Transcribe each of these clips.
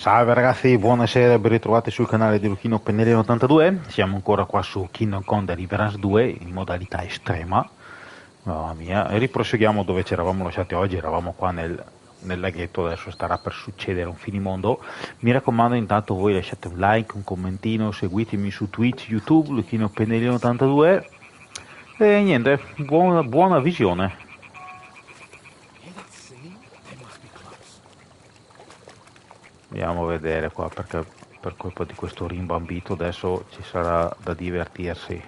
Salve ragazzi, buonasera, ben ritrovati sul canale di Luchino Pennelli 82. Siamo ancora qua su Kingdom Come Deliverance 2 in modalità estrema. Mamma mia, e riproseguiamo dove ci eravamo lasciati oggi. Eravamo qua nel laghetto, adesso starà per succedere un finimondo. Mi raccomando, intanto voi lasciate un like, un commentino, seguitemi su Twitch, YouTube, Luchino Pennelli 82. E niente, buona visione. Andiamo a vedere qua, perché per colpa di questo rimbambito adesso ci sarà da divertirsi.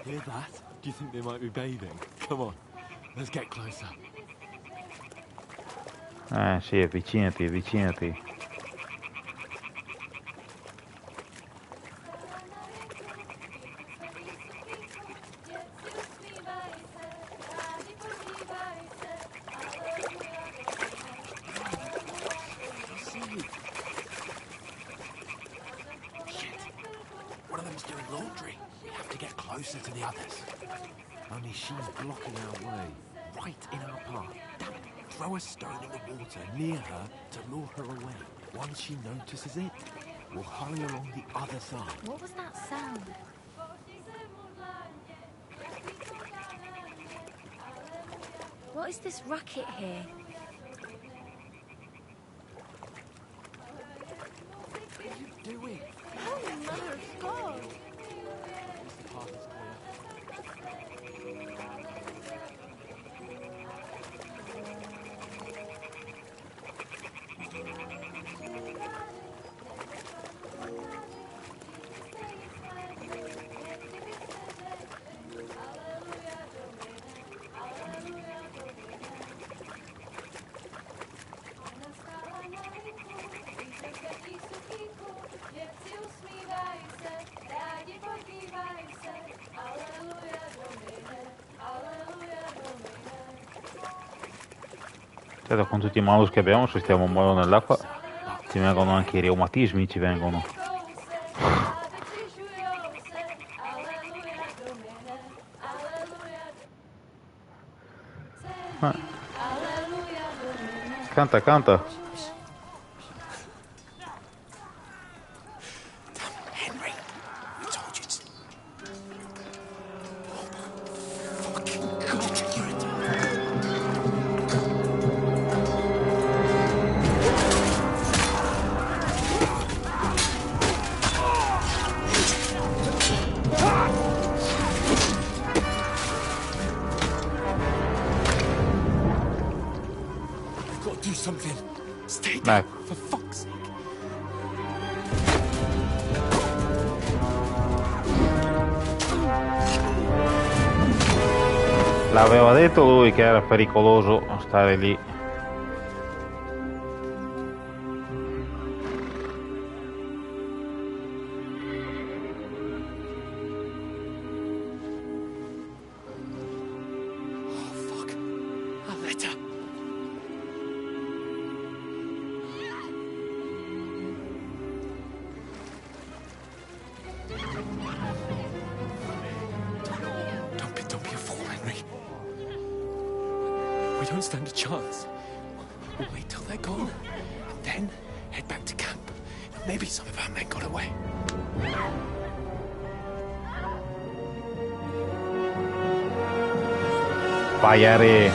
Hear that? Do you think they might be bathing? Come on, let's get closer. Sì, avvicinati, avvicinati. One of them's doing laundry. We have to get closer to the others. Only she's blocking our way, right in our path. Damn it. Throw a stone in the water near her to lure her away. Once she notices it, we'll hurry along the other side. What was that sound? What is this racket here? What are you doing? Holy Mother of God! The path is clear. Certo, con tutti i malus che abbiamo, se stiamo muovendo nell'acqua, ci vengono anche i reumatismi, ci vengono. Canta, canta. Henry, I told you to... Oh my fucking God, you're a... We've got to do something. Stay down, for fuck's sake. L'aveva detto lui che era pericoloso stare lì. Oh, fuck. A letter. Don't be a fool, Henry. We don't stand a chance. We'll wait till they're gone, and then head back to camp. Maybe some of our men got away. Vai Harry.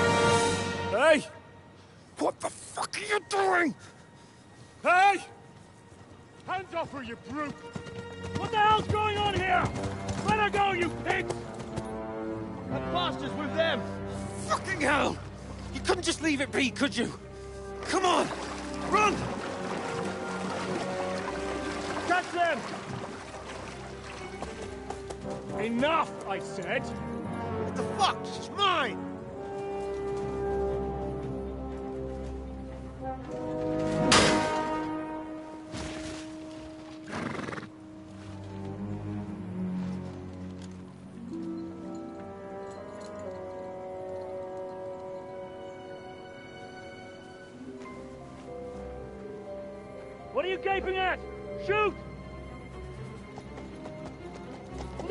Hey! What the fuck are you doing? Hey! Hands off her, you brute! What the hell's going on here? Let her go, you pigs! That bastards with them! Fucking hell! You couldn't just leave it be, could you? Come on! Run! Catch them! Enough, I said! What the fuck? She's mine! What are you gaping at? Shoot!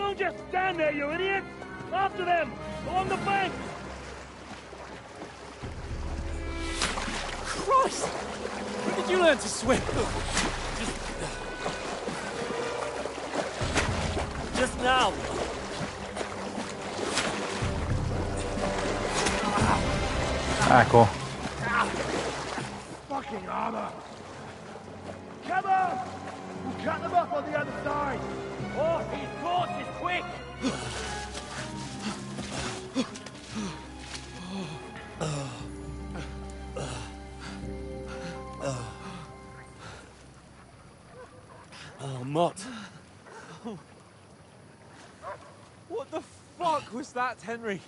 don't just stand there, you idiots! After them! Along the bank! Christ! When did you learn to swim? Just now. Ecco. Fucking armor! Come on! We'll cut them up on the other side! Oh, these horses, quick! Oh, Mott. What the fuck was that, Henry?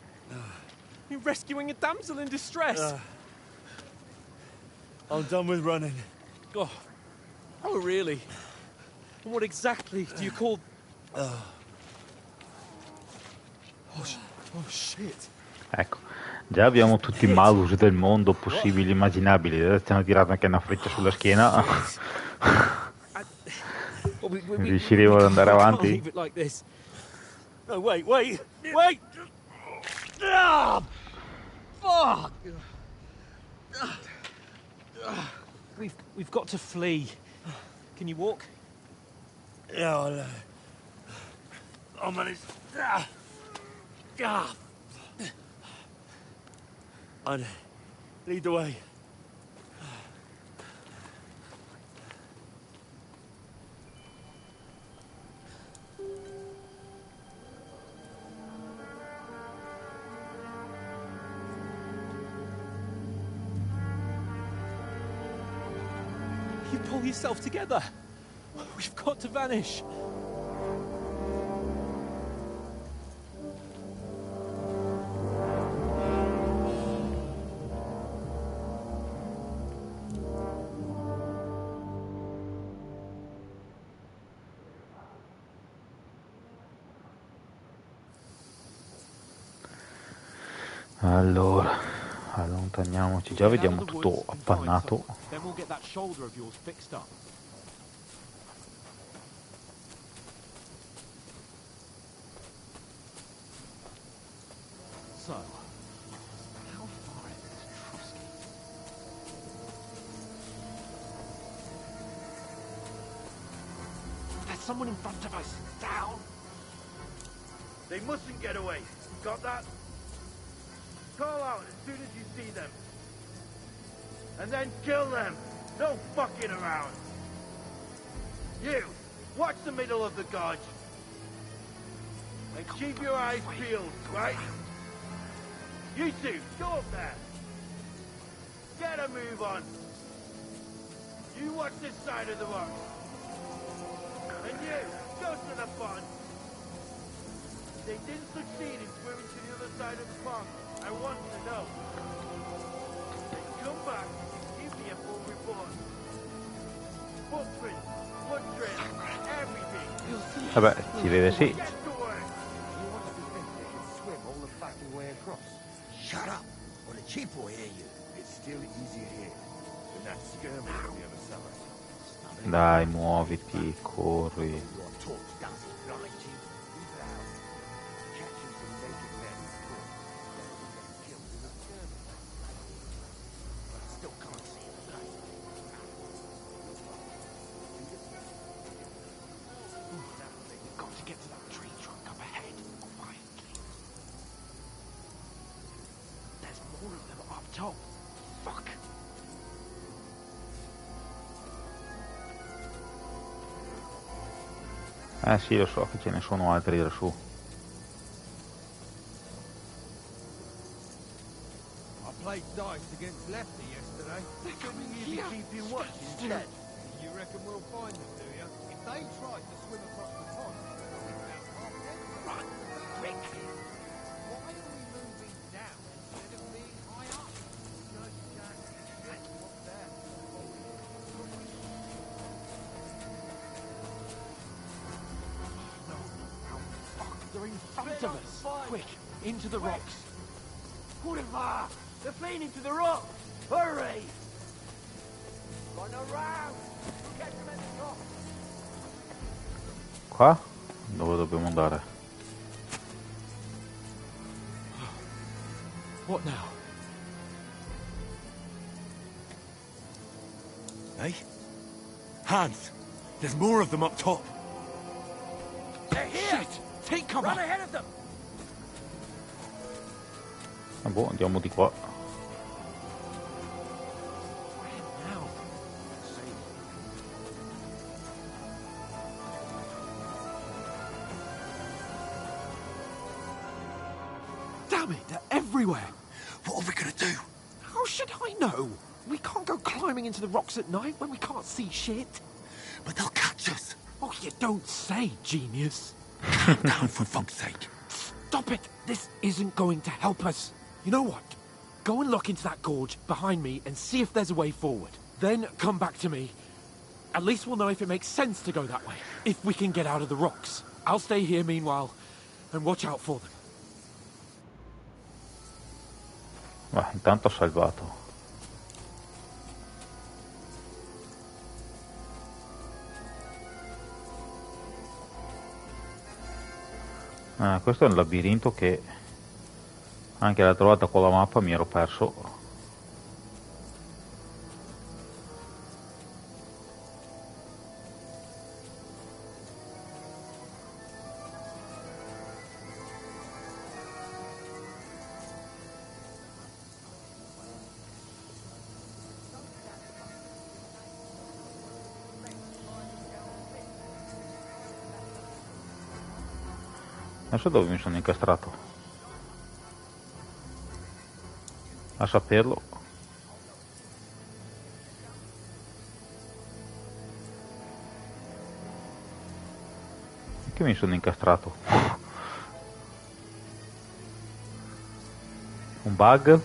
You're rescuing a damsel in distress. I'm done with running. Oh, really? And what exactly do you call... Oh, shit. Ecco, già abbiamo tutti i malus del mondo possibili, immaginabili. Adesso ci hanno tirato anche una freccia sulla schiena. Riusciremo ad andare avanti? No, wait! Ah, fuck! We've got to flee. Can you walk? Yeah, I'll manage. I'd lead the way. You pull yourself together. We've got to vanish. Allora, allontaniamoci, già vediamo tutto appannato. So, how far is this Trusky? There's someone in front of us. Down. They mustn't get away. Got that? Call out as soon as you see them. And then kill them. No fucking around. You, watch the middle of the gorge. And keep your eyes peeled, right? You two, go up there. Get a move on. You watch this side of the rock. And you, go to the pond. They didn't succeed in swimming to the other side of the pond. I want to know. Then come back and give me a full report. Footprints, blood trails, everything. Vabbè, si vede sì. Get to work. You want to think they can swim all the fucking way across? Shut up, or the chief will hear you. It's still easier here than that skirmish on the other side. Dai, muoviti, corri. Your talk doesn't lie, chief. Leave it out. Catching some naked men is quick. Getting killed in a skirmish. But I still can't see the light. We've got to get to that tree trunk up ahead, quietly. There's more of them up top. Fuck. Sì, lo so che ce ne sono altri lassù. I played dice against Lefty yesterday. Couldn't easily keep you watch instead. You reckon we'll find them, do you? If they tried to swim across the pond, run quickly. Why are we moving down instead of being high up? No, fuck, they're in front of us. Quick, into the rocks. Boulevard! They're fleeing into the rock! Hurry! Run around! We'll catch them at the top! Qua? Dove dobbiamo andare? What now? Hey? Hans! There's more of them up top! They're here! Shit! Take cover! Run ahead of them! Boh, andiamo di qua. Where now? Damn it! They're everywhere! What are we gonna do? How should I know? We can't go climbing into the rocks at night when we can't see shit. But they'll catch us! Oh, you don't say, genius. Calm down, for fuck's sake! Stop it! This isn't going to help us. You know what? Go and look into that gorge behind me and see if there's a way forward. Then come back to me. At least we'll know if it makes sense to go that way. If we can get out of the rocks. I'll stay here meanwhile and watch out for them. Va, intanto ho salvato. Ah, questo è un labirinto che anche l'altra volta con la mappa mi ero perso. Adesso dove mi sono incastrato? A saperlo. Che mi sono incastrato? Un bug?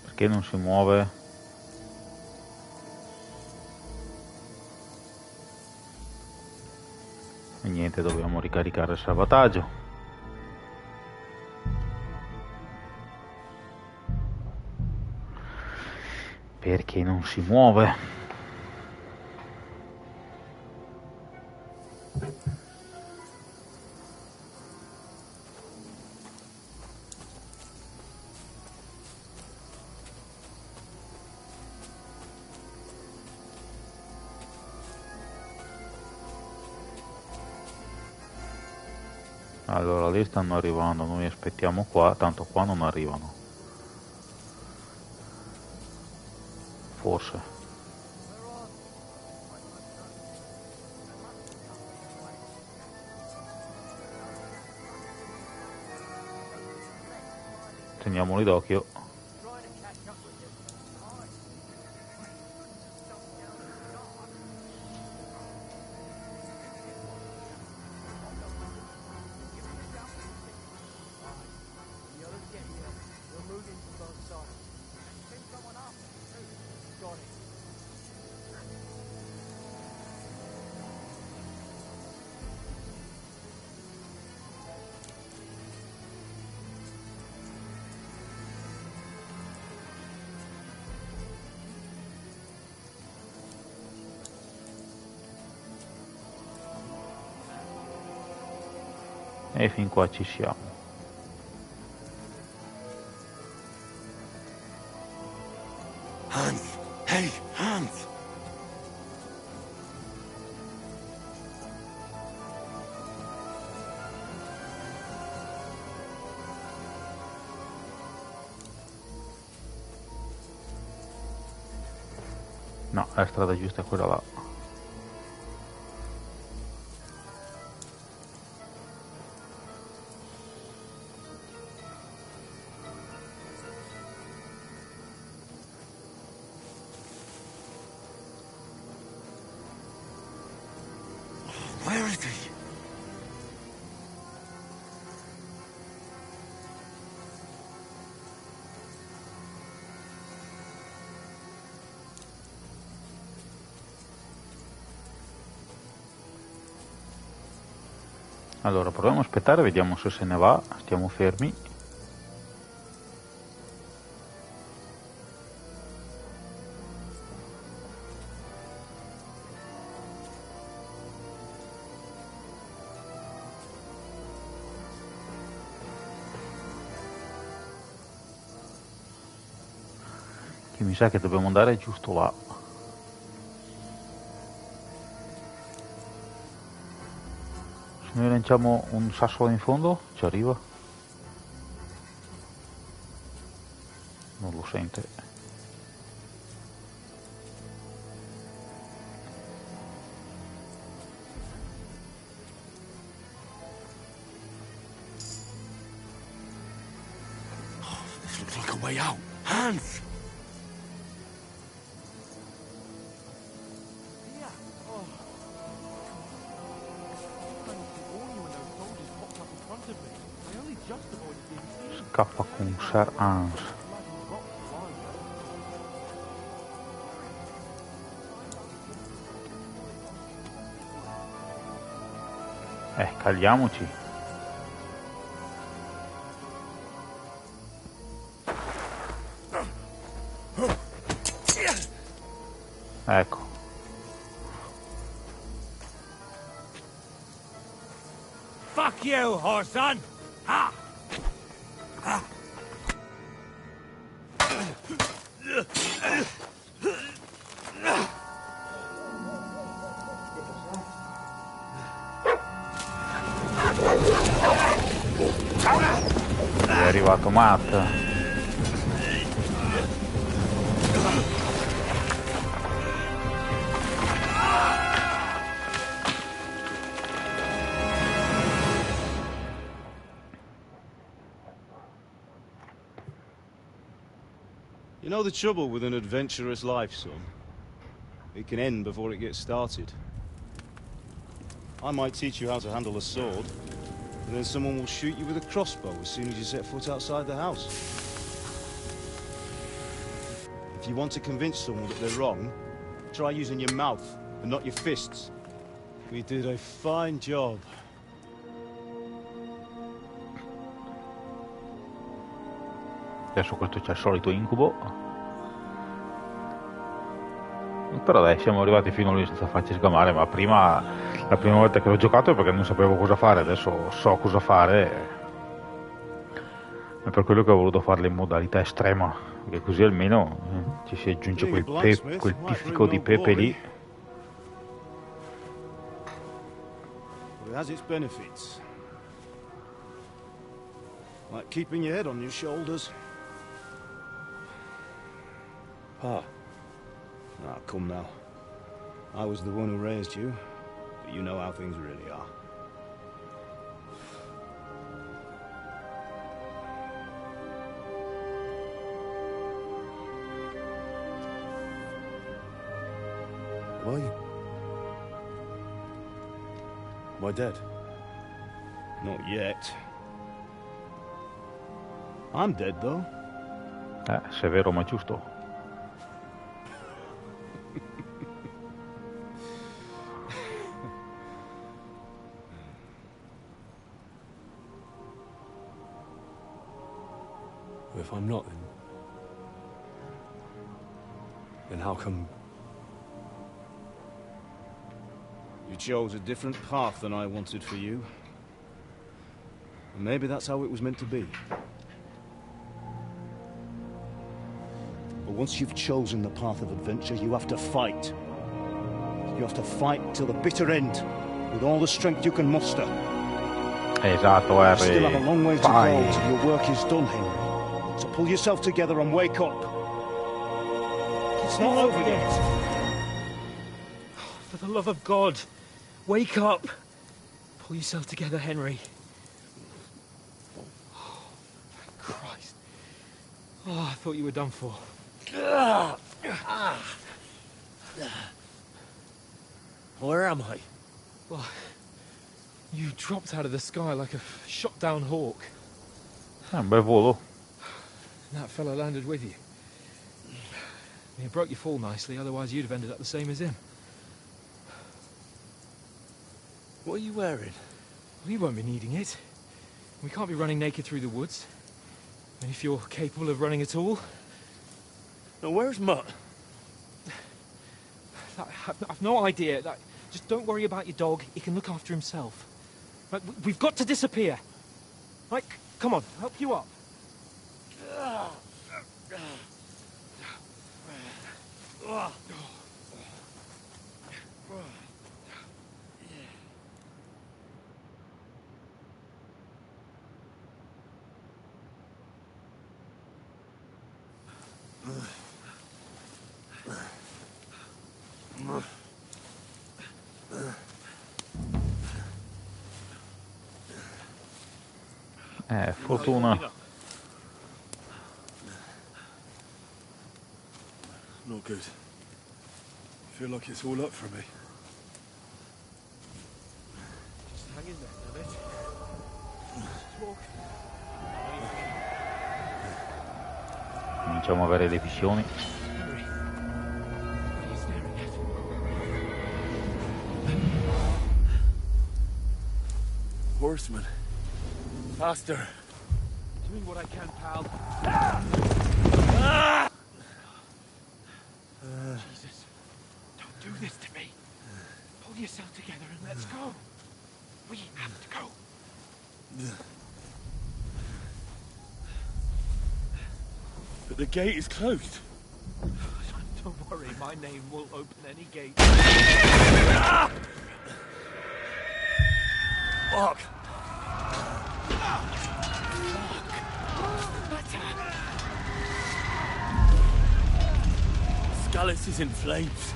Perché non si muove? E niente, dobbiamo ricaricare il salvataggio. Perché non si muove? Allora, lì stanno arrivando, noi aspettiamo qua, tanto qua non arrivano. Forse. Teniamoli d'occhio. E fin qua ci siamo. Hans! Hey, Hans! No, la strada giusta è quella là. Where is he? Allora, proviamo a aspettare, vediamo se ne va. Stiamo fermi. Che mi sa che dobbiamo andare giusto là. Se noi lanciamo un sasso là in fondo, ci arriva? Non lo sente. This looks like a way out. Hans! Scappa con Sir Hans. Calmiamoci. Ecco. Fuck you, Horson! Ha! È arrivato Matt. You know the trouble with an adventurous life, son? It can end before it gets started. I might teach you how to handle a sword, and then someone will shoot you with a crossbow as soon as you set foot outside the house. If you want to convince someone that they're wrong, try using your mouth and not your fists. We did a fine job. Adesso questo c'è il solito incubo. Però dai, siamo arrivati fino a lì senza farci sgamare, ma prima, la prima volta che l'ho giocato è perché non sapevo cosa fare, adesso so cosa fare. È per quello che ho voluto farlo in modalità estrema, perché così almeno ci si aggiunge quel pizzico di pepe lì. It has its benefits. Like keeping your head on your shoulders. Pa. Ah, come now. I was the one who raised you, but you know how things really are. Why? Am I dead? Not yet. I'm dead, though. Severo ma giusto. If I'm not, then how come... You chose a different path than I wanted for you. And maybe that's how it was meant to be. But once you've chosen the path of adventure, you have to fight. You have to fight till the bitter end, with all the strength you can muster. Esatto, You still have a long way to go Vai. till your work is done, Henry. So pull yourself together and wake up. It's not over yet. For the love of God, wake up! Pull yourself together, Henry. Oh, thank Christ. Oh, I thought you were done for. Where am I? Well, you dropped out of the sky like a shot-down hawk. Un bel volo. And that fella landed with you. You broke your fall nicely, otherwise you'd have ended up the same as him. What are you wearing? We won't be needing it. We can't be running naked through the woods. And if you're capable of running at all... Now, where's Mutt? I've no idea. Just don't worry about your dog. He can look after himself. Right, we've got to disappear. Right, come on, help you up. Fortuna. Not good. Feel like it's all up for me. Just hang in there, damn it. Just walk. Cominciamo a avere le visioni. Henry, what are you staring at? Horseman. Faster. Doing what I can, pal. Jesus, don't do this to me. Pull yourself together and let's go. We have to go. But the gate is closed. Don't worry, my name will open any gate. Fuck. Scallis is in flames.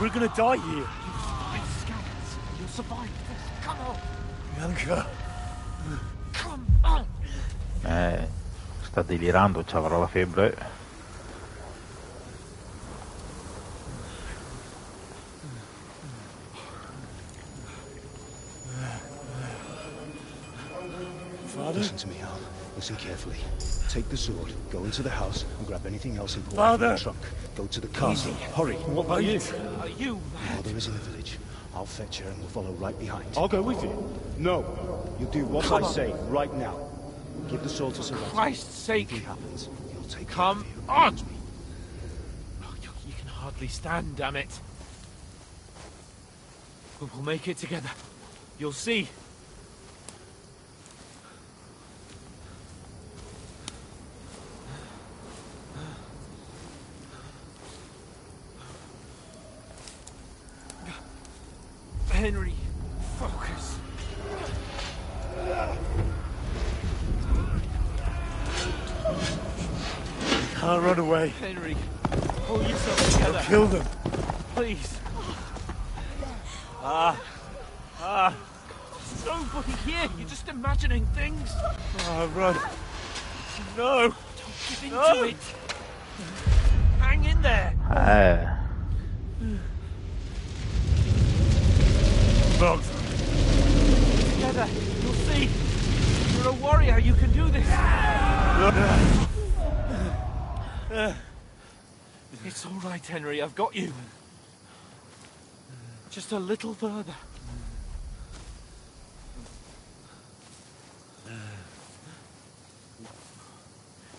We're gonna die here. You survived, Scouts. You'll survive this. Come on. Bianca. Come on. Sta delirando, ci avrà la febbre. Father? Listen to me, Al. Listen carefully. Take the sword, go into the house, and grab anything else important Father! from the trunk. Go to the castle. Hurry. What about you? You, Mother is in the village. I'll fetch her and we'll follow right behind. I'll go with you. No. You do what Come I on. say right now. Give the sword to Sir Christ's sake. If anything happens, you'll take Come care of you. on. Promise me. Oh, you can hardly stand, damn it. But we'll make it together. You'll see. Henry, focus. Can't run away. Henry, pull yourself together. Kill them. Please. There's nobody here. You're just imagining things. Run. No. Don't give in to it. Hang in there. Bugs. Together. You'll see. You're a warrior. You can do this. It's all right, Henry. I've got you. Just a little further.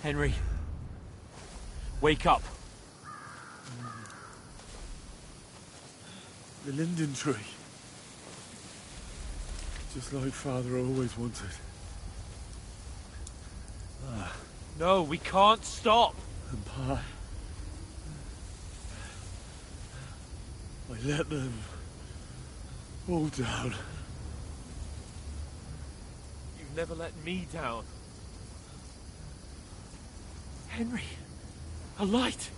Henry, wake up. The linden tree. Just like Father always wanted. No, we can't stop. And Pa. I let them all down. You've never let me down. Henry, a light.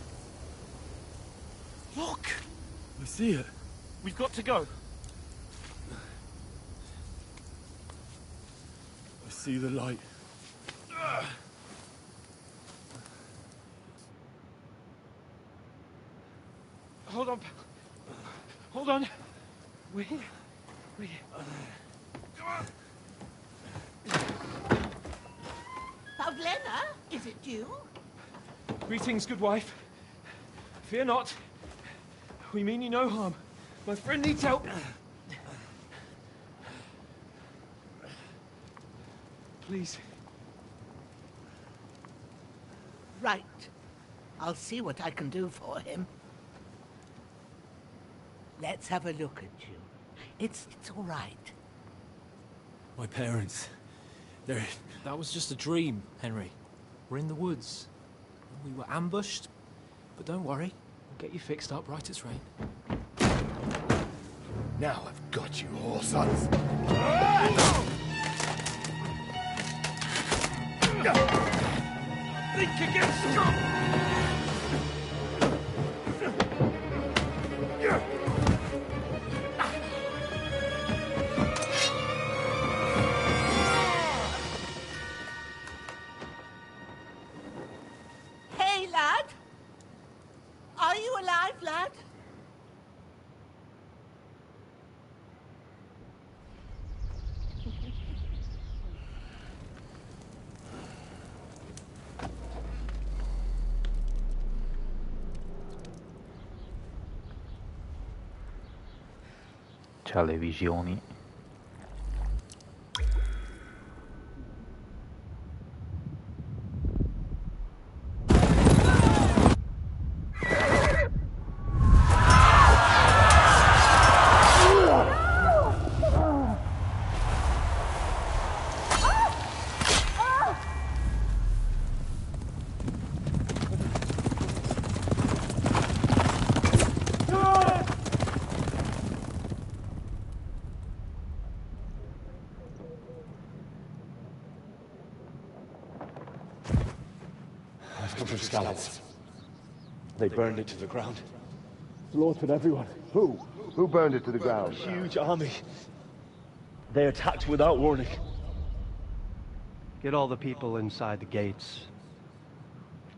Look, I see it. we've got to go. I see the light. Hold on. Hold on. We're here. We're here. Pavlena, is it you? Greetings, good wife. Fear not. We mean you no harm. My friend needs help. Please. Right. I'll see what I can do for him. Let's have a look at you. It's all right. My parents. They're... That was just a dream, Henry. We're in the woods. We were ambushed. But don't worry. We'll get you fixed up right as rain. Now I've got you, whore sons. Think you get strong? Hey, lad! Are you alive, lad? C'ha le visioni. I've come from Scallops. They burned it to the ground. Slaughtered everyone. Who? Who burned it to the ground? A huge army. They attacked without warning. Get all the people inside the gates.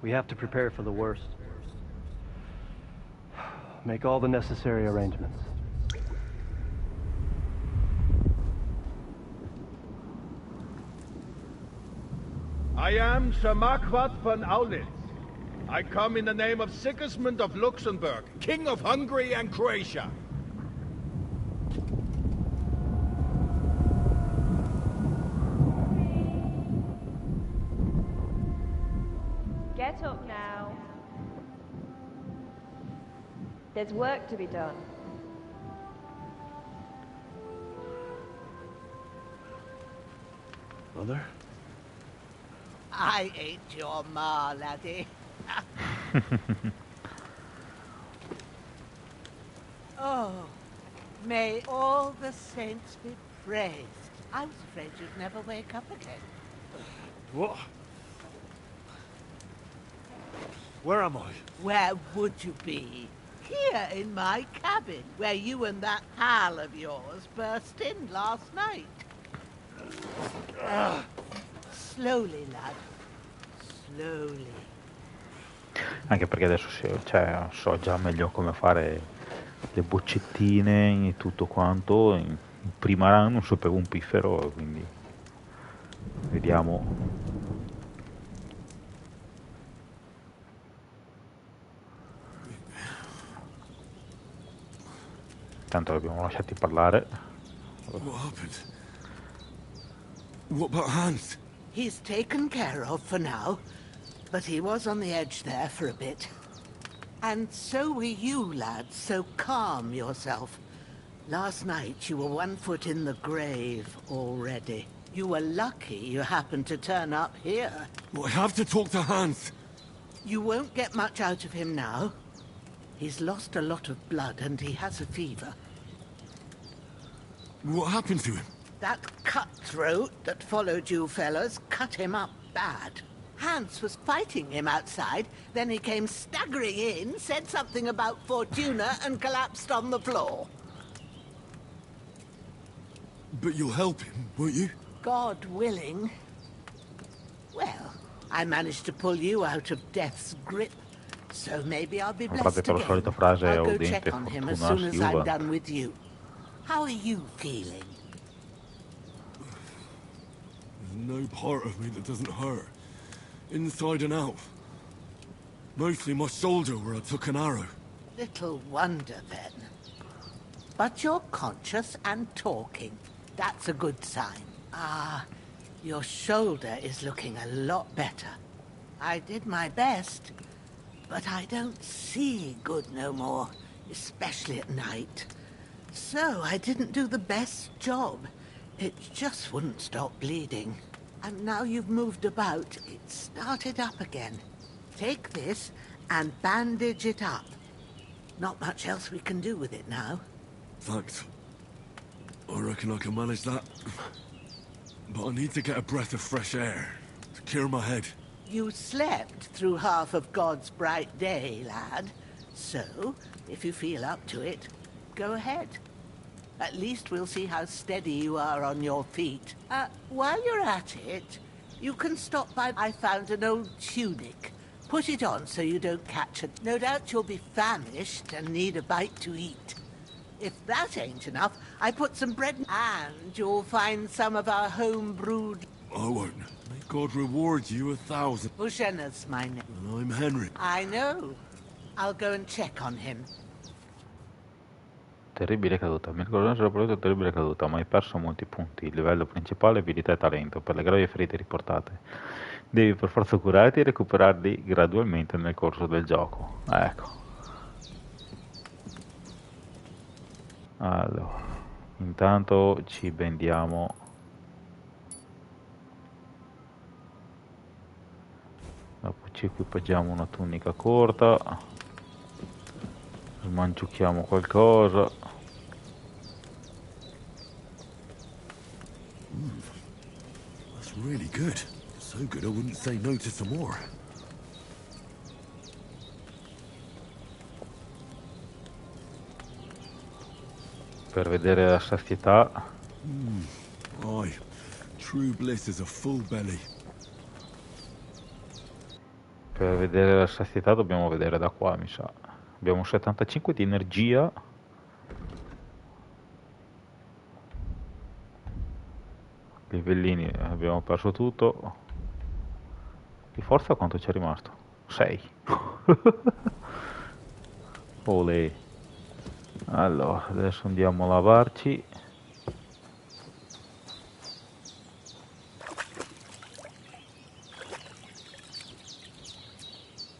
We have to prepare for the worst. Make all the necessary arrangements. I am Sir Marquardt von Aulitz. I come in the name of Sigismund of Luxembourg, King of Hungary and Croatia. Get up now. There's work to be done. Mother? I ain't your ma, laddie. Oh, may all the saints be praised. I was afraid you'd never wake up again. What? Where am I? Where would you be? Here in my cabin, where you and that pal of yours burst in last night. Slowly, lad. Slowly. Anche perché adesso cioè, so già meglio come fare le boccettine e tutto quanto. In prima run non sapevo un piffero, quindi vediamo. Tanto l'abbiamo lasciati parlare. What happened? What about Hans? He's taken care of for now, but he was on the edge there for a bit. And so were you, lad, so calm yourself. Last night you were 1 foot in the grave already. You were lucky you happened to turn up here. I have to talk to Hans. You won't get much out of him now. He's lost a lot of blood and he has a fever. What happened to him? That cutthroat that followed you fellas cut him up bad. Hans was fighting him outside, then he came staggering in, said something about Fortuna and collapsed on the floor. But you'll help him, won't you? God willing. Well, I managed to pull you out of death's grip, so maybe I'll be blessed again. I'll go check on him as soon as I'm done with you. How are you feeling? There's no part of me that doesn't hurt. Inside and out. Mostly my shoulder where I took an arrow. Little wonder then. But you're conscious and talking. That's a good sign. Ah, Your shoulder is looking a lot better. I did my best, but I don't see good no more, especially at night. So I didn't do the best job. It just wouldn't stop bleeding. And now you've moved about, it started up again. Take this and bandage it up. Not much else we can do with it now. Thanks. I reckon I can manage that. But I need to get a breath of fresh air to clear my head. You slept through half of God's bright day, lad. So, if you feel up to it, go ahead. At least we'll see how steady you are on your feet. While you're at it, you can stop by. I found an old tunic. Put it on so you don't catch it. No doubt you'll be famished and need a bite to eat. If that ain't enough, I put some bread and you'll find some of our home-brewed... I won't. May God reward you 1,000. Bushena's my name. And I'm Henry. I know. I'll go and check on him. Terribile caduta. Mi ricordo essere prodotto terribile caduta, ma hai perso molti punti. Il livello principale, abilità e talento. Per le gravi ferite riportate, devi per forza curarti e recuperarli gradualmente nel corso del gioco. Ecco. Allora, intanto ci vendiamo. Dopo ci equipaggiamo una tunica corta. Smanciucchiamo qualcosa. That's really good. So good I wouldn't say no to some more. Per vedere la sazietà. Aye. True bliss is a full belly. Per vedere la sazietà dobbiamo vedere da qua, mi sa. Abbiamo 75 di energia. Livellini abbiamo perso tutto. Di forza quanto c'è rimasto? 6. Olè. Allora, adesso andiamo a lavarci.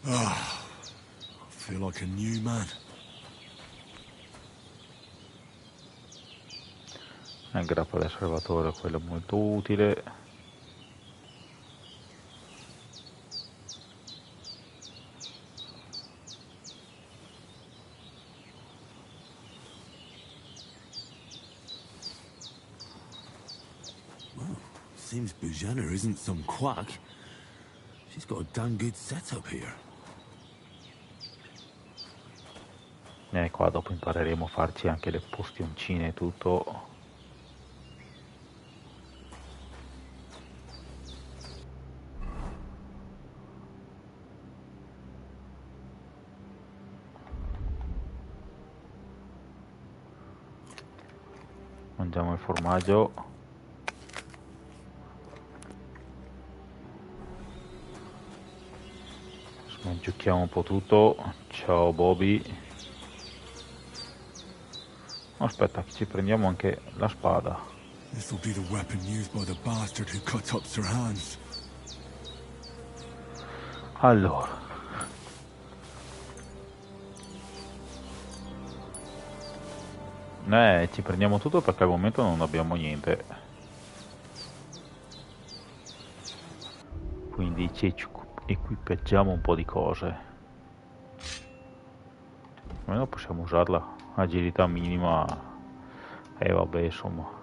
I feel like a new man. Il grappa del salvatore, quello è molto utile. Well, seems Bujana isn't some quack. She's got a damn good setup here. Qua dopo impareremo a farci anche le postioncine e tutto. Mangiamo il formaggio. Smangiucchiamo un po' tutto. Ciao Bobby. Aspetta che ci prendiamo anche la spada. This will be the weapon used by the bastard who cut up Sir Hans. Allora. Ci prendiamo tutto perché al momento non abbiamo niente. Quindi ci equipaggiamo un po' di cose. Almeno possiamo usarla. Agilità minima. E vabbè, insomma.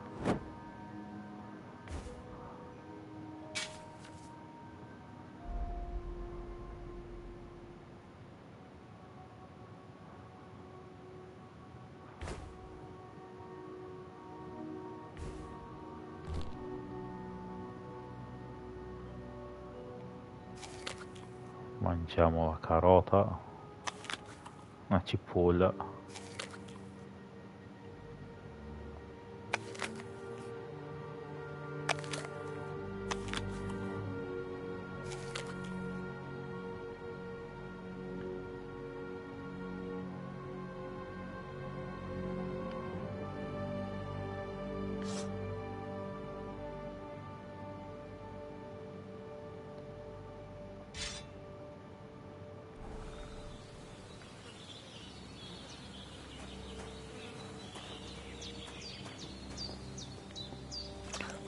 Mangiamo la carota, una cipolla.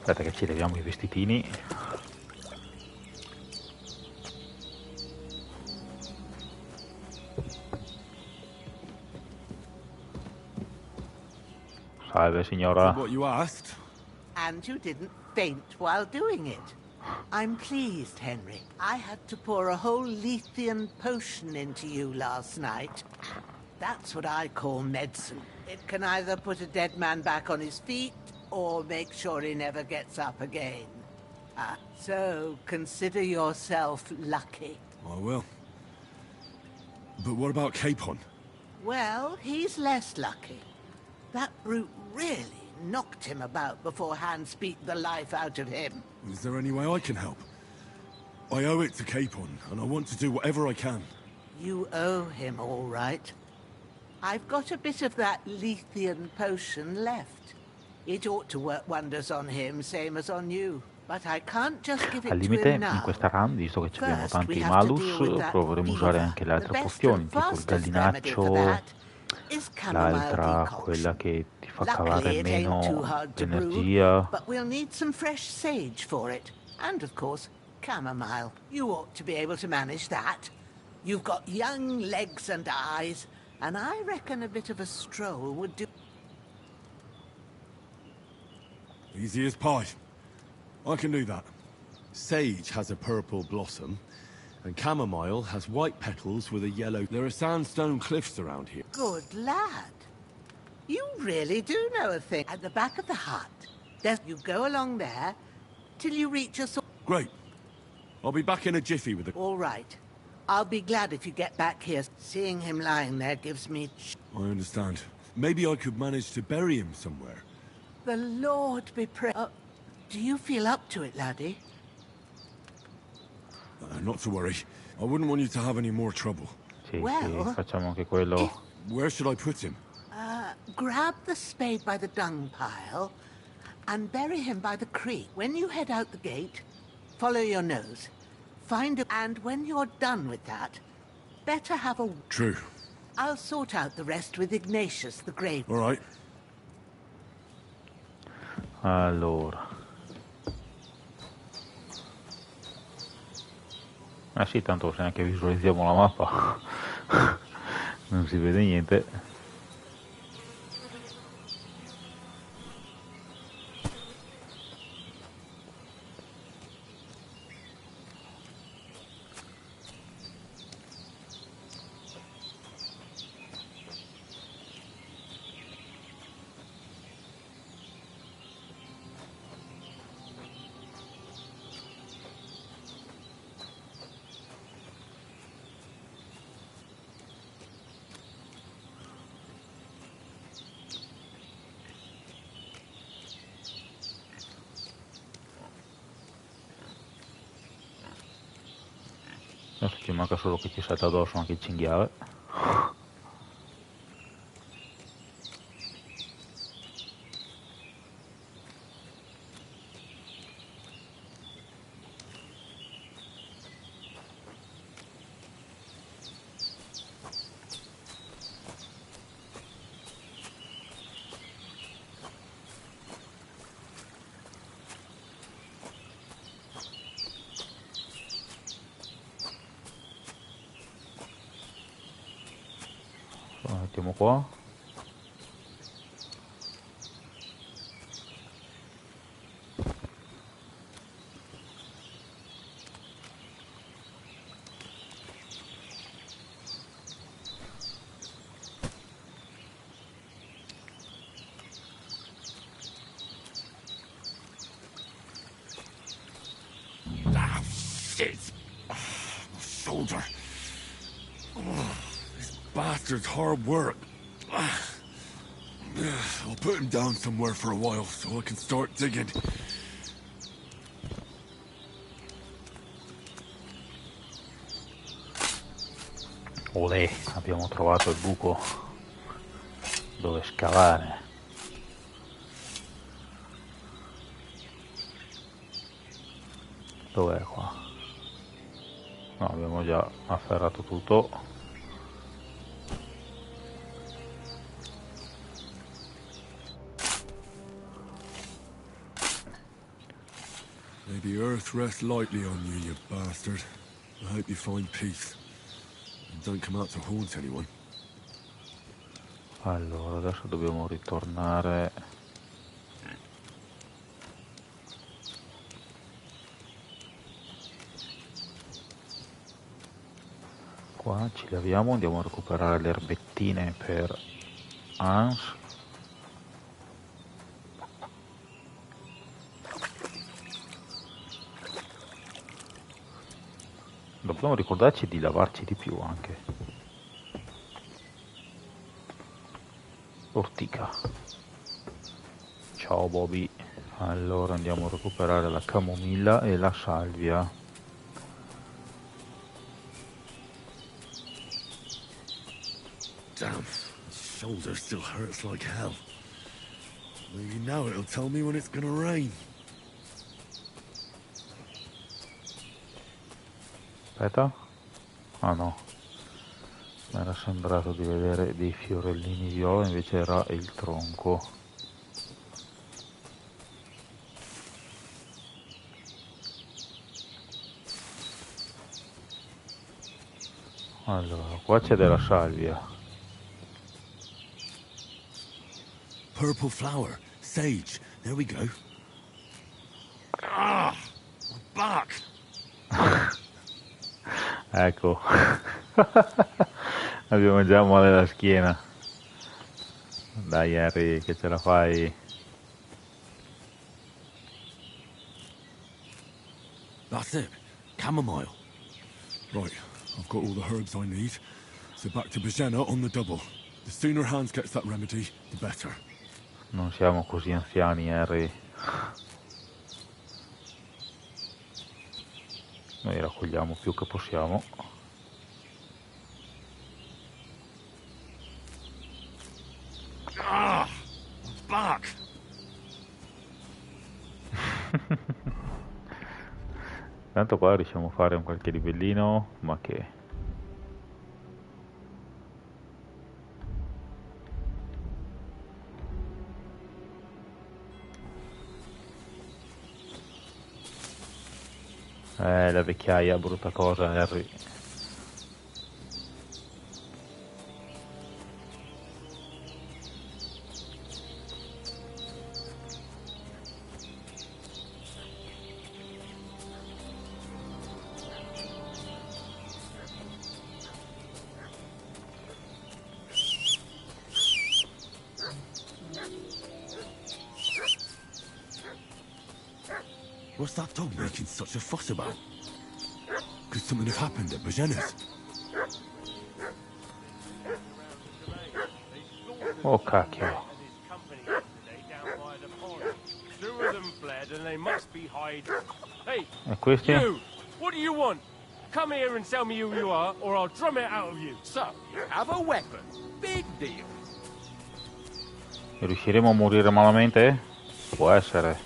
Aspetta che ci leviamo i vestitini. Salve signora. What you asked? And you didn't faint while doing it. I'm pleased, Henry. I had to pour a whole Lethean potion into you last night. That's what I call medicine. It can either put a dead man back on his feet, or make sure he never gets up again. So consider yourself lucky. I will. But what about Capon? Well, he's less lucky. That brute really knocked him about before Hans beat the life out of him. Is there any way I can help? I owe it to Capon, and I want to do whatever I can. You owe him, all right. I've got a bit of that Lethean potion left. It ought to work wonders on him, same as on you. But I can't just give it Al to limite, him now. in questa run, visto che abbiamo First, tanti we have to malus, deal with that proveremo a usare fever. anche le The altre best pozioni, and tipo il fastest remedy for gallinaccio, that is chamomile l'altra, decoction. quella che ti fa Luckily, cavare it ain't too meno hard to brew, energia. but we'll need some fresh sage for it. And, of course, chamomile. You ought to be able to manage that. You've got young legs and eyes, and I reckon a bit of a stroll would do. Easy as pie. I can do that. Sage has a purple blossom, and chamomile has white petals with a yellow... There are sandstone cliffs around here. Good lad. You really do know a thing. At the back of the hut, you go along there till you reach a... Great. I'll be back in a jiffy with the... All right. I'll be glad if you get back here. Seeing him lying there gives me... I understand. Maybe I could manage to bury him somewhere. The Lord be praised. Do you feel up to it, laddie? Not to worry. I wouldn't want you to have any more trouble. Sì, Well, sì, facciamo anche quello. Where should I put him? Grab the spade by the dung pile and bury him by the creek. When you head out the gate, follow your nose. Find a... And when you're done with that, better have a... True. I'll sort out the rest with Ignatius, the grave. All right. Allora. Ah sì, tanto se anche visualizziamo la mappa non si vede niente. Adesso ci manca solo che ci salta addosso anche il cinghiale. Lo mettiamo qua. Ah, shit. My shoulder. This bastard's hard work. I'll put him down somewhere for a while so I can start digging. Olè, abbiamo trovato il buco dove scavare. Dov'è qua? No, abbiamo già afferrato tutto. May the earth rest lightly on you, you bastard. I hope you find peace. And don't come out to haunt anyone. Allora, adesso dobbiamo ritornare. Qua ci laviamo, andiamo a recuperare le erbettine per Hans. Dobbiamo ricordarci di lavarci di più anche. Ortica. Ciao Bobby. Allora andiamo a recuperare la camomilla e la salvia. Damn, my shoulder still hurts like hell. Maybe now it'll tell me when it's gonna rain. Aspetta. Ah no. Mi era sembrato di vedere dei fiorellini viola, invece era il tronco. Allora, qua c'è della salvia. Purple flower, sage, there we go. Ah, my back. Ecco. Abbiamo già male alla schiena. Dai Harry, che ce la fai. That's it, chamomile. Right, I've got all the herbs I need. So back to Bajena on the double. The sooner Hans gets that remedy, the better. Non siamo così anziani, Harry. Noi raccogliamo più che possiamo. Ah, my back. Tanto qua riusciamo a fare un qualche livellino, ma che... la vecchiaia, brutta cosa, Harry. What's that dog making such a fuss about? Could something have happened at Bajena's? Oh cacchio. Two of them fled and they must be hiding. Hey, E questi? you! What do you want? Come here and tell me who you are, or I'll drum it out of you. So, you have a weapon. Big deal. Riusciremo a morire malamente? Può essere.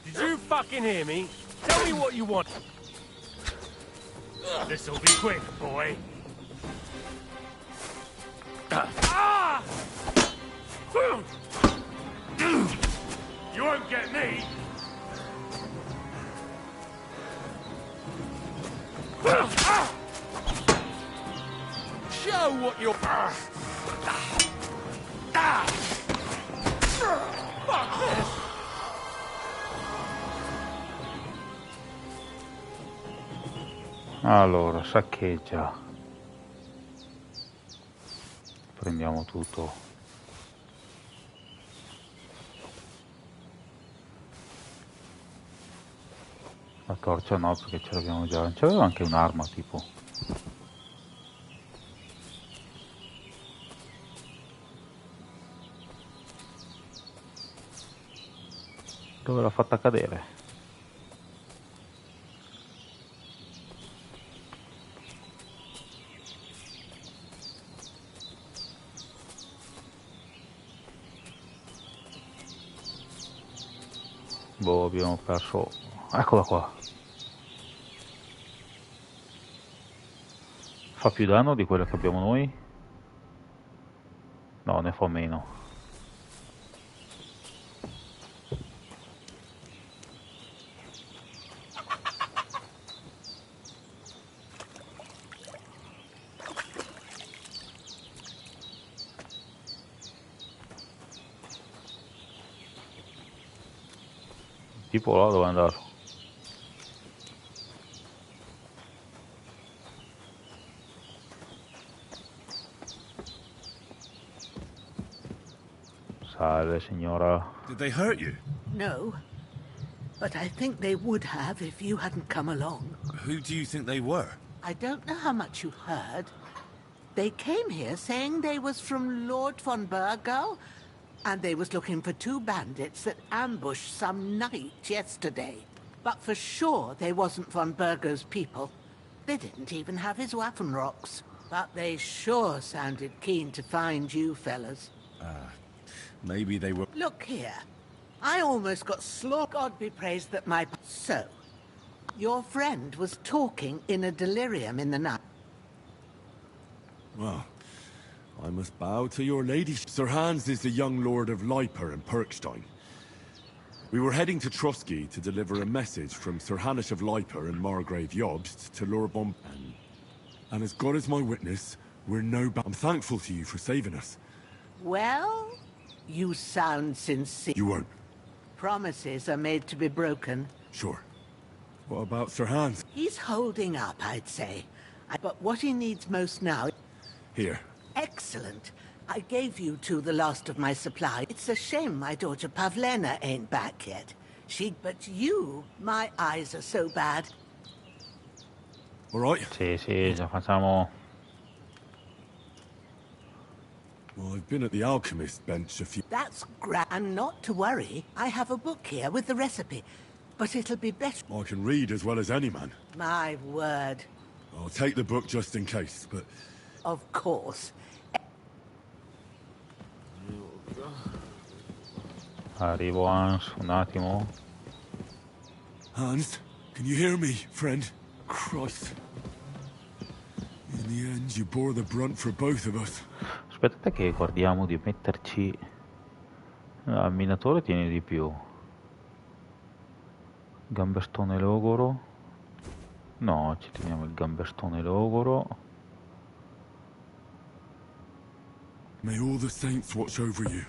Did you fucking hear me? Tell me what you want. This'll be quick, boy. Ah! You won't get me. Show what you're... Fuck this! Allora, saccheggia. Prendiamo tutto. La torcia no, perché ce l'abbiamo già. C'aveva anche un'arma tipo. Dove l'ha fatta cadere? Boh, abbiamo perso... Eccola qua. Fa più danno di quella che abbiamo noi? No, ne fa meno. Tipo là dove è andato? Salve signora. Did they hurt you? No, but I think they would have if you hadn't come along. Who do you think they were? I don't know how much you heard. They came here saying they was from Lord von Burgo, and they was looking for 2 bandits that ambushed some knight yesterday. But for sure they wasn't von Burgo's people. They didn't even have his Waffenrocks. But they sure sounded keen to find you fellas. Maybe they were... Look here. I almost got slaughtered. God be praised that my... So, your friend was talking in a delirium in the night. Well, I must bow to your ladyship. Sir Hans is the young lord of Leiper and Perkstein. We were heading to Trusky to deliver a message from Sir Hanish of Leiper and Margrave Jobst to Lord Bomb... And as God is my witness, we're no... I'm thankful to you for saving us. Well, you sound sincere. You weren't. Promises are made to be broken. Sure. What about Sir Hans? He's holding up, I'd say. But what he needs most now... Here. Excellent. I gave you 2 the last of my supply. It's a shame my daughter Pavlena ain't back yet. But you, my eyes are so bad. All right. Sì, già facciamo. Well, I've been at the alchemist bench a few... That's great. And not to worry, I have a book here with the recipe. But it'll be better. I can read as well as any man. My word. I'll take the book just in case, but... Of course. Arrivo Hans, un attimo. Hans, can you hear me, friend? Christ. In the end, you bore the brunt for both of us. Aspettate che guardiamo di metterci... il minatore tiene di più. Gambestone logoro. No, ci teniamo il gambestone logoro. May all the saints watch over you.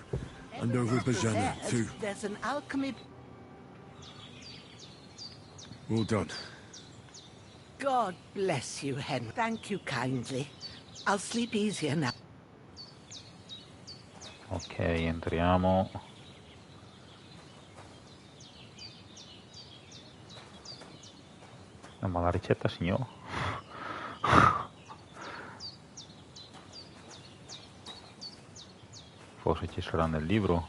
And over Bajana, too. There's an alchemy... All done. God bless you, Henry. Thank you kindly. I'll sleep easier now. Ok, entriamo. Ma la ricetta, signor? Forse ci sarà nel libro.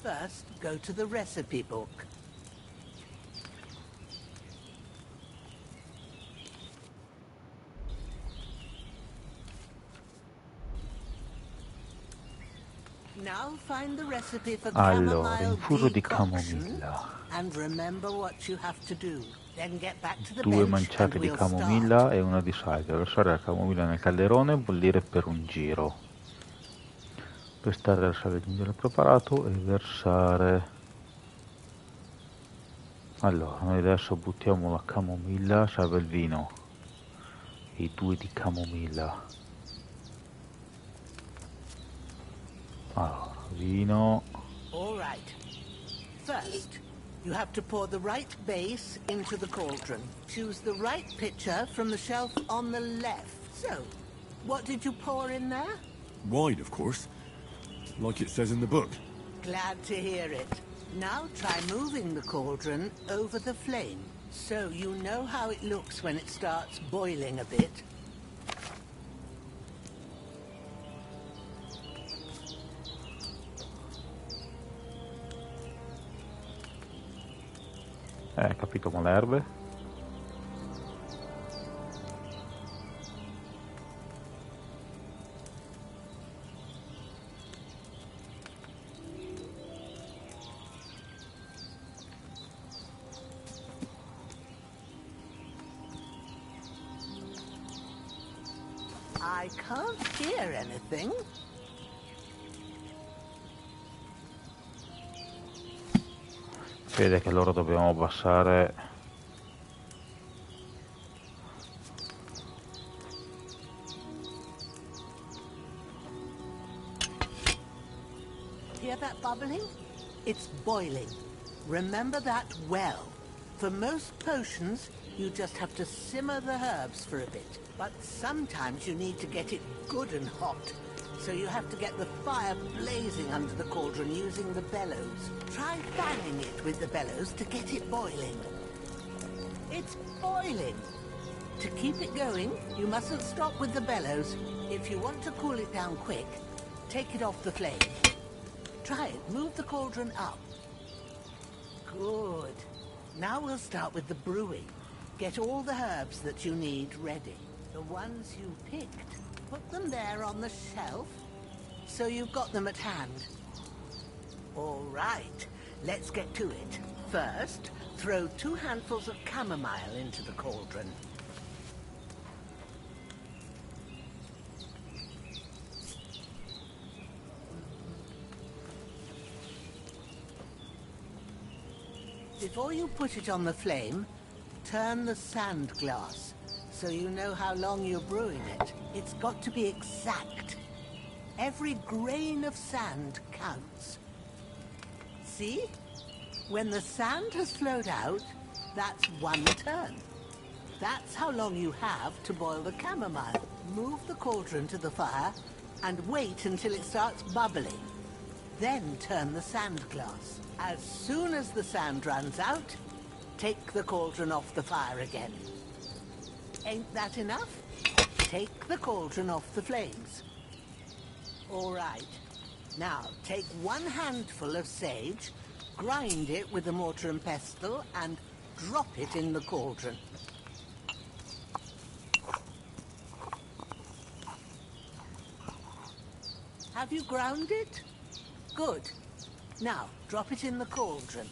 First, go to the recipe book. Now find the recipe for Allora, chamomile infuso di decoction, camomilla. and remember what you have to do. Then get back to the 2 bench manciate and di we'll camomilla start. e una di sale. Versare la camomilla nel calderone e bollire per un giro. Pestare la sale di gelo preparato e versare. Allora, noi adesso buttiamo la camomilla, serve il vino. E i 2 di camomilla. Allora, vino. All right. First, you have to pour the right base into the cauldron. Choose the right pitcher from the shelf on the left. So, what did you pour in there? Wine, of course. Like it says in the book. Glad to hear it. Now try moving the cauldron over the flame, so you know how it looks when it starts boiling a bit. Capito con le erbe. I can't hear anything. Vede che loro dobbiamo abbassare Hear that bubbling? It's boiling. Remember that well. For most potions, you just have to simmer the herbs for a bit. But sometimes you need to get it good and hot. So you have to get the fire blazing under the cauldron using the bellows. Try fanning it with the bellows to get it boiling. It's boiling. To keep it going, you mustn't stop with the bellows. If you want to cool it down quick, take it off the flame. Try it. Move the cauldron up. Good. Now we'll start with the brewing. Get all the herbs that you need ready. The ones you picked, put them there on the shelf, so you've got them at hand. All right, let's get to it. First, throw 2 handfuls of chamomile into the cauldron. Before you put it on the flame, turn the sand glass, so you know how long you're brewing it. It's got to be exact. Every grain of sand counts. See? When the sand has flowed out, that's 1 turn. That's how long you have to boil the chamomile. Move the cauldron to the fire and wait until it starts bubbling. Then turn the sand glass. As soon as the sand runs out, take the cauldron off the fire again. Ain't that enough? Take the cauldron off the flames. All right. Now, take 1 handful of sage, grind it with a mortar and pestle, and drop it in the cauldron. Have you ground it? Good. Now, drop it in the cauldron.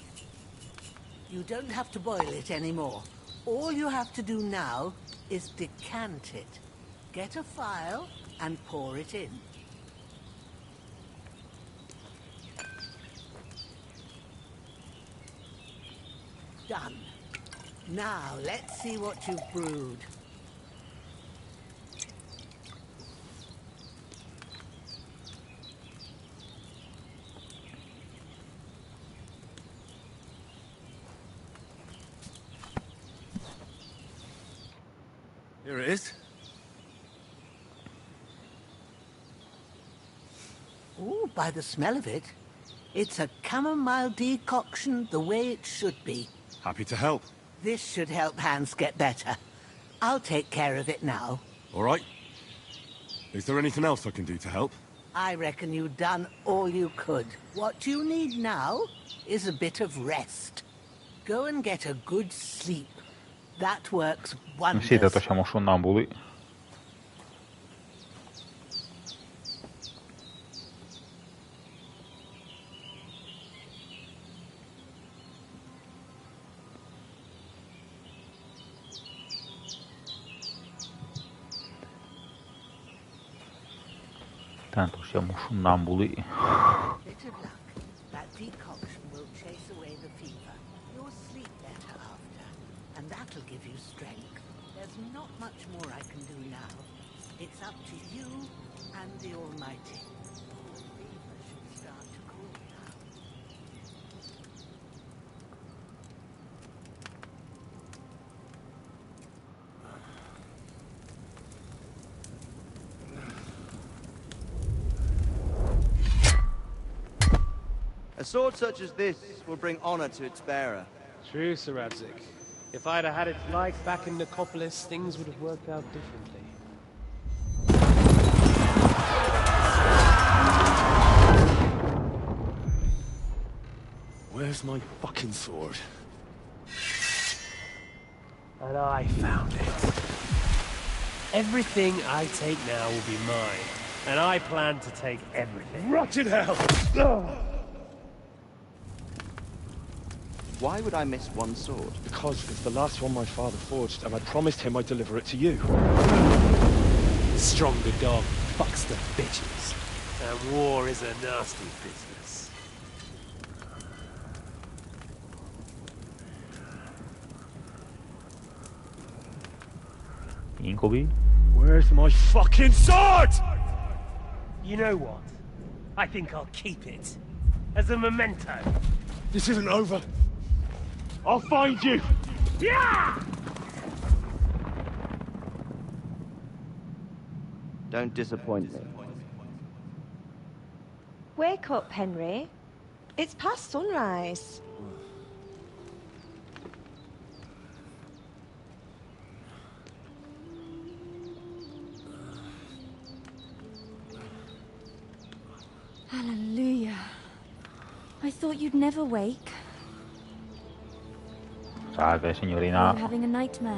You don't have to boil it anymore. All you have to do now is decant it. Get a phial and pour it in. Done. Now, let's see what you've brewed. Here it is. Ooh, by the smell of it, it's a chamomile decoction the way it should be. Happy to help. This should help Hans get better. I'll take care of it now. All right. Is there anything else I can do to help? I reckon you've done all you could. What you need now is a bit of rest. Go and get a good sleep. That works wonders. Sì, tanto siamo sonnambuli. Tanto siamo sonnambuli. Bit of luck. That decoction will chase away the fever. You'll sleep better after, and that'll give you strength. There's not much more I can do now. It's up to you and the Almighty. The fever should start to cool now. A sword such as this will bring honor to its bearer. True, Sir Radzik. If I'd have had its like back in Nicopolis, things would have worked out differently. Where's my fucking sword? And I found it. Everything I take now will be mine. And I plan to take everything. Rotted hell! Why would I miss one sword? Because it's the last one my father forged, and I promised him I'd deliver it to you. Stronger dog fucks the bitches. And war is a nasty business. Incubi? Where's my fucking sword? You know what? I think I'll keep it. as a memento. This isn't over. I'll find you! Yeah! Don't disappoint me. Wake up, Henry. It's past sunrise. Hallelujah. I thought you'd never wake. Salve, Are signorina. you having a nightmare?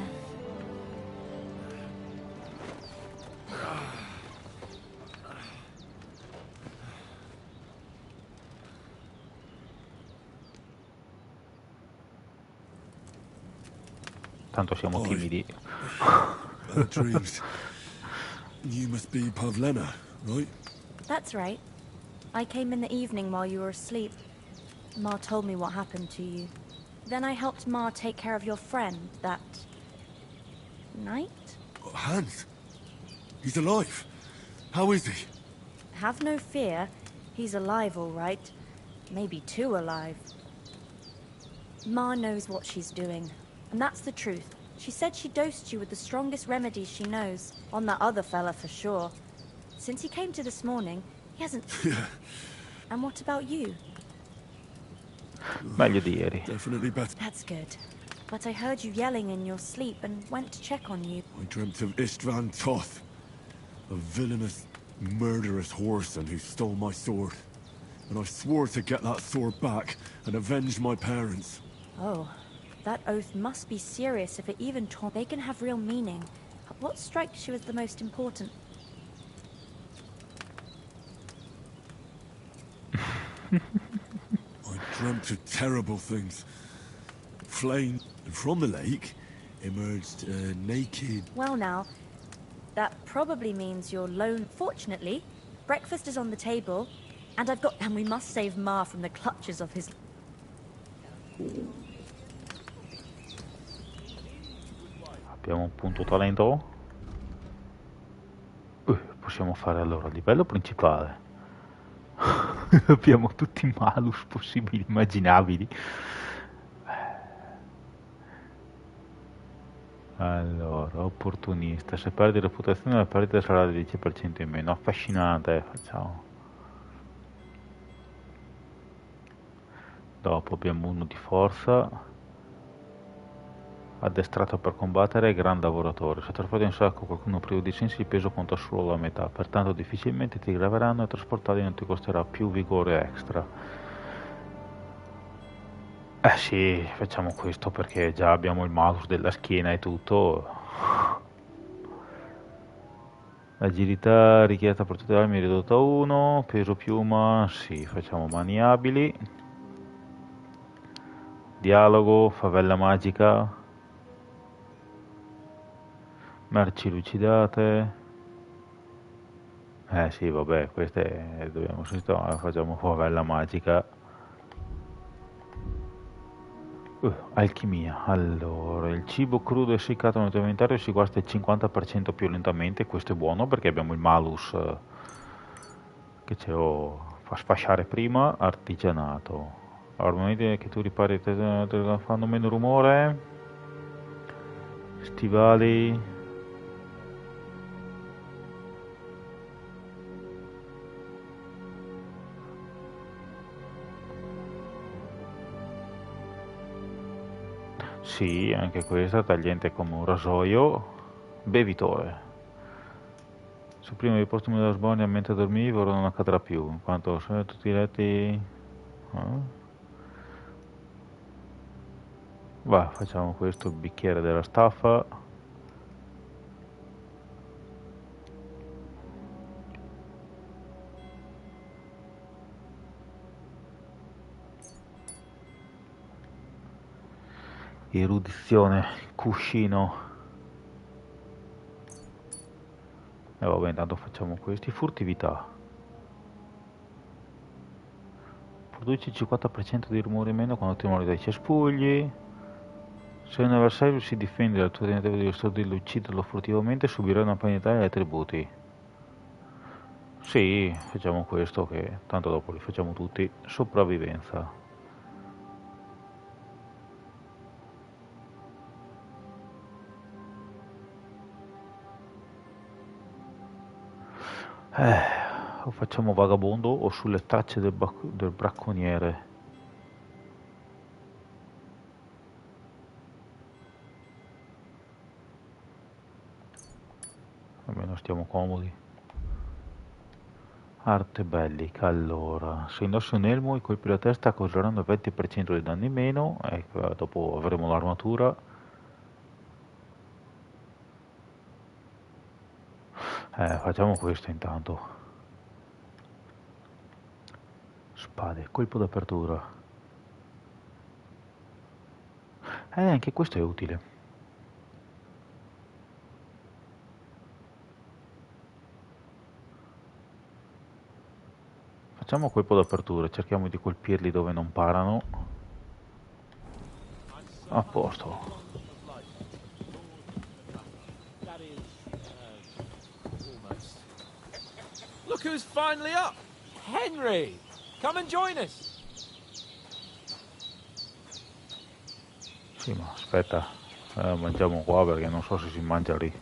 Tanto siamo timidi. Bad dreams. You must be Pavlena, right? That's right. I came in the evening while you were asleep. Ma told me what happened to you. Then I helped Ma take care of your friend that night? Hans. He's alive. How is he? Have no fear. He's alive, all right. Maybe too alive. Ma knows what she's doing. And that's the truth. She said she dosed you with the strongest remedies she knows. On that other fella for sure. Since he came to this morning, he hasn't... Yeah. And what about you? Meglio di ieri. Definitely better. That's good. But I heard you yelling in your sleep and went to check on you. I dreamt of Istvan Toth, a villainous, murderous whoreson who stole my sword. And I swore to get that sword back and avenge my parents. Oh, that oath must be serious if it even they can have real meaning. What strikes you as the most important? I dreamt of terrible things. Flame, and from the lake emerged a naked... Well now, that probably means you're lone. Fortunately, breakfast is on the table, and we must save Ma from the clutches of his... Abbiamo un punto talento. Possiamo fare allora il livello principale. Abbiamo tutti i malus possibili, immaginabili. Allora, opportunista. Se perdi reputazione la perdita sarà del 10% in meno. Affascinante, facciamo. Dopo abbiamo uno di forza. Addestrato per combattere, gran lavoratore. Se trasporti un sacco qualcuno privo di sensi, il peso conta solo la metà, pertanto difficilmente ti graveranno e trasportarli non ti costerà più vigore extra. Sì, facciamo questo perché già abbiamo il malus della schiena e tutto. Agilità richiesta per tutte le armi ridotta a 1, peso piuma, sì, facciamo maniabili. Dialogo, favella magica. Merci lucidate. Sì, vabbè, queste dobbiamo sistemare, facciamo favella magica. Alchimia. Allora, il cibo crudo e seccato nel tuo inventario si guasta il 50% più lentamente. Questo è buono perché abbiamo il malus che ce lo fa sfasciare prima. Artigianato. Armamenti che tu ripari fanno meno rumore. Stivali. Sì, anche questa, tagliente come un rasoio. Bevitore. Supprime il posto della sbornia mentre dormivi, ora non accadrà più, in quanto sono tutti i letti... Va, facciamo questo, bicchiere della staffa. Erudizione, cuscino. E vabbè, intanto facciamo questi. Furtività. Produce il 50% di rumore in meno quando ti muovi dai cespugli. Se un avversario si difende dal tuo tentativo di estordirlo o ucciderlo furtivamente, subirai una penalità agli attributi. Sì, facciamo questo che tanto dopo li facciamo tutti. Sopravvivenza. O facciamo vagabondo o sulle tracce del bracconiere. Almeno stiamo comodi. Arte bellica, allora. Se indossi un elmo i colpi alla testa causeranno il 20% di danni in meno. Ecco, dopo avremo l'armatura. Facciamo questo intanto. Spade, colpo d'apertura. Anche questo è utile. Facciamo colpo d'apertura, cerchiamo di colpirli dove non parano. A posto. Look who's finally up! Henry! Come and join us! Sì, ma aspetta, mangiamo qua perché non so se si mangia lì.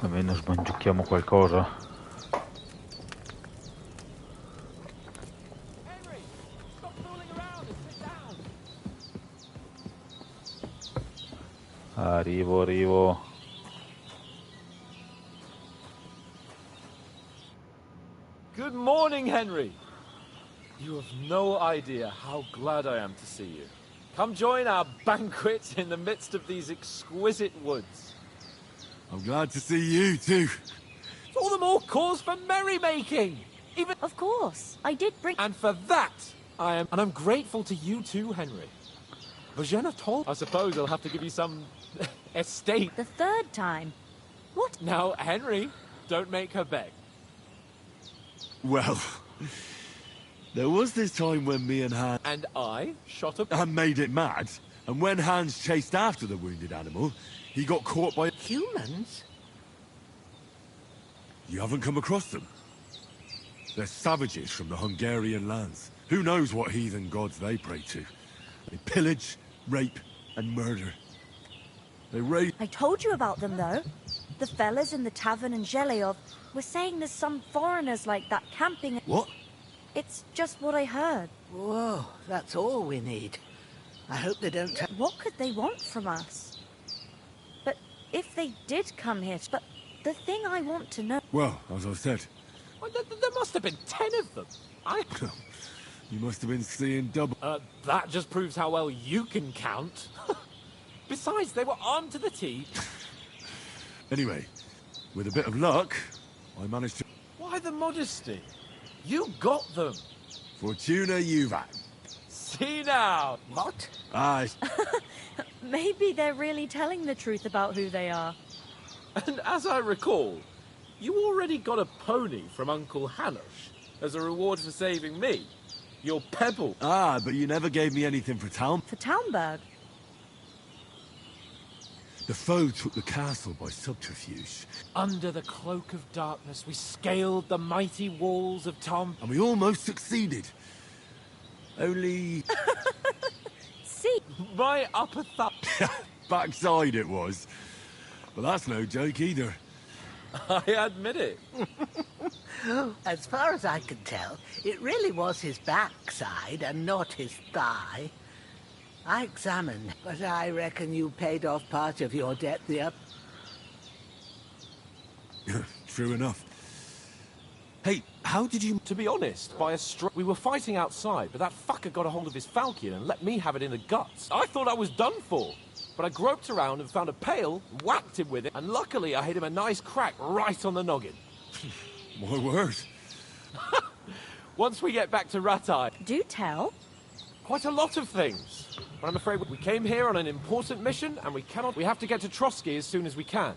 Almeno smangiucchiamo qualcosa. Arrivo. Good morning, Henry! You have no idea how glad I am to see you. Come join our banquet in the midst of these exquisite woods. I'm glad to see you, too. All the more cause for merrymaking! Even... Of course, I did bring... And for that, And I'm grateful to you too, Henry. Virginia told... I suppose I'll have to give you some... estate. The third time? What? Now, Henry, don't make her beg. Well... There was this time when me and Hans... And I shot a... And made it mad. And when Hans chased after the wounded animal, he got caught by... Humans? You haven't come across them? They're savages from the Hungarian lands. Who knows what heathen gods they pray to? They pillage, rape, and murder. They rape... I told you about them, though. The fellas in the tavern in Zheleov were saying there's some foreigners like that camping... What? It's just what I heard. Whoa, that's all we need. I hope they don't... What could they want from us? But if they did come here... But the thing I want to know... Well, as I said... Well, there must have been 10 of them. You must have been seeing double... That just proves how well you can count. Besides, they were armed to the teeth. Anyway, with a bit of luck, I managed to... Why the modesty? You got them. Fortuna Juvat. See now. What? Maybe they're really telling the truth about who they are. And as I recall, you already got a pony from Uncle Hanosh as a reward for saving me. Your pebble. But you never gave me anything for town. For Townburg? The foe took the castle by subterfuge. Under the cloak of darkness, we scaled the mighty walls of Tom... And we almost succeeded. Only... See? My upper thumb... Backside it was. But that's no joke either. I admit it. As far as I can tell, it really was his backside and not his thigh. I examined, but I reckon you paid off part of your debt the up... True enough. Hey, how did you... To be honest, by a we were fighting outside, but that fucker got a hold of his falcon and let me have it in the guts. I thought I was done for. But I groped around and found a pail, whacked him with it, and luckily I hit him a nice crack right on the noggin. My word. Once we get back to Ratai... Do tell. Quite a lot of things. But I'm afraid we came here on an important mission, and we have to get to Trotsky as soon as we can.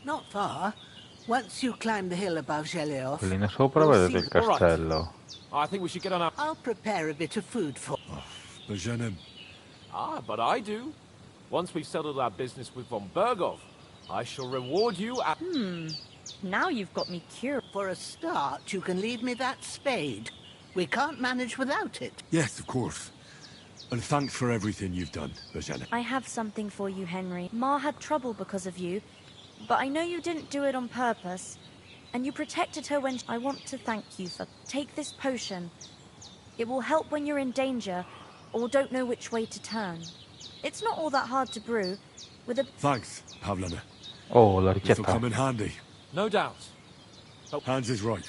Not far. Once you climb the hill above Zheleov... Lì sopra vedete il castello. Right. I think we should get on our... I'll prepare a bit of food for... Bajanem. But I do. Once we've settled our business with von Bergov, I shall reward you at... Now you've got me curious. For a start, you can leave me that spade. We can't manage without it. Yes, of course. And thanks for everything you've done, Virginia. I have something for you, Henry. Ma had trouble because of you, but I know you didn't do it on purpose. And you protected her when... I want to thank you for... Take this potion. It will help when you're in danger, or don't know which way to turn. It's not all that hard to brew. With a... Thanks, Pavlana. Oh, la This'll ricetta. come in handy. No doubt. Hans is right.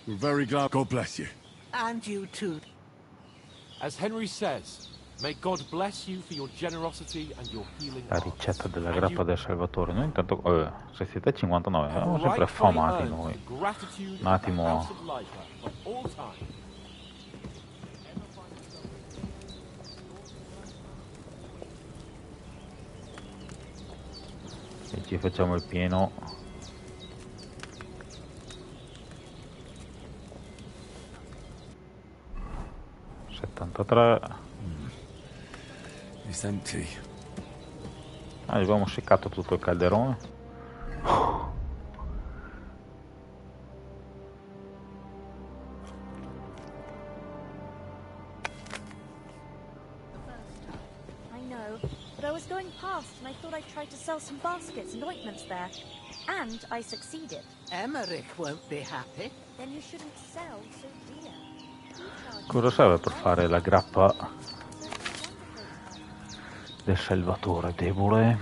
We're very glad. God bless you. And you too. As Henry says, may God bless you for your generosity and your healing La arts. ricetta della grappa del Salvatore. Noi intanto... se siete a 59, Have siamo sempre rightfully affamati earned noi. the gratitude Un attimo. of the House of Leica of all time. E ci facciamo il pieno. It's empty. Abbiamo seccato tutto il calderone. I know, but I was going past and I thought I'd try to sell some baskets and ointments there. And I succeeded. Emmerich won't be happy. Then you shouldn't sell so dear. Cosa serve per fare la grappa del Salvatore debole?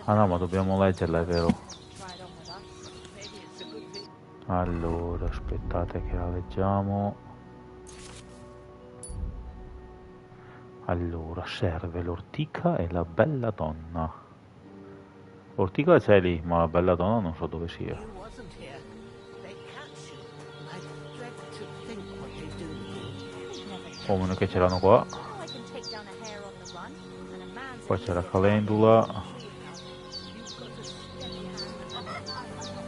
Ah no, ma dobbiamo leggerla, è vero. Allora, aspettate che la leggiamo. Allora, serve l'ortica e la bella donna. L'ortica c'è lì, ma la bella donna non so dove sia. O meno che ce l'hanno qua. Qua c'è la calendula.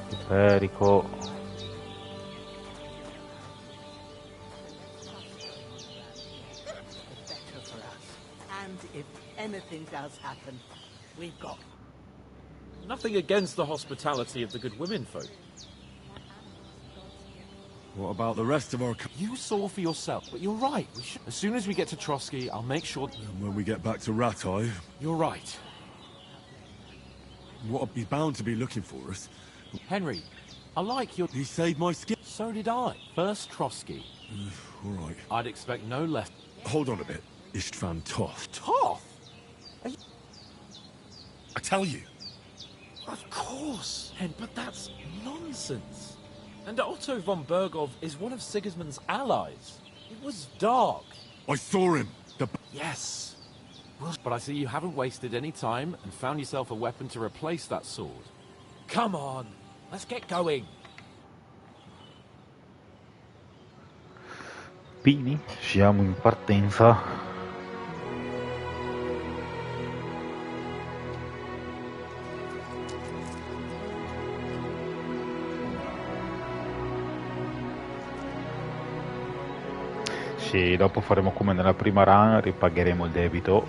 Iperico. And if anything does happen, we've got... Nothing against the hospitality of the good women folk. What about the rest of our... You saw for yourself, but you're right. As soon as we get to Trotsky, I'll make sure... And when we get back to Ratai... You're right. What he's bound to be looking for us. Henry, I like your... He saved my skin. So did I. First Trotsky. All right. I'd expect no less... Hold on a bit. Istvan Toth. Toth? I tell you. Of course, but that's nonsense. And Otto von Bergov is one of Sigismund's allies. It was dark. I saw him. Yes. But I see you haven't wasted any time and found yourself a weapon to replace that sword. Come on, let's get going. Pini, siamo in partenza. Sì, dopo faremo come nella prima run, ripagheremo il debito.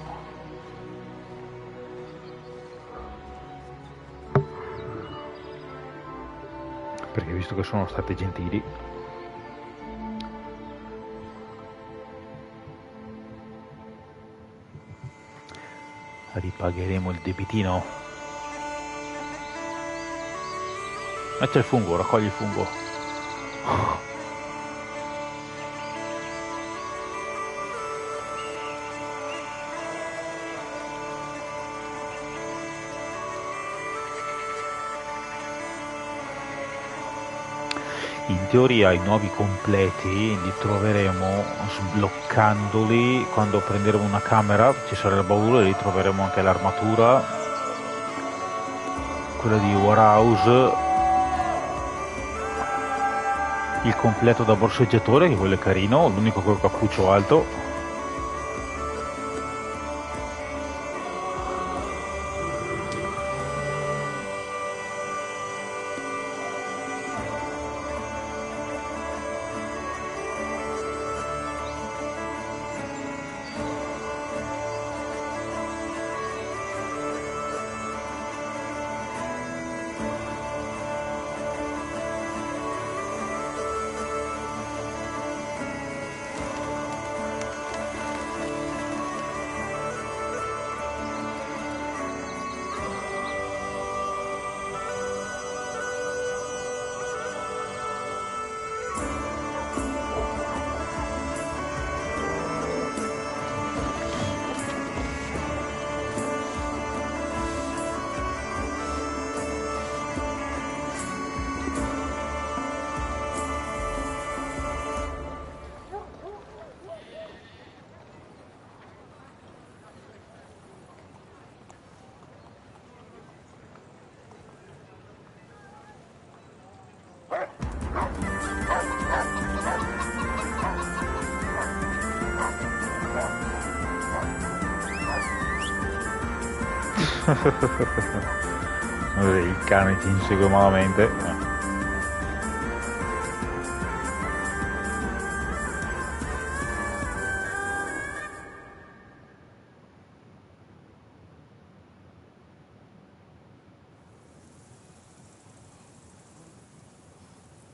Perché visto che sono stati gentili. Ripagheremo il debitino. Ah, c'è il fungo, raccogli il fungo. In teoria i nuovi completi li troveremo sbloccandoli quando prenderemo una camera, ci sarà il baule, lì troveremo anche l'armatura, quella di Warhouse, il completo da borseggiatore, che quello è carino, l'unico col cappuccio alto. Il cane ti insegue malamente.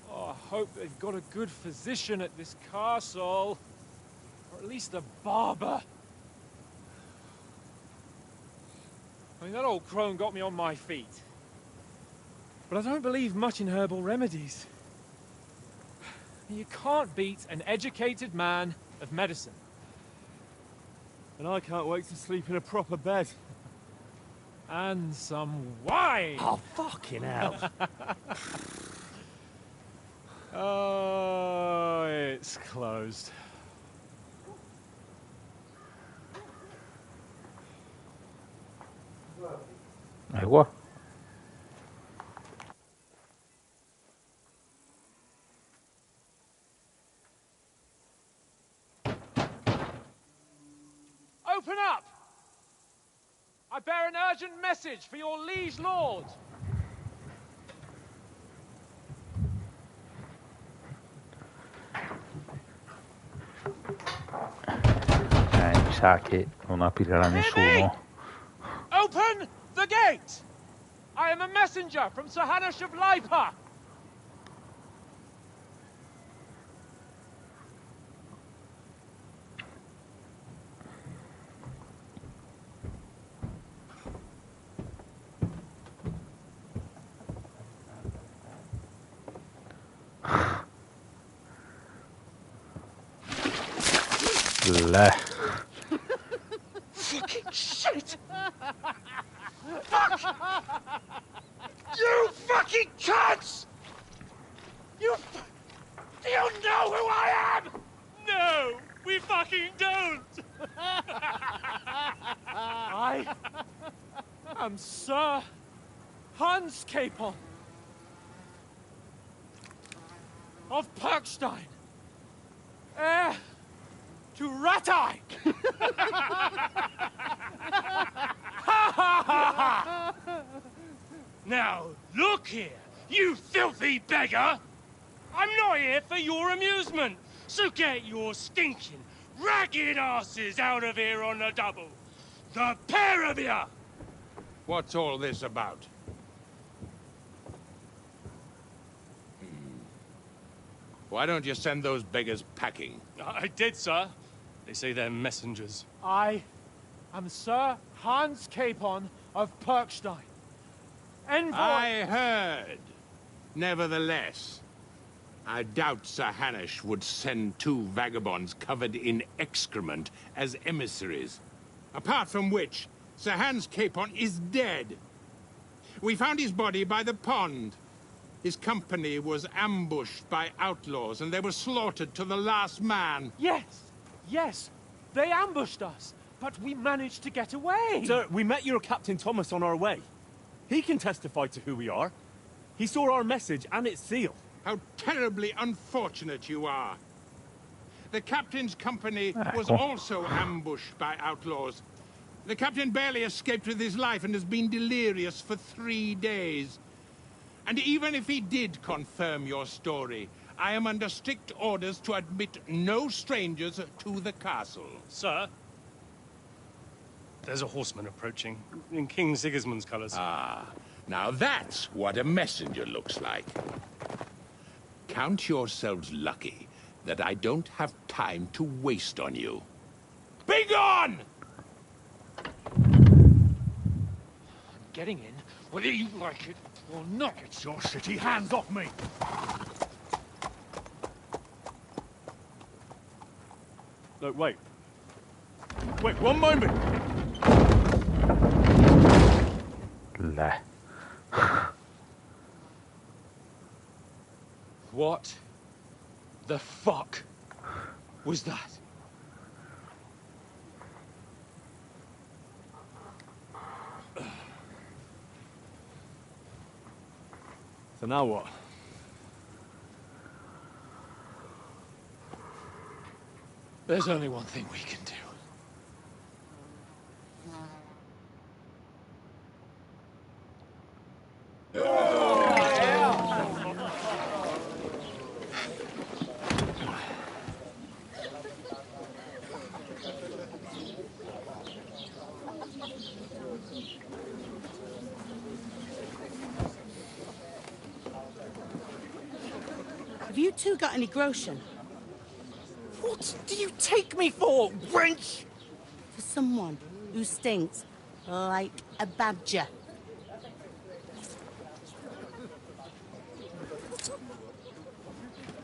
Oh, I hope they've got a good physician at this castle. Or at least a barber. I mean, that old crone got me on my feet. But I don't believe much in herbal remedies. You can't beat an educated man of medicine. And I can't wait to sleep in a proper bed. And some wine! Oh, fucking hell. Oh, it's closed. Aigua. Open up! I bear an urgent message for your liege lord. Mi sa che non aprirà nessuno. Open the gate! I am a messenger from Sir Hanush of Lipa. Fucking shit! Fuck! You fucking cunts! Do you know who I am? No, we fucking don't! I am Sir Hans Capon of Perkstein, heir to Ratai! Now, look here, you filthy beggar! I'm not here for your amusement, so get your stinking, ragged asses out of here on the double. The pair of you! What's all this about? Why don't you send those beggars packing? I did, sir. They say they're messengers. I am Sir Hans Capon of Perkstein. Envoy... I heard. Nevertheless, I doubt Sir Hanush would send two vagabonds covered in excrement as emissaries. Apart from which, Sir Hans Capon is dead. We found his body by the pond. His company was ambushed by outlaws, and they were slaughtered to the last man. Yes, they ambushed us, but we managed to get away. Sir, we met your Captain Thomas on our way. He can testify to who we are. He saw our message and its seal. How terribly unfortunate you are. The captain's company was also ambushed by outlaws. The captain barely escaped with his life and has been delirious for 3 days. And even if he did confirm your story, I am under strict orders to admit no strangers to the castle. Sir, there's a horseman approaching, in King Sigismund's colours. Ah, now that's what a messenger looks like. Count yourselves lucky that I don't have time to waste on you. Be gone! I'm getting in, whether you like it or not. It's your city. Hands off me! Look, wait. Wait, one moment! What the fuck was that? So now what? There's only one thing we can do. Have you two got any groschen? What do you take me for, wench? For someone who stinks like a badger.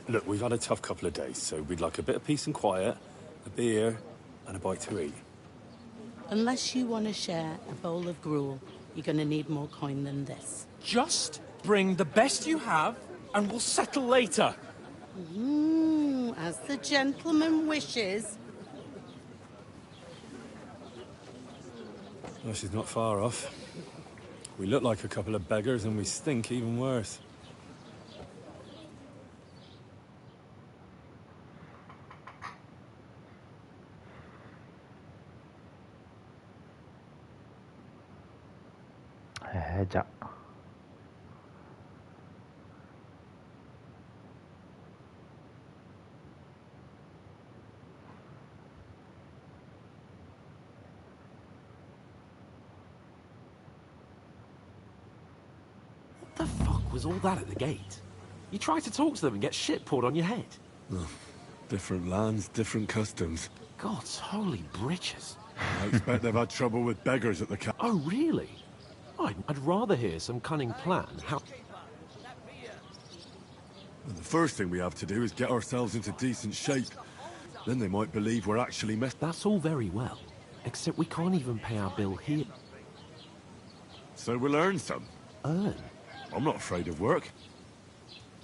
Look, we've had a tough couple of days, so we'd like a bit of peace and quiet, a beer, and a bite to eat. Unless you want to share a bowl of gruel, you're going to need more coin than this. Just bring the best you have, and we'll settle later. As the gentleman wishes. Well, she's not far off. We look like a couple of beggars, and we stink even worse. Già. What the fuck was all that at the gate? You try to talk to them and get shit poured on your head. Oh, different lands, different customs. God's holy britches. I expect they've had trouble with beggars at the camp. Oh, really? I'd rather hear some cunning plan. How... Well, the first thing we have to do is get ourselves into decent shape. Then they might believe we're actually That's all very well. Except we can't even pay our bill here. So we'll earn some. Earn? I'm not afraid of work.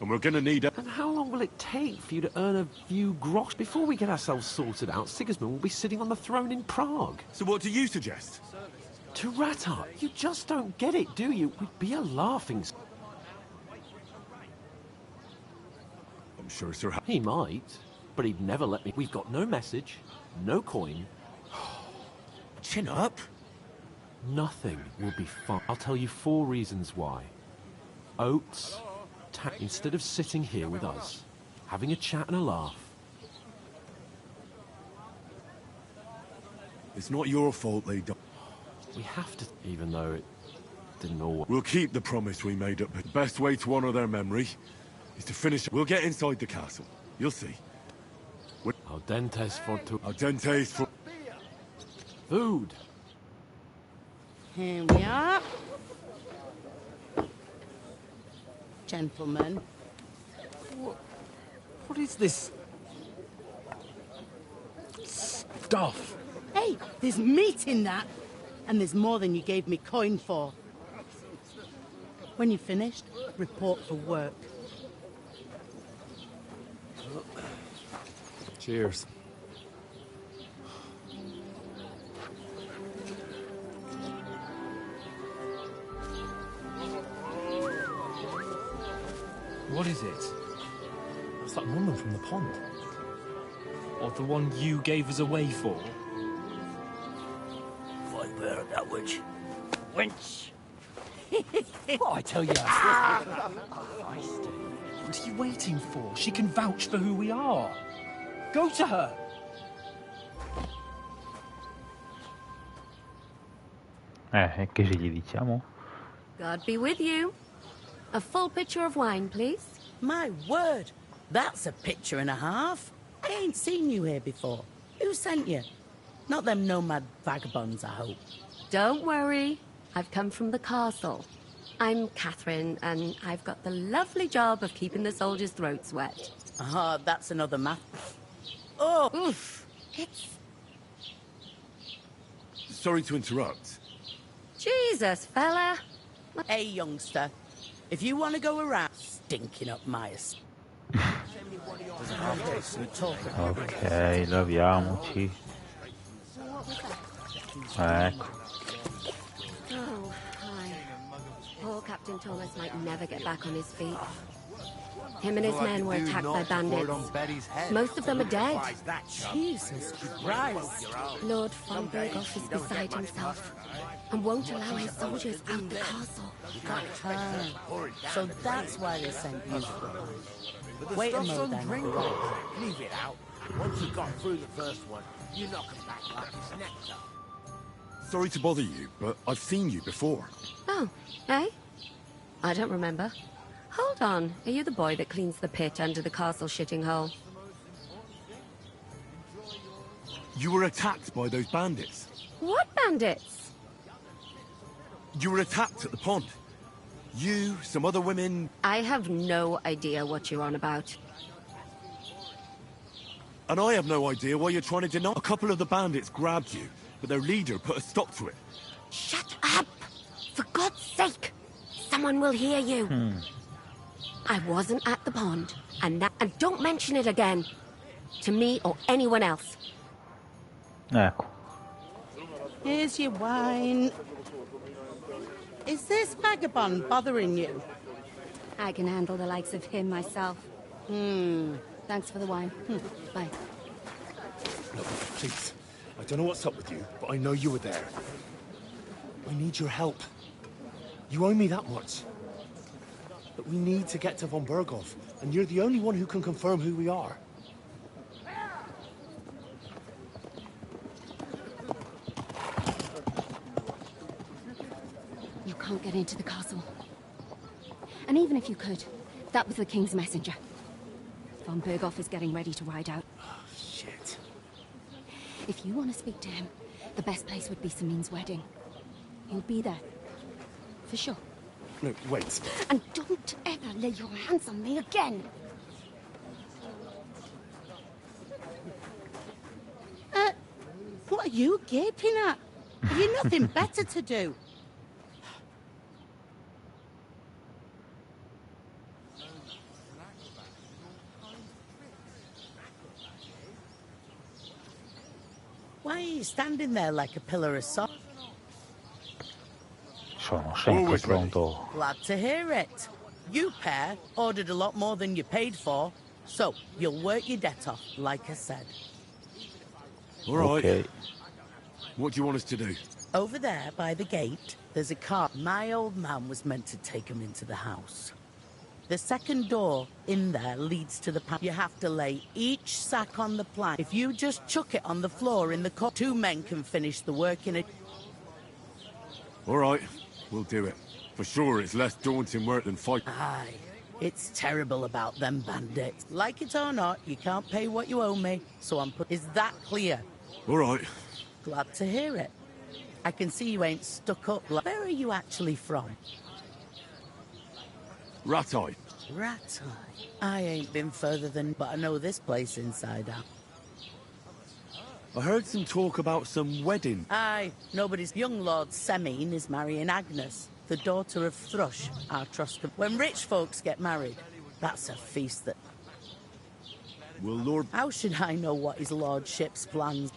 And we're gonna need And how long will it take for you to earn a few grosh? Before we get ourselves sorted out, Sigismund will be sitting on the throne in Prague. So what do you suggest? To rat up. You just don't get it, do you? We'd be a laughing... I'm sure Sir... He might, but he'd never let me... We've got no message, no coin. Chin up. Nothing will be fine. I'll tell you 4 reasons why. Oates, instead of sitting here with us, having a chat and a laugh. It's not your fault they don't... We have to, even though it didn't all... We'll keep the promise we made up. The best way to honor their memory is to finish... We'll get inside the castle. You'll see. Al dentes for two... Al dentes for... Food! Here we are. Gentlemen. What is this stuff? Hey, there's meat in that. And there's more than you gave me coin for. When you're finished, report for work. Cheers. What is it? It's that woman from the pond. Or the one you gave us away for? Bear that witch. Wench! What I tell you? What are you waiting for? She can vouch for who we are. Go to her. Che se gli diciamo? God be with you. A full pitcher of wine, please. My word, that's a picture and a half. I ain't seen you here before. Who sent you? Not them nomad vagabonds, I hope. Don't worry. I've come from the castle. I'm Catherine, and I've got the lovely job of keeping the soldiers' throats wet. Ah, that's another matter. Oh! Oof. It's... Sorry to interrupt. Jesus, fella. Hey, youngster. If you want to go around stinking up my estate... Ok, laviamoci. Ecco. Oh, hi. Poor Captain Thomas might never get back on his feet. Him and his men were attacked by bandits. Most of them are dead. Jesus Christ. Lord von Berghoff is beside himself and won't allow his soldiers out the castle. So that's why they sent you. Wait a moment then. Leave it out. Once you've got through the first one, you knock him back like his nectar. Sorry to bother you, but I've seen you before. Oh, eh? I don't remember. Hold on. Are you the boy that cleans the pit under the castle shitting hole? You were attacked by those bandits. What bandits? You were attacked at the pond. You, some other women... I have no idea what you're on about. And I have no idea why you're trying to deny. A couple of the bandits grabbed you, but their leader put a stop to it. Shut up! For God's sake! Someone will hear you. I wasn't at the pond, and don't mention it again. To me or anyone else. Ecco. Here's your wine. Is this vagabond bothering you? I can handle the likes of him myself. Thanks for the wine. Bye. Look, please. I don't know what's up with you, but I know you were there. I need your help. You owe me that much. But we need to get to von Berghoff, and you're the only one who can confirm who we are. You can't get into the castle. And even if you could, that was the King's messenger. Von Berghoff is getting ready to ride out. Oh, shit. If you want to speak to him, the best place would be Samin's wedding. He'll be there. For sure. No, wait. And don't ever lay your hands on me again! What are you gaping at? Have you nothing better to do? Why are you standing there like a pillar of salt? Sono sempre pronto. Glad to hear it. You pair ordered a lot more than you paid for, so you'll work your debt off, like I said. All right. Okay. What do you want us to do? Over there, by the gate, there's a car. My old man was meant to take him into the house. The second door in there leads to the You have to lay each sack on the plank. If you just chuck it on the floor in the court, 2 men can finish the work in it. All right, we'll do it. For sure, it's less daunting work than fight. Aye, it's terrible about them bandits. Like it or not, you can't pay what you owe me, so Is that clear? All right. Glad to hear it. I can see you ain't stuck up. Where are you actually from? Rat-eye. Rat-eye? I ain't been further than... but I know this place inside out. I heard some talk about some wedding. Aye, nobody's... Young Lord Semine is marrying Agnes, the daughter of Thrush, our Truscombe. When rich folks get married, that's a feast that... Will Lord... How should I know what his lordship's plans?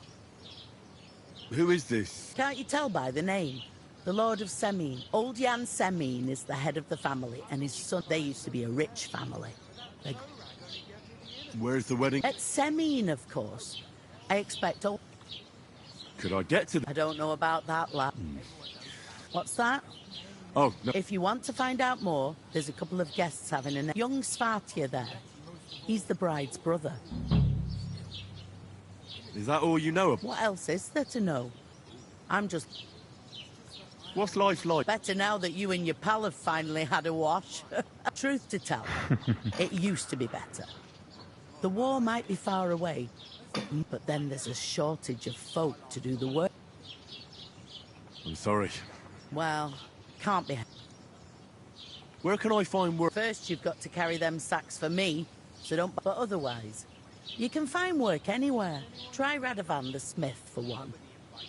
Who is this? Can't you tell by the name? The Lord of Semine. Old Jan Semine is the head of the family, and his son... They used to be a rich family. Where's the wedding? At Semine, of course. I expect all... Could I get to I don't know about that, lad. What's that? Oh, no. If you want to find out more, there's a couple of guests having a... Young Svartia there. He's the bride's brother. Is that all you know of? What else is there to know? I'm just... What's life like? Better now that you and your pal have finally had a wash. Truth to tell, it used to be better. The war might be far away, but then there's a shortage of folk to do the work. I'm sorry. Well, can't be... Where can I find work? First, you've got to carry them sacks for me, so don't... But otherwise, you can find work anywhere. Try Radovan the smith, for one.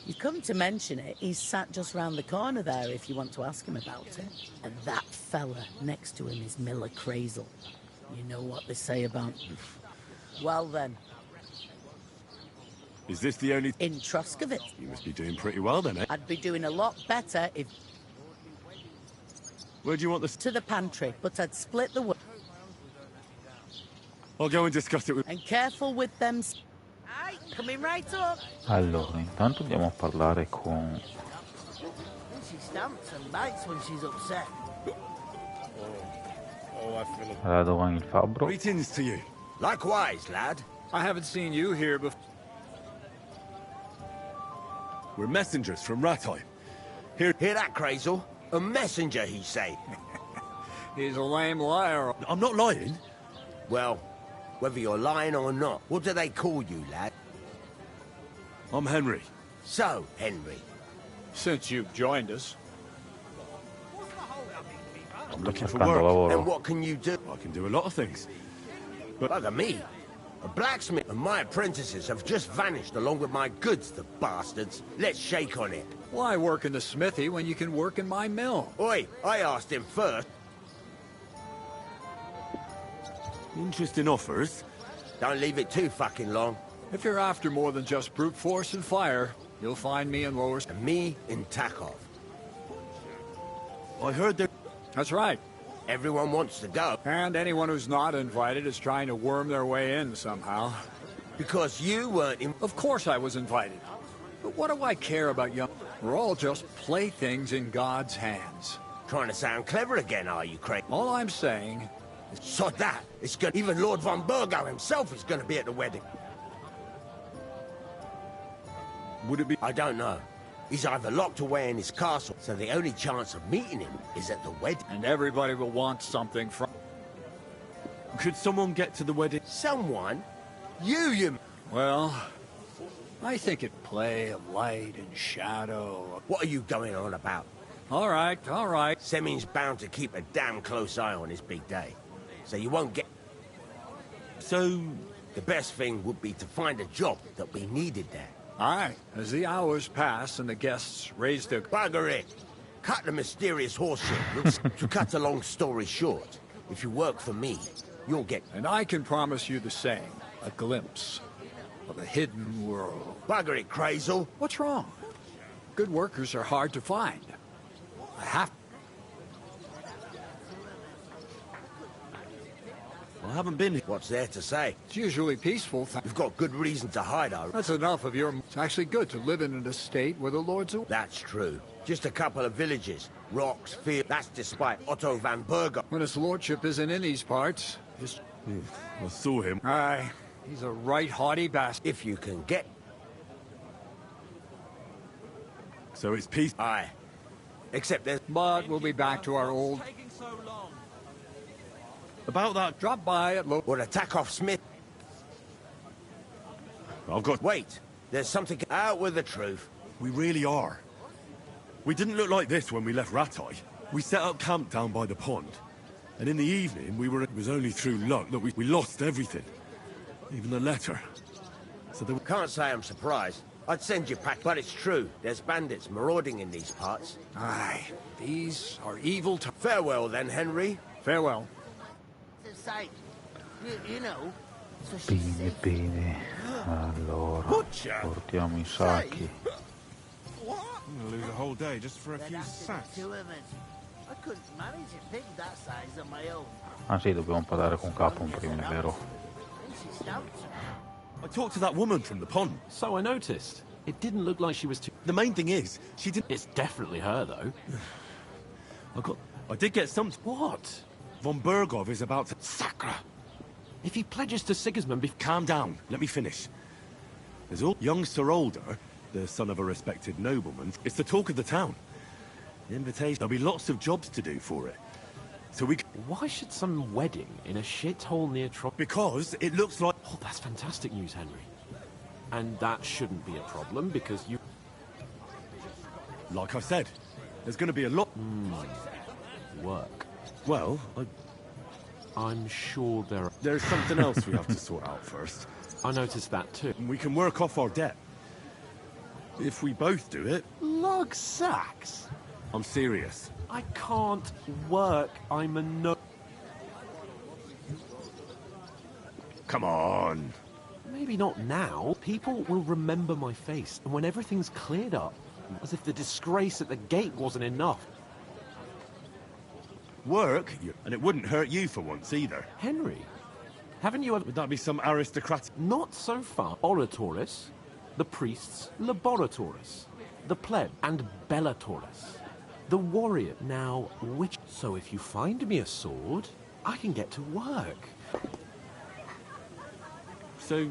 You come to mention it, he's sat just round the corner there if you want to ask him about it. And that fella next to him is Miller Crazel. You know what they say about... Well then. Is this the only... In Troskovitz. You must be doing pretty well then, eh? I'd be doing a lot better if... Where do you want this? To the pantry, but I'd split the work. I'll go and discuss it with... And careful with them... Aye, coming right up. Allora, intanto andiamo a parlare con... She stamps and bites when she's upset. Radovan il fabbro. Greetings to you. Likewise, lad. I haven't seen you here before. We're messengers from Rat-eye. Hear that, Crazel? A messenger, he say. He's a lame liar. I'm not lying. Well, whether you're lying or not, what do they call you, lad? I'm Henry. So, Henry. Since you've joined us. I'm looking for Cercando work. lavoro. And what can you do? I can do a lot of things. But Bugger me. A blacksmith and my apprentices have just vanished along with my goods, the bastards. Let's shake on it. Why work in the smithy when you can work in my mill? Oi, I asked him first. interesting offers. Don't leave it too fucking long. If you're after more than just brute force and fire, you'll find me in Lower... And me in Takov. I heard there... That's right. Everyone wants to go. And anyone who's not invited is trying to worm their way in somehow. Because you weren't in... Of course I was invited. But what do I care about young... We're all just playthings in God's hands. Trying to sound clever again, are you, Craig? All I'm saying... Sod that! It's good. Even Lord von Burgo himself is going to be at the wedding. Would it be... I don't know. He's either locked away in his castle, so the only chance of meeting him is at the wedding. And everybody will want something from... Could someone get to the wedding? Someone? You... Well, I think it play of light and shadow. What are you going on about? All right. Semin's bound to keep a damn close eye on his big day. So you won't get... So... The best thing would be to find a job that we needed there. Aye, as the hours pass and the guests raise their... Bugger it! Cut the mysterious horseshit. To cut a long story short, if you work for me, you'll get... And I can promise you the same. A glimpse of a hidden world. Bugger it, Crazel. What's wrong? Good workers are hard to find. I have... I haven't been... What's there to say? It's usually peaceful. You've got good reason to hide, I... That's enough of your... It's actually good to live in an estate where the lords are... That's true. Just a couple of villages. Rocks, fields... That's despite Otto van Burgo. When his lordship isn't in these parts... Just... I saw him. Aye. He's a right haughty bastard. If you can get... So it's peace... Aye. Except there's... But we'll be back to our old... About that... Drop by at low... Or attack off Smith. I've got... Wait. There's something... Out with the truth. We really are. We didn't look like this when we left Ratai. We set up camp down by the pond. And in the evening, we were... It was only through luck that we lost everything. Even the letter. So there... Can't say I'm surprised. I'd send you back, but it's true. There's bandits marauding in these parts. Aye. These are evil times. Farewell, then, Henry. Farewell. You know... Bene. Allora, portiamo i sacchi. I'm gonna lose a whole day just for a few sacks. I couldn't manage a pig that size on my own. Ah sì, dobbiamo parlare con Capon prima, è vero? I talked to that woman from the pond. So I noticed. It didn't look like she was too... The main thing is, she didn't... It's definitely her, though. I did get some... What? Von Burgov is about to... Sacra! If he pledges to Sigismund... Calm down. Let me finish. There's all... Young Sir Older, the son of a respected nobleman, it's the talk of the town. The invitation... There'll be lots of jobs to do for it. So we... Why should some wedding in a shithole near Because it looks like... Oh, that's fantastic news, Henry. And that shouldn't be a problem, because you... Like I said, there's going to be a lot... Work. Well, I'm sure there's something else we have to sort out first. I noticed that too. We can work off our debt. If we both do it... Lug sacks? I'm serious. I can't work. I'm a no... Come on. Maybe not now. People will remember my face, and when everything's cleared up, as if the disgrace at the gate wasn't enough. Work? And it wouldn't hurt you for once either. Henry, haven't you ever... Would that be some aristocratic... Not so far. Oratoris, the priests, Laboratoris, the pleb, and Bellatoris. The warrior. Now, which... So if you find me a sword, I can get to work. So,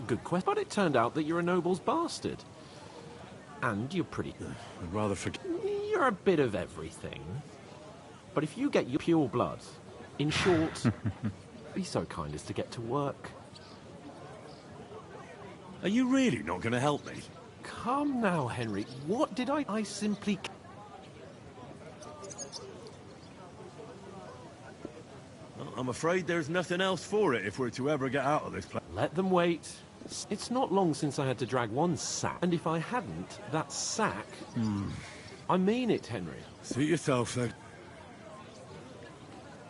Good question. But it turned out that you're a noble's bastard. And you're pretty... I'd rather forget... You're a bit of everything. But if you get your pure blood, in short, be so kind as to get to work. Are you really not going to help me? Come now, Henry. What did I simply... Well, I'm afraid there's nothing else for it if we're to ever get out of this place. Let them wait. It's not long since I had to drag one sack, and if I hadn't, that sack... I mean it, Henry. Suit yourself, then.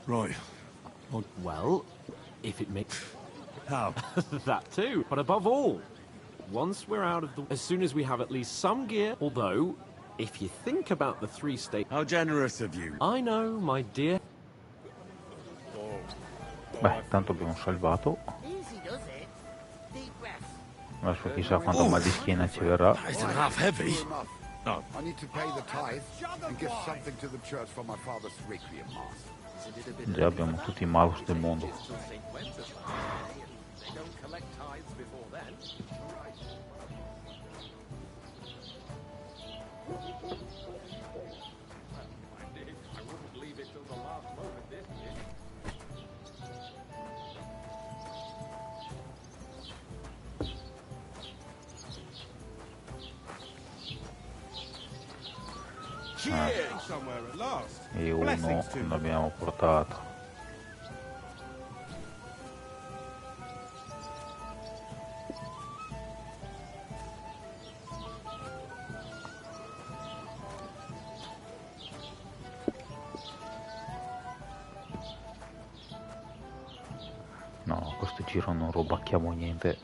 Right. Well, if it makes... How? That too. But above all, once we're out of the... As soon as we have at least some gear, although, if you think about the 3 states... How generous of you. I know, my dear. Beh, tanto abbiamo salvato. Adesso chissà quanto mal di schiena ci verrà. Half heavy. I need to pay the tithe and give something to the church for my father's requiem mass. Già abbiamo tutti i mouse del mondo. E uno l'abbiamo portato. No, questo giro non robacchiamo niente.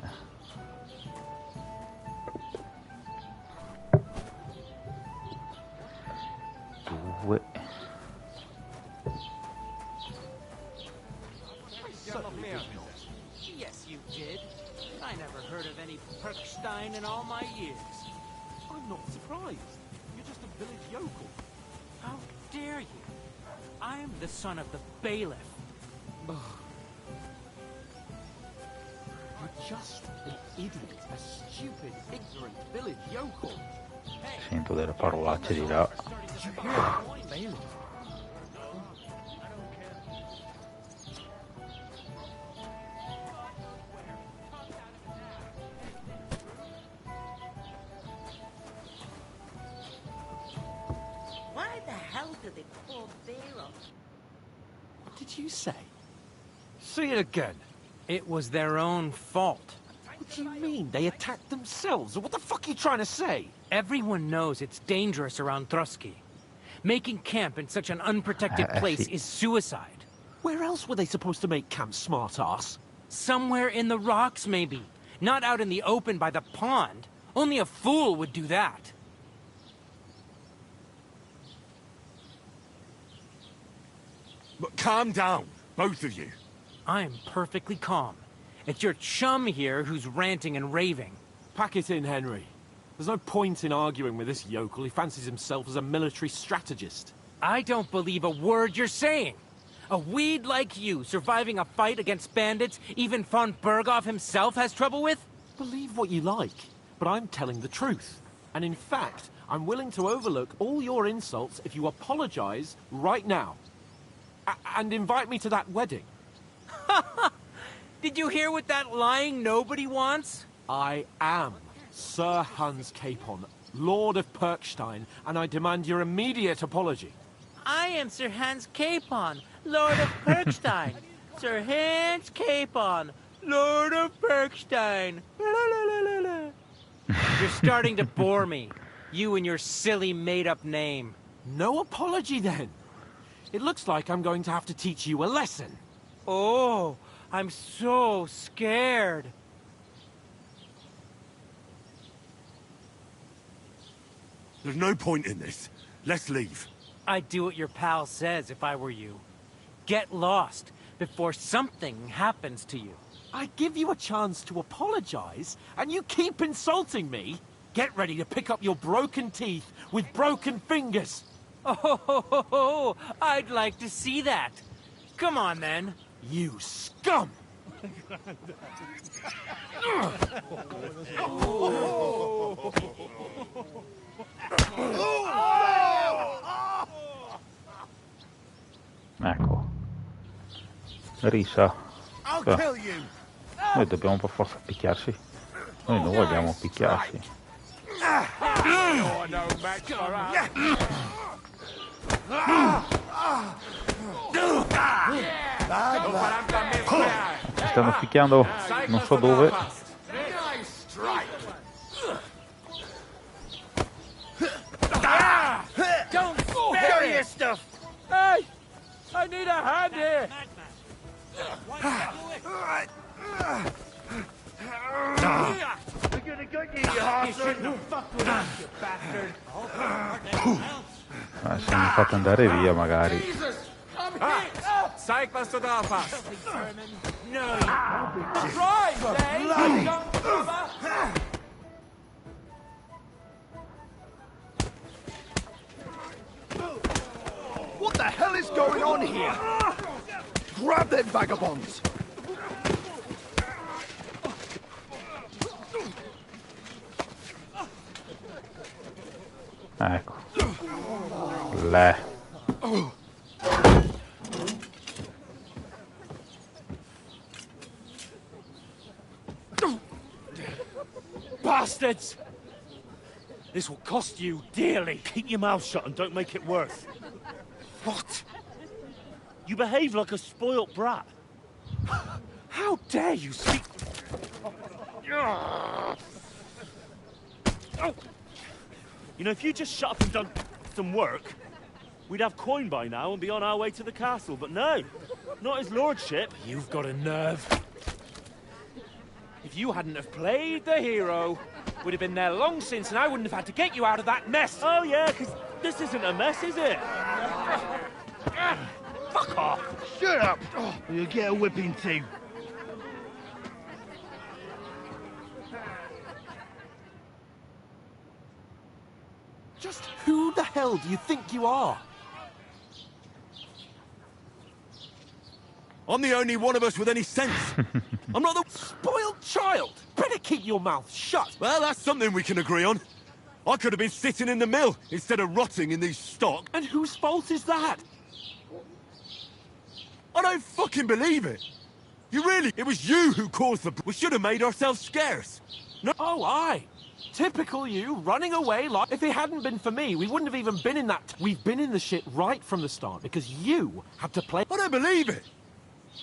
Due. Yes, you did. I never heard of any Perkstein in all my years. I'm not surprised. You're just a village yokel. How dare you? I am the son of the bailiff. You're just an idiot, a stupid, ignorant village yokel. Sento delle parolacce di là. Why the hell did they pull Bear up? What did you say? See it again. It was their own fault. What do you mean? They attacked themselves? What the fuck are you trying to say? Everyone knows it's dangerous around Trotsky. Making camp in such an unprotected place is suicide. Where else were they supposed to make camp, smart-ass? Somewhere in the rocks, maybe. Not out in the open by the pond. Only a fool would do that. But calm down, both of you. I'm perfectly calm. It's your chum here who's ranting and raving. Pack it in, Henry. There's no point in arguing with this yokel. He fancies himself as a military strategist. I don't believe a word you're saying. A weed like you surviving a fight against bandits even von Berghoff himself has trouble with? Believe what you like, but I'm telling the truth. And in fact, I'm willing to overlook all your insults if you apologize right now. And invite me to that wedding. Did you hear what that lying nobody wants? I am Sir Hans Capon, Lord of Perkstein, and I demand your immediate apology. I am Sir Hans Capon, Lord of Perkstein. Sir Hans Capon, Lord of Perkstein. You're starting to bore me. You and your silly made-up name. No apology, then. It looks like I'm going to have to teach you a lesson. Oh, I'm so scared. There's no point in this. Let's leave. I'd do what your pal says if I were you. Get lost before something happens to you. I give you a chance to apologize, and you keep insulting me? Get ready to pick up your broken teeth with broken fingers. Oh, I'd like to see that. Come on, then. You scum! Ecco. Risa. Noi dobbiamo per forza picchiarsi. Noi non vogliamo picchiarsi. Ci stanno picchiando non so dove. Don't bury your stuff! Hey! I need a hand here! We're gonna get you, you bastard! You fuck with us, you bastard! Siamo fatti andare via magari. Zeig, was du da hast! No! Right, Dave! Jump over! What the hell is going on here? Grab them vagabonds! Ecco. Le. Bastards! This will cost you dearly. Keep your mouth shut and don't make it worse. What? You behave like a spoilt brat. How dare you speak... You know, if you just shut up and done some work, we'd have coin by now and be on our way to the castle, but no, not his lordship. You've got a nerve. If you hadn't have played the hero, we'd have been there long since and I wouldn't have had to get you out of that mess. Oh yeah, because this isn't a mess, is it? Fuck off! Shut up! Or you'll get a whipping too. Just who the hell do you think you are? I'm the only one of us with any sense. I'm not the spoiled child. Better keep your mouth shut. Well, that's something we can agree on. I could have been sitting in the mill instead of rotting in these stock. And whose fault is that? I don't fucking believe it. It was you who caused the... We should have made ourselves scarce. No. Oh, aye. Typical you, running away like... If it hadn't been for me, we wouldn't have even been in that... We've been in the shit right from the start because you had to play... I don't believe it.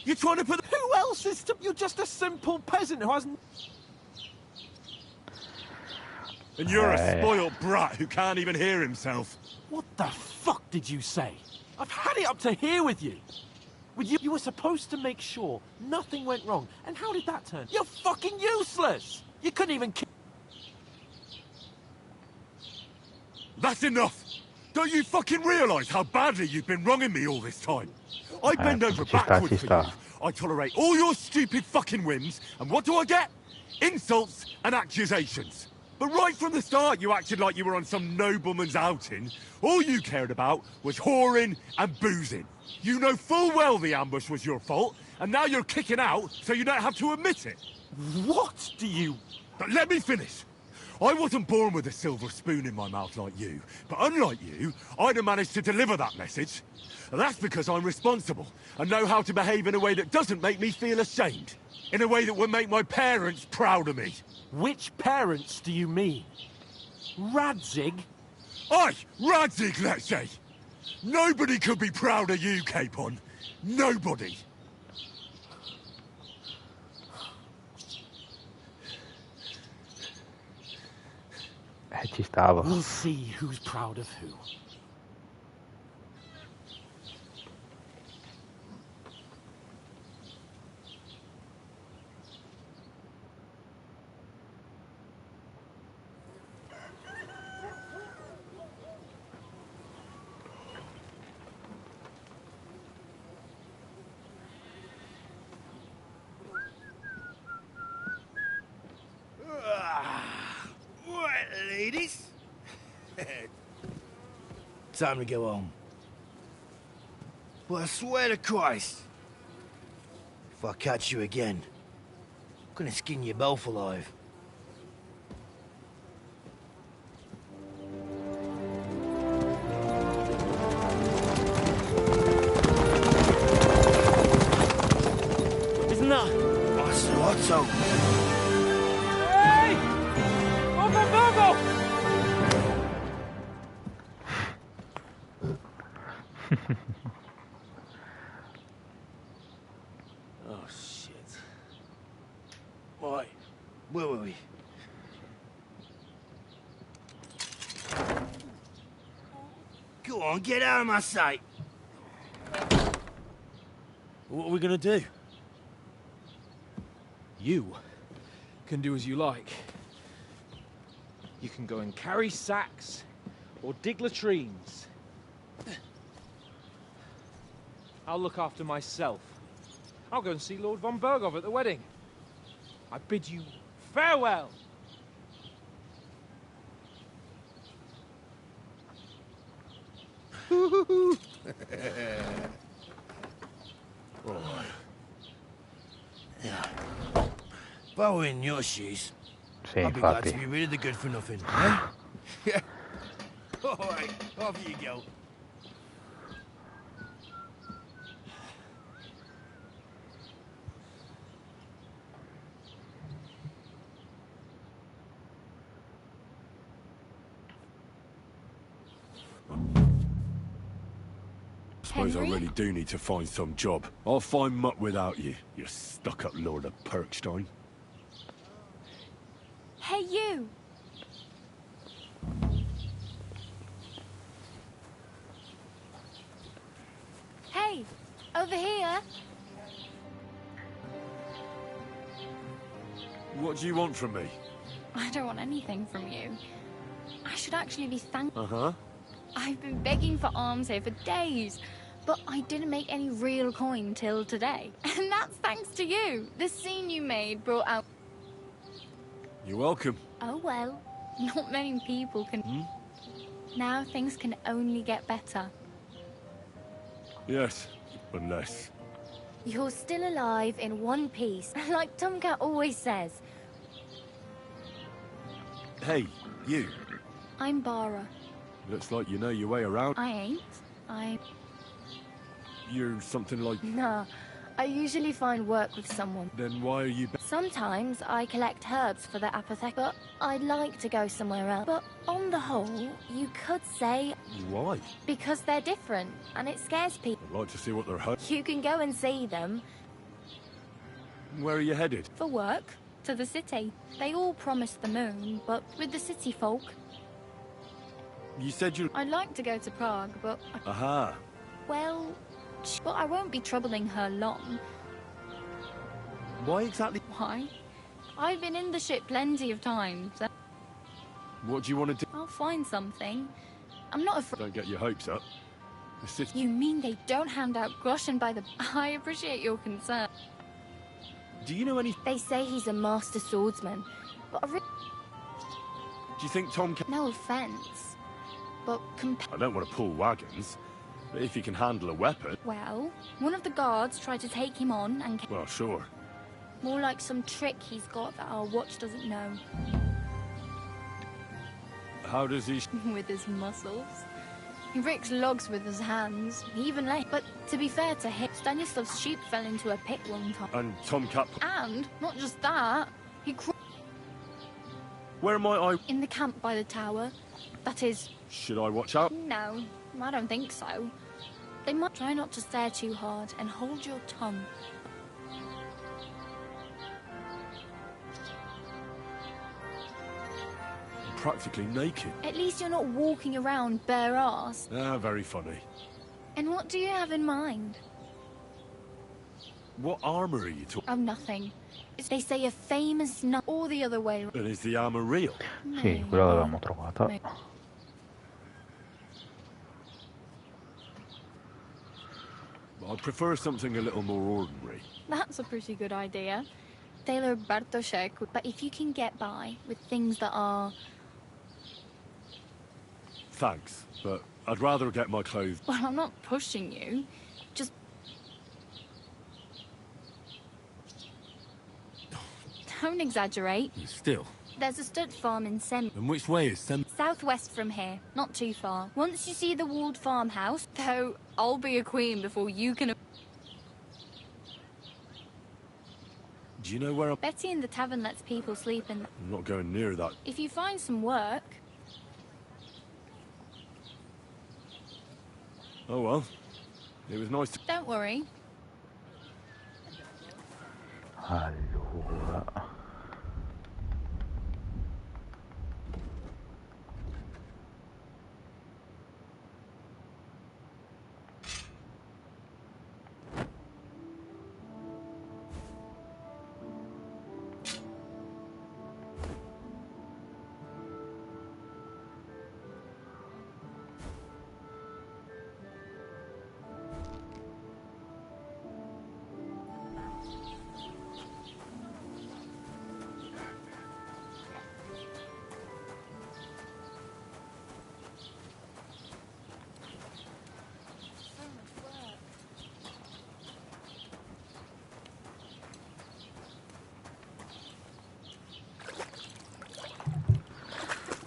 You're trying to put... Who else is to... You're just a simple peasant who hasn't... And you're a spoiled brat who can't even hear himself. What the fuck did you say? I've had it up to here with you. You were supposed to make sure nothing went wrong. And how did that turn? You're fucking useless! You couldn't even... That's enough! Don't you fucking realise how badly you've been wronging me all this time? I bend over backwards for you. I tolerate all your stupid fucking whims, and what do I get? Insults and accusations. But right from the start, you acted like you were on some nobleman's outing. All you cared about was whoring and boozing. You know full well the ambush was your fault, and now you're kicking out so you don't have to admit it. What do you... But let me finish. I wasn't born with a silver spoon in my mouth like you, but unlike you, I'd have managed to deliver that message. And that's because I'm responsible, and know how to behave in a way that doesn't make me feel ashamed. In a way that would make my parents proud of me. Which parents do you mean? Radzig? Aye, Radzig, let's say. Nobody could be proud of you, Capon. Nobody. Ci stava. We'll see who's proud of who. Ladies? Time to go home. But I swear to Christ, if I catch you again, I'm gonna skin you both alive. So... Hey! Uncle Virgo! Oh, shit. Right. Where were we? Go on, get out of my sight. What are we gonna do? You can do as you like. You can go and carry sacks or dig latrines. I'll look after myself. I'll go and see Lord von Bergov at the wedding. I bid you farewell. Yeah. If I were in your shoes, Sì, I'd be glad infatti. to be rid of the good for nothing, eh? Yeah. All right, off you go. I suppose I really do need to find some job. I'll find muck without you, you stuck-up Lord of Perkstein. Hey, you! Hey, over here. What do you want from me? I don't want anything from you. I should actually be thankful. Uh-huh. I've been begging for alms here for days, but I didn't make any real coin till today. And that's thanks to you. The scene you made brought out... You're welcome. Oh well, not many people can... Now things can only get better. Yes, unless... You're still alive in one piece, like Tomcat always says. Hey, you. I'm Bara. Looks like you know your way around. I ain't. You're something like... Nah, I usually find work with someone. Then why are you... Sometimes I collect herbs for the apothecary, but I'd like to go somewhere else. But on the whole, you could say... Why? Because they're different, and it scares people. I'd like to see what they're... You can go and see them. Where are you headed? For work, to the city. They all promised the moon, but with the city folk... You said you... I'd like to go to Prague, but... Aha. Well... But I won't be troubling her long. Why exactly? Why? I've been in the ship plenty of times. What do you want to do? I'll find something. I'm not afraid. Don't get your hopes up. The city... You mean they don't hand out groschen by the... I appreciate your concern. Do you know any... They say he's a master swordsman, but Do you think Tom can... No offense, but I don't want to pull wagons, but if he can handle a weapon... Well, one of the guards tried to take him on and... Well, sure. More like some trick he's got that our watch doesn't know. How does he... With his muscles. He ricks logs with his hands, even late. But to be fair to him, Stanislav's sheep fell into a pit one time. And Tomcat... And, not just that, he Where am I? In the camp by the tower. That is... Should I watch out? No, I don't think so. They might try not to stare too hard and hold your tongue. I'm practically naked. At least you're not walking around bare ass. Ah, very funny. And what do you have in mind? What armor are you talking? Oh, nothing. They say a famous knight, or the other way. And is the armor real? Sì, quella l'avevamo trovata. I'd prefer something a little more ordinary. That's a pretty good idea. Tailor Bartoszek, but if you can get by with things that are... Thanks, but I'd rather get my clothes... Well, I'm not pushing you. Just... Don't exaggerate. Still. There's a stud farm in Sem. And which way is Sem... Southwest from here, not too far. Once you see the walled farmhouse, though I'll be a queen before you can... Do you know where I'm... Betty in the tavern lets people sleep in... I'm not going near that. If you find some work... Oh well. It was nice to... Don't worry. Allora...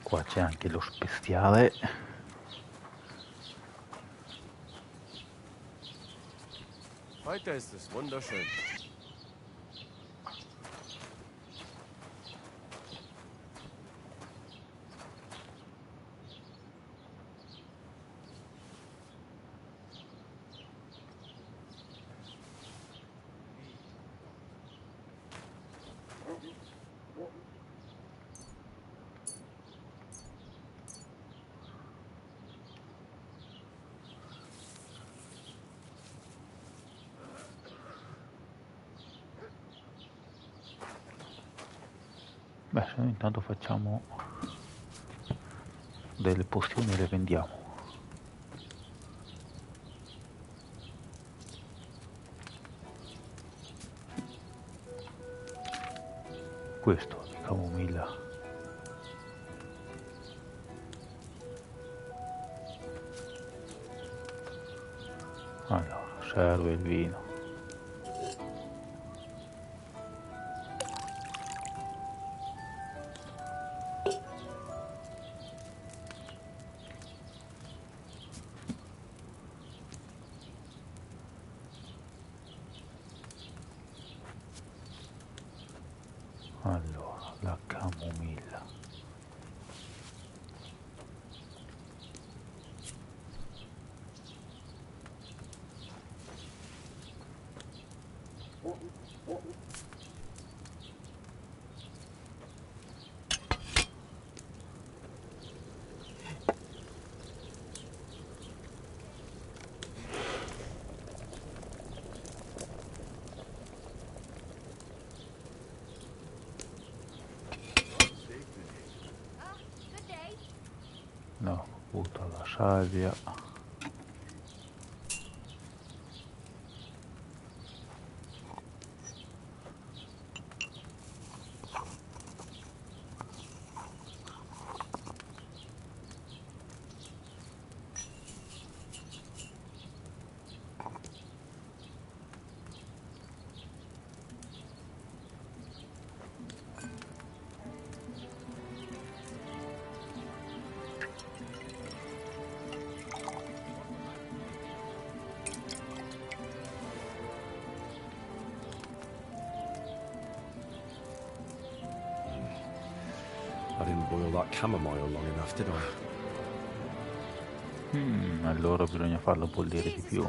Qua c'è anche lo speziale. Heute ist es wunderschön. Beh, se noi intanto facciamo delle pozioni e le vendiamo. Questo di camomilla. Allora, serve il vino. Allora, la camomilla. No, butta la salvia. I didn't boil that chamomile long enough, did I? Allora bisogna farlo bollire di più.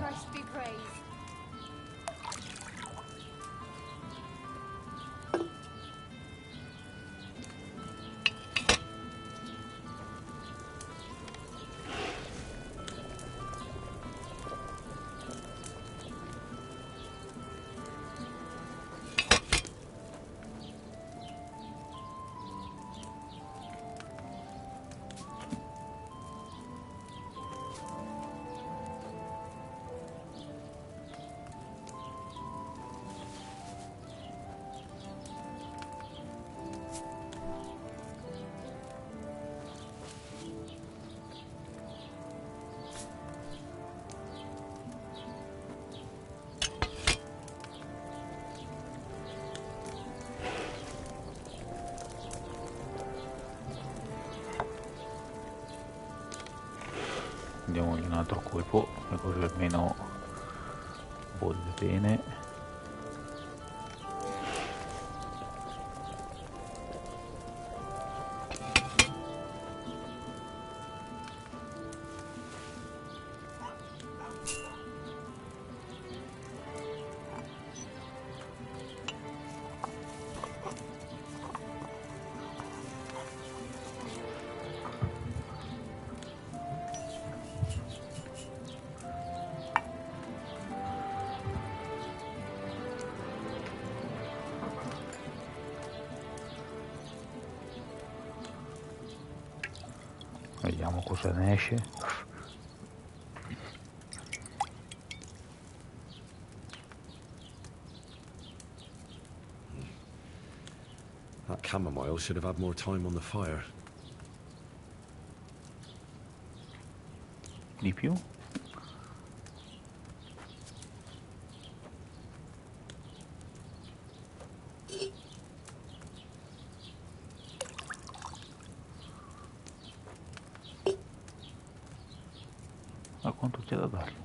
Diamogli un altro colpo e così almeno bolle bene. Vediamo cosa ne esce. That chamomile should have had more time on the fire. Di più? A quanto c'è da dargli?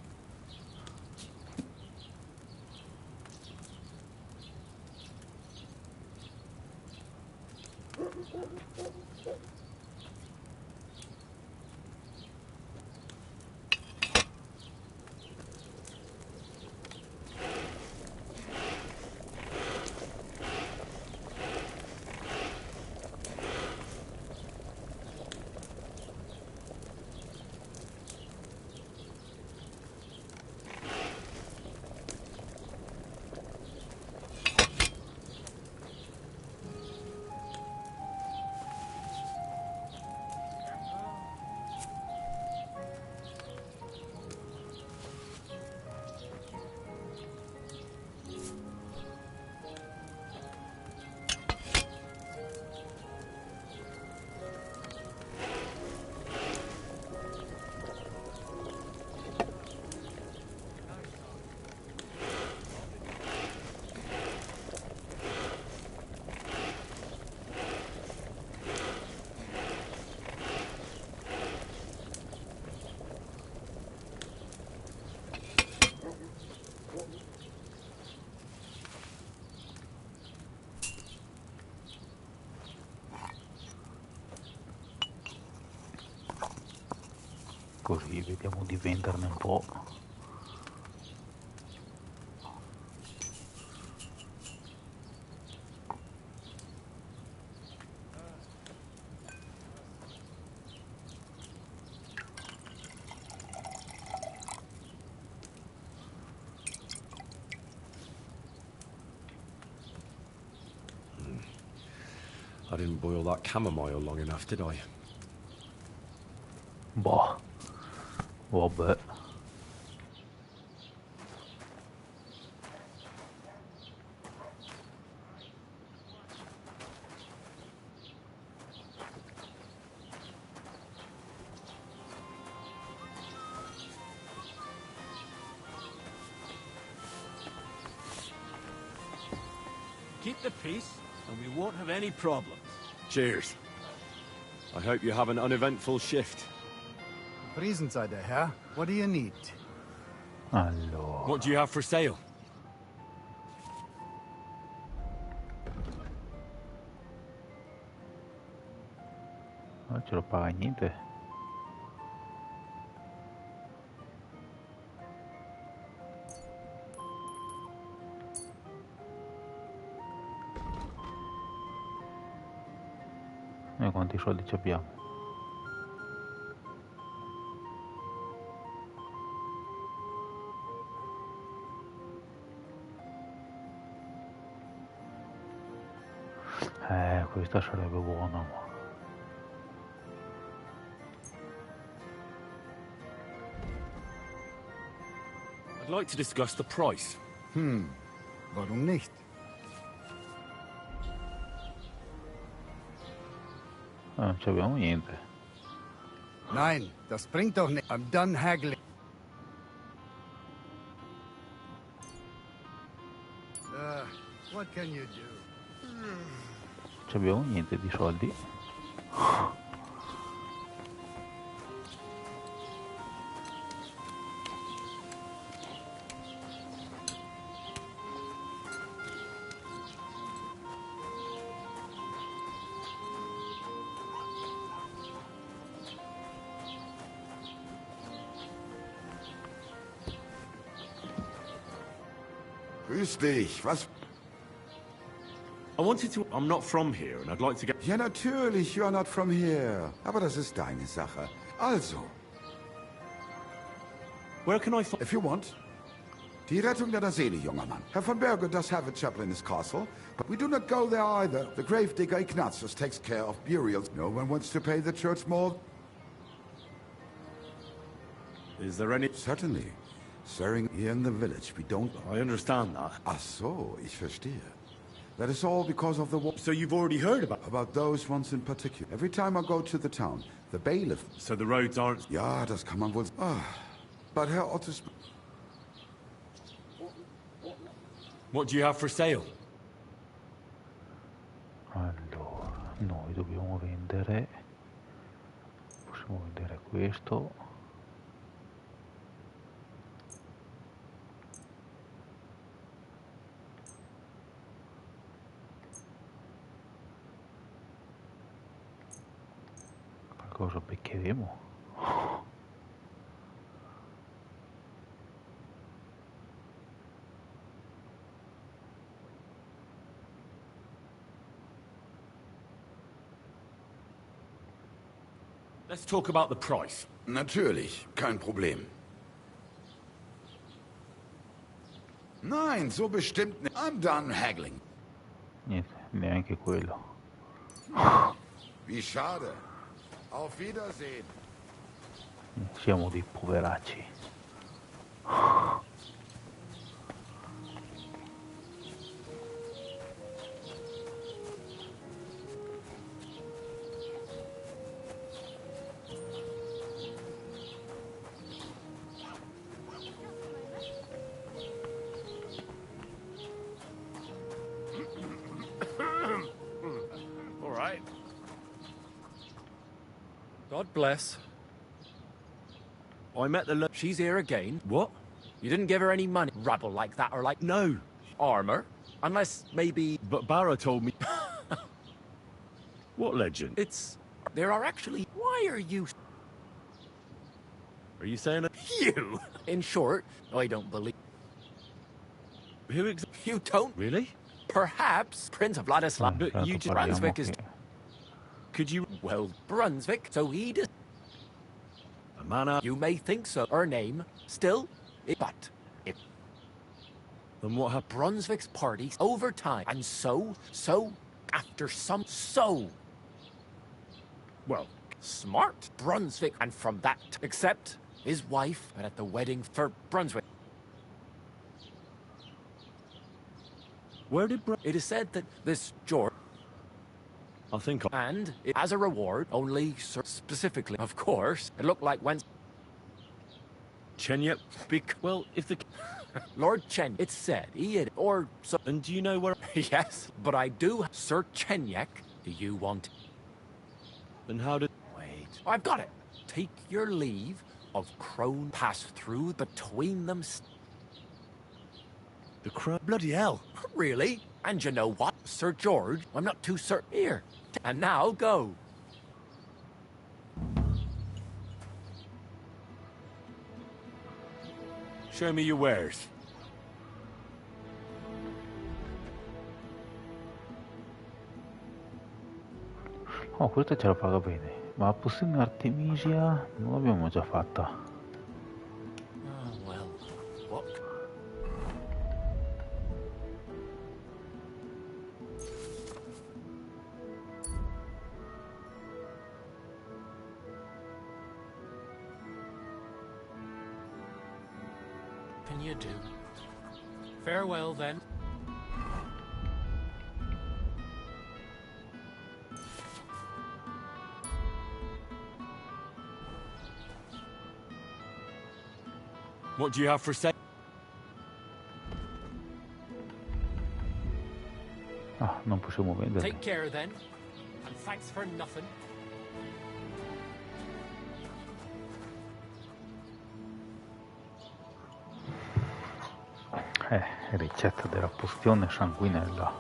Così vediamo di venderne un po'. I didn't boil that chamomile long enough, did I? Boh, vabbè. Keep the peace, and we won't have any problems. Cheers. I hope you have an uneventful shift. Friesen sei der Herr. What do you need? Allora. What do you have for sale? Non ce lo paga niente. E quanti soldi ci abbiamo? Questa sarebbe buona, ma... I'd like to discuss the price. Warum nicht? Non ci abbiamo niente. Nein, das bringt doch nicht. I'm done haggling. What can you do? Non ci abbiamo niente di soldi. Grüß dich, was... I wanted to... I'm not from here and I'd like to get... Ja, natürlich, you're not from here. Aber das ist deine Sache. Also. Where can I find... If you want. Die Rettung deiner Seele, junger Mann. Herr von Berger does have a chapel in his castle, but we do not go there either. The gravedigger Ignatius takes care of burials. No one wants to pay the church more... Is there any... Certainly. Swearing here in the village, we don't... I understand that. Ach so, ich verstehe. That is all because of the war. So you've already heard about those ones in particular. Every time I go to the town, the bailiff... So the roads aren't... Ja, das kann man wohl... But Herr Ottos... What do you have for sale? Allora, noi dobbiamo vendere... Possiamo vendere questo. Qualcosa beccheremo. Let's talk about the price. Natürlich, kein Problem. Nein, so bestimmt nicht. I'm done haggling. Niente, neanche quello. Wie schade. Auf Wiedersehen. Siamo dei poveracci. God bless. I met the she's here again. What? You didn't give her any money? Rabble like that, or like... No. Armor? Unless, maybe... But Barra told me... What legend? It's... There are actually... Why are you... Are you saying... You! In short, I don't believe... Who You don't? Really? Perhaps Prince of Vladislav... But you... Brunswick is... Could you... Well, Brunswick, so he does... A man... You may think so. Her name, still... But... It... Then what happened? Brunswick's parties over time. And so... After some... Well... Smart. Brunswick. And from that... Except... His wife, but at the wedding for Brunswick. Where did It is said that this George... I think... And, as a reward, only specifically, of course, it looked like when... Chenyep? Well, if the... Lord Chen, it's said, he had... Or... So, and do you know where... Yes, but I do... Sir Chenyek, do you want... Then how did... Wait, I've got it. Take your leave of Crone, pass through between them... The crow... Bloody hell. Really? And you know what, Sir George? I'm not too certain. Here. And now, go. Show me your wares. Oh, questa ce la paga bene. Ma la pozione Artemisia non l'abbiamo già fatta. Oh, well. What? Can you do? Farewell, then. What do you have for sale? Ah, non possiamo vendere. Take care, then. And thanks for nothing. Ricetta della pozione sanguinella.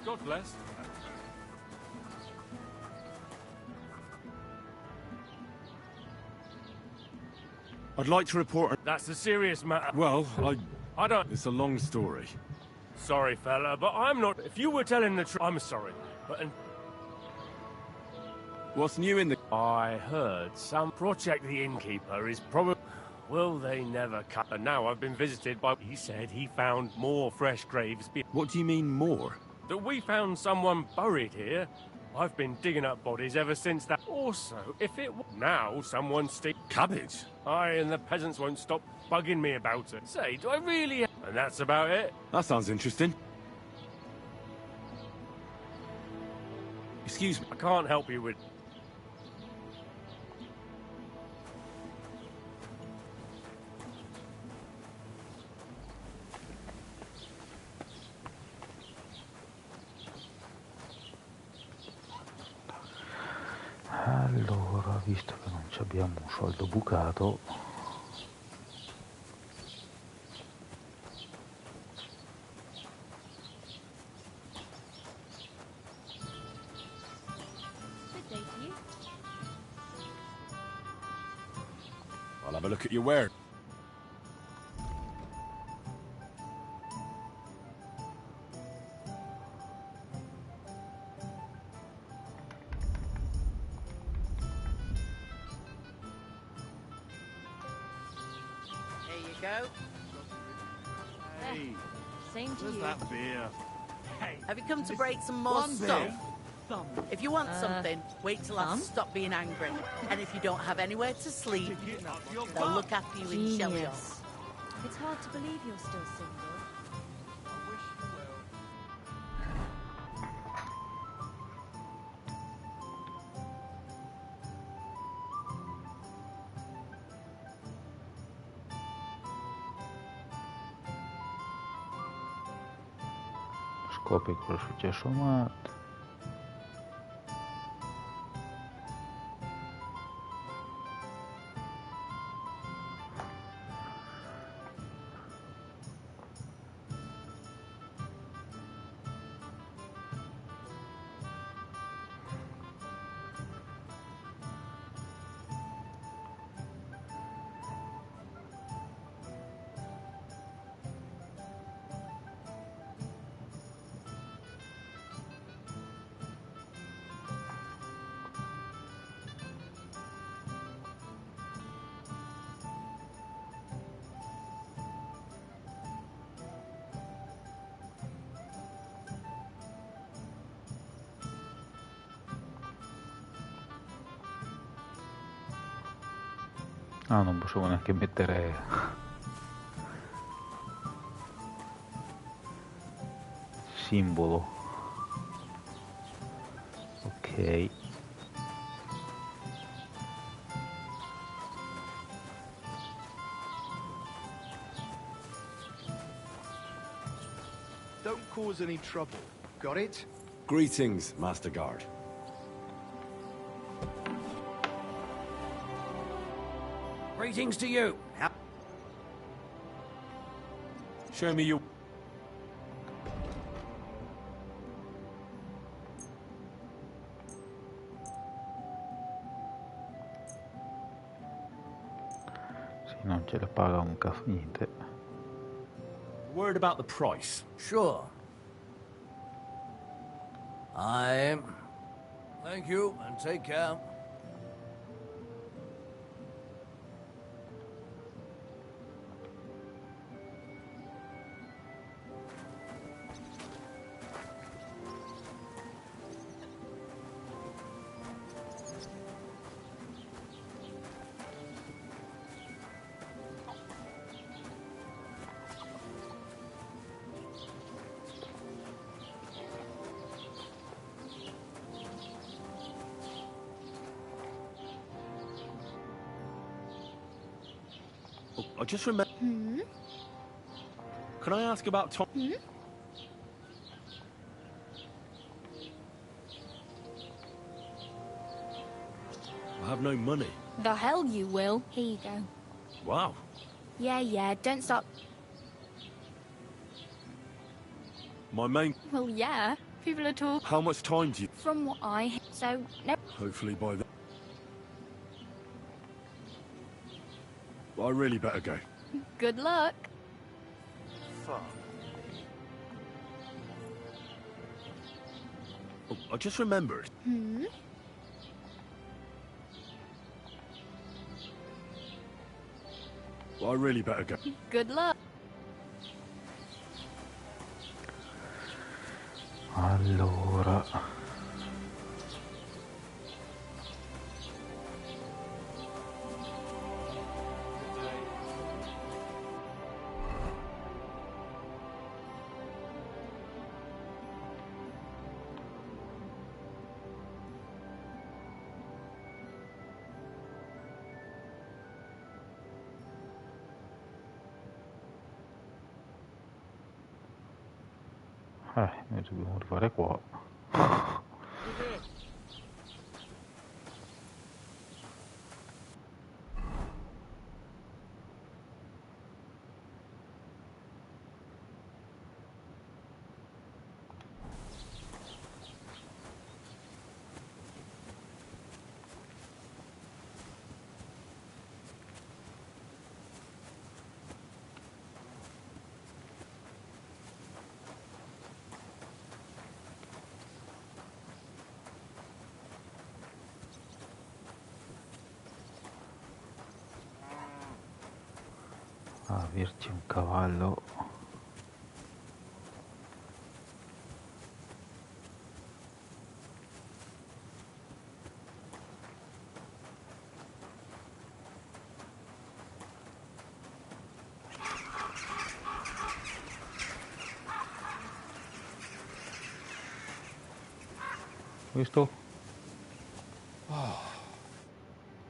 God bless. I'd like to report... That's a serious matter. Well, I don't... It's a long story. Sorry, fella, but I'm not... If you were telling the truth... I'm sorry, but... What's new in the... I heard some... Project the Innkeeper is probably... Will they never cut? And now I've been visited by... He said he found more fresh graves... What do you mean, more? That we found someone buried here. I've been digging up bodies ever since that. Also, if it... Now someone's Cabbage? Aye, and the peasants won't stop bugging me about it. Say, do I really... And that's about it. That sounds interesting. Excuse me. I can't help you with... Allora, visto che non ci abbiamo un soldo bucato, I'll have a look at your ware. Go. Hey, same to where's you. that beer? Hey, Have you come to break some more one stuff? beer. If you want something, wait till I stop being angry. And if you don't have anywhere to sleep, they'll look after you in shelter. Genius. It's hard to believe you're still single. scopri cosa è successo a Matt. Ah, non possiamo neanche mettere simbolo. Ok. Don't cause any trouble. Got it? Greetings, Master Guard. Greetings to you. Show me your... Sì, non ce la paga un caffè, niente. Word about the price. Sure. Thank you, and take care. I just remember... Can I ask about Tom? I have no money. The hell you will. Here you go. Wow. Yeah, don't stop. My main... Well, yeah. People are talking. How much time do you... From what I... So, no. Hopefully by then... I really better go. Good luck. Fuck. I just remembered. Hmm? Well, I really better go. Good luck. Allora. Noi dobbiamo arrivare qua. Averci un cavallo. Visto?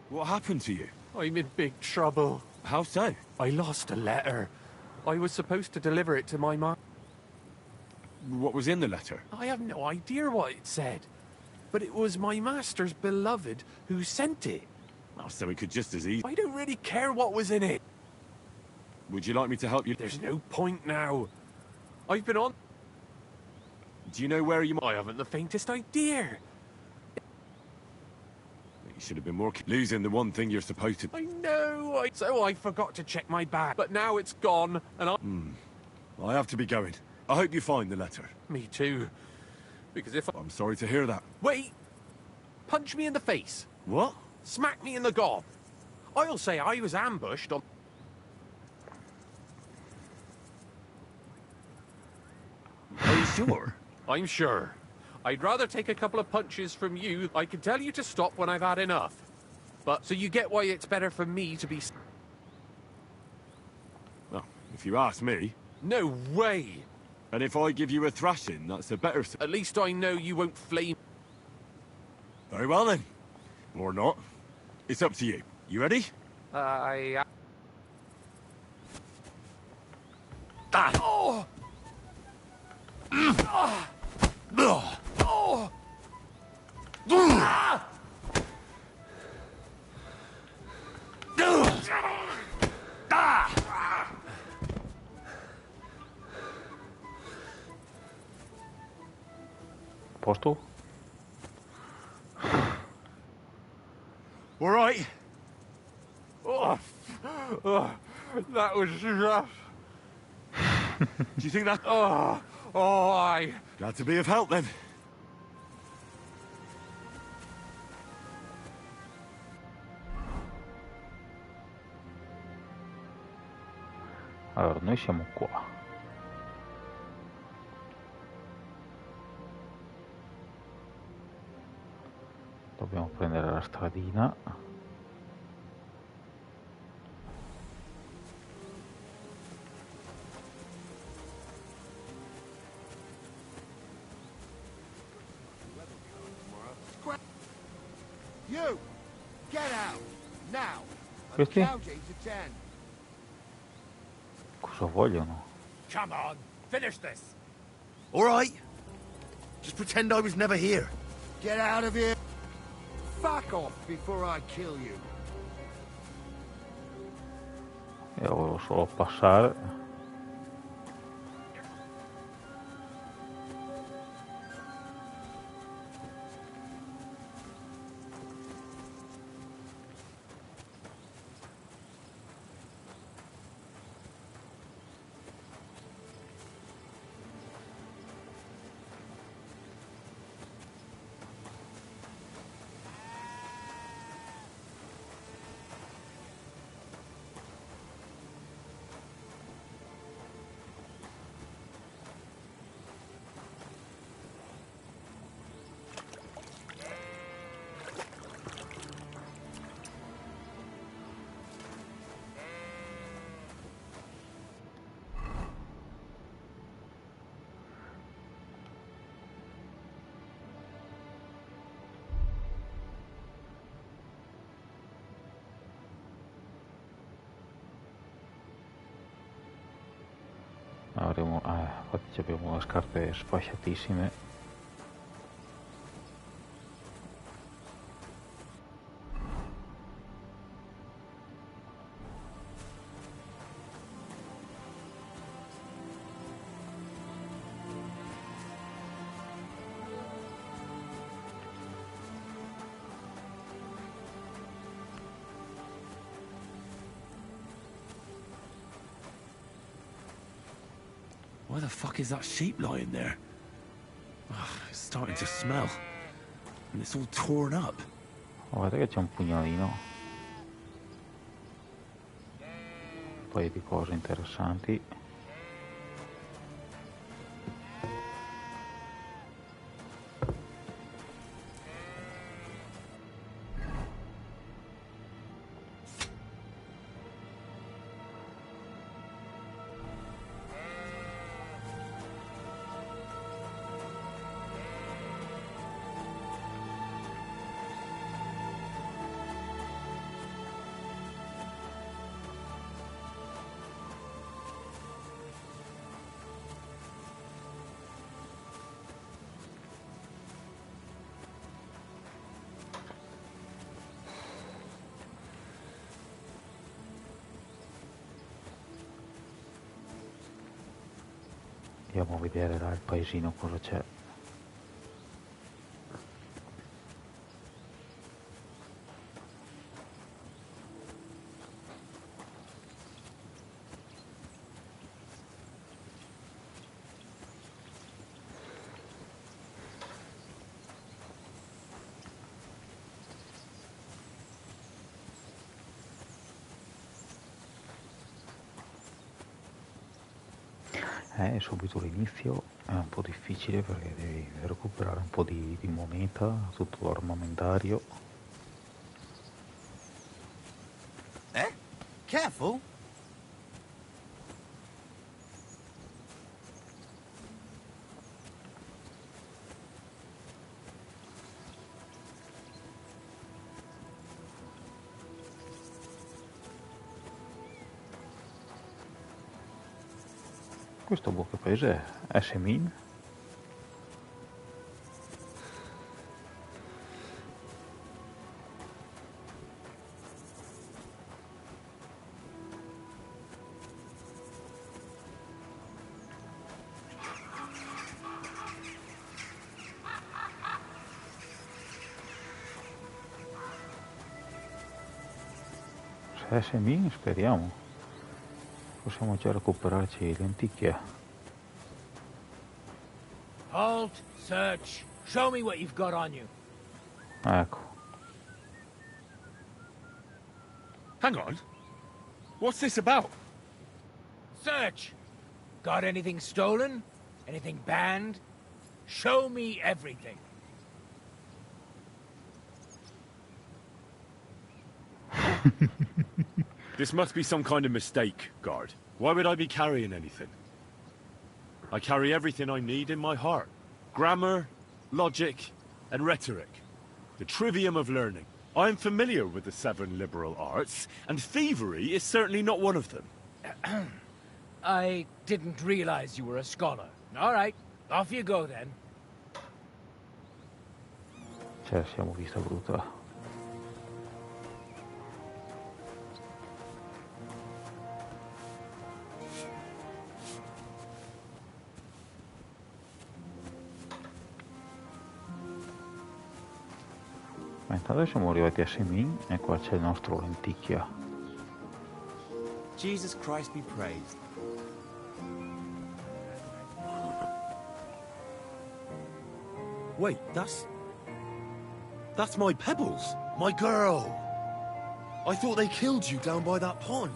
What happened to you? I'm in big trouble. How so? I lost a letter. I was supposed to deliver it to my mom. What was in the letter? I have no idea what it said. But it was my master's beloved who sent it. Oh, so it could just as easy. I don't really care what was in it. Would you like me to help you? There's no point now. I've been on... Do you know where you might... I haven't the faintest idea. You should have been more... Losing the one thing you're supposed to... I know. So I forgot to check my bag. But now it's gone, and I have to be going. I hope you find the letter. Me too. Because if I'm sorry to hear that. Wait! Punch me in the face. What? Smack me in the gob. I'll say I was ambushed on... Are you sure? I'm sure. I'd rather take a couple of punches from you. I can tell you to stop when I've had enough. But, so you get why it's better for me to be... Well, if you ask me... No way! And if I give you a thrashing, that's a better... At least I know you won't flame... Very well then. Or not. It's up to you. You ready? Ah! Oh! Ah! Oh! Ah! Posto? All right. Oh, that was rough. Do you think that... Oh, I... Glad to be of help then. Allora, noi siamo qua. Dobbiamo prendere la stradina. You! Get out! Now! I'm Questi? counting to 10. Cosa vogliono? Come on, finish this! All right. Just pretend I was never here. Get out of here! Fuck off before I kill you. Io volevo solo passare. Avremo, infatti abbiamo le scarpe sfasciatissime. Why the fuck is that sheep lying there? Ugh, it's starting to smell. And it's all torn up. Guardate che c'è un pugnalino. Un paio di cose interessanti. Andiamo a vedere là il paesino cosa c'è. Subito l'inizio è un po' difficile perché devi recuperare un po' di moneta, tutto l'armamentario. Careful. Questo che paese è Semin? Se è Semin, speriamo. Possiamo già recuperarci lenticchie. Halt! Search! Show me what you've got on you. Ecco. Hang on. What's this about? Search! Got anything stolen? Anything banned? Show me everything. This must be some kind of mistake, guard. Why would I be carrying anything? I carry everything I need in my heart. Grammar, logic, and rhetoric. The trivium of learning. I'm familiar with the 7 liberal arts, and thievery is certainly not one of them. I didn't realize you were a scholar. All right, off you go then. Cioè, siamo vista brutta. Ma intanto siamo arrivati a Semin e qua c'è il nostro lenticchia. Jesus Christ be praised. Wait, that's my Pebbles, my girl. I thought they killed you down by that pond.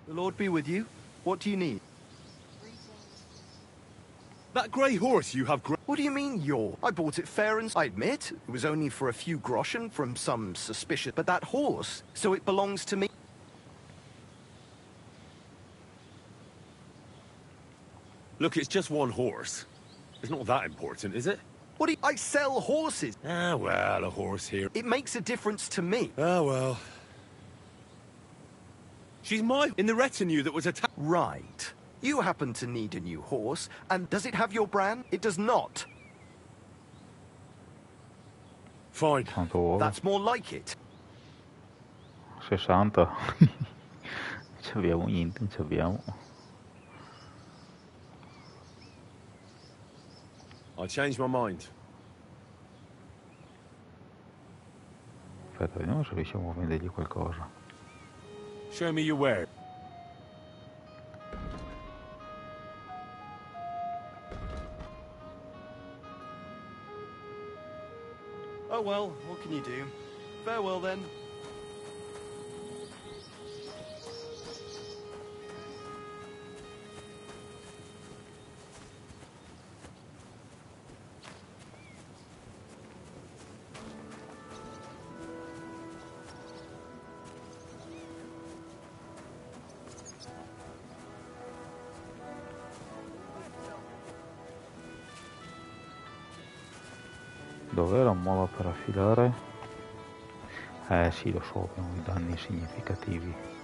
The Lord be with you. What do you need? That grey horse you have... What do you mean, your? I bought it fair and... I admit, it was only for a few groschen from some suspicious... But that horse, so it belongs to me. Look, it's just one horse. It's not that important, is it? What do you... I sell horses. Ah, well, a horse here. It makes a difference to me. Ah, well. She's in the retinue that was attacked. Right. You happen to need a new horse, and does it have your brand? It does not. Fine. Quanto vuole? That's more like it. 60. Non ci abbiamo niente, non ci abbiamo. I changed my mind. Aspetta, vediamo se riusciamo a vendergli qualcosa. Show me your where. Oh well, what can you do? Farewell then. Dov'era un modo per affilare? Sì, lo so, abbiamo i danni significativi.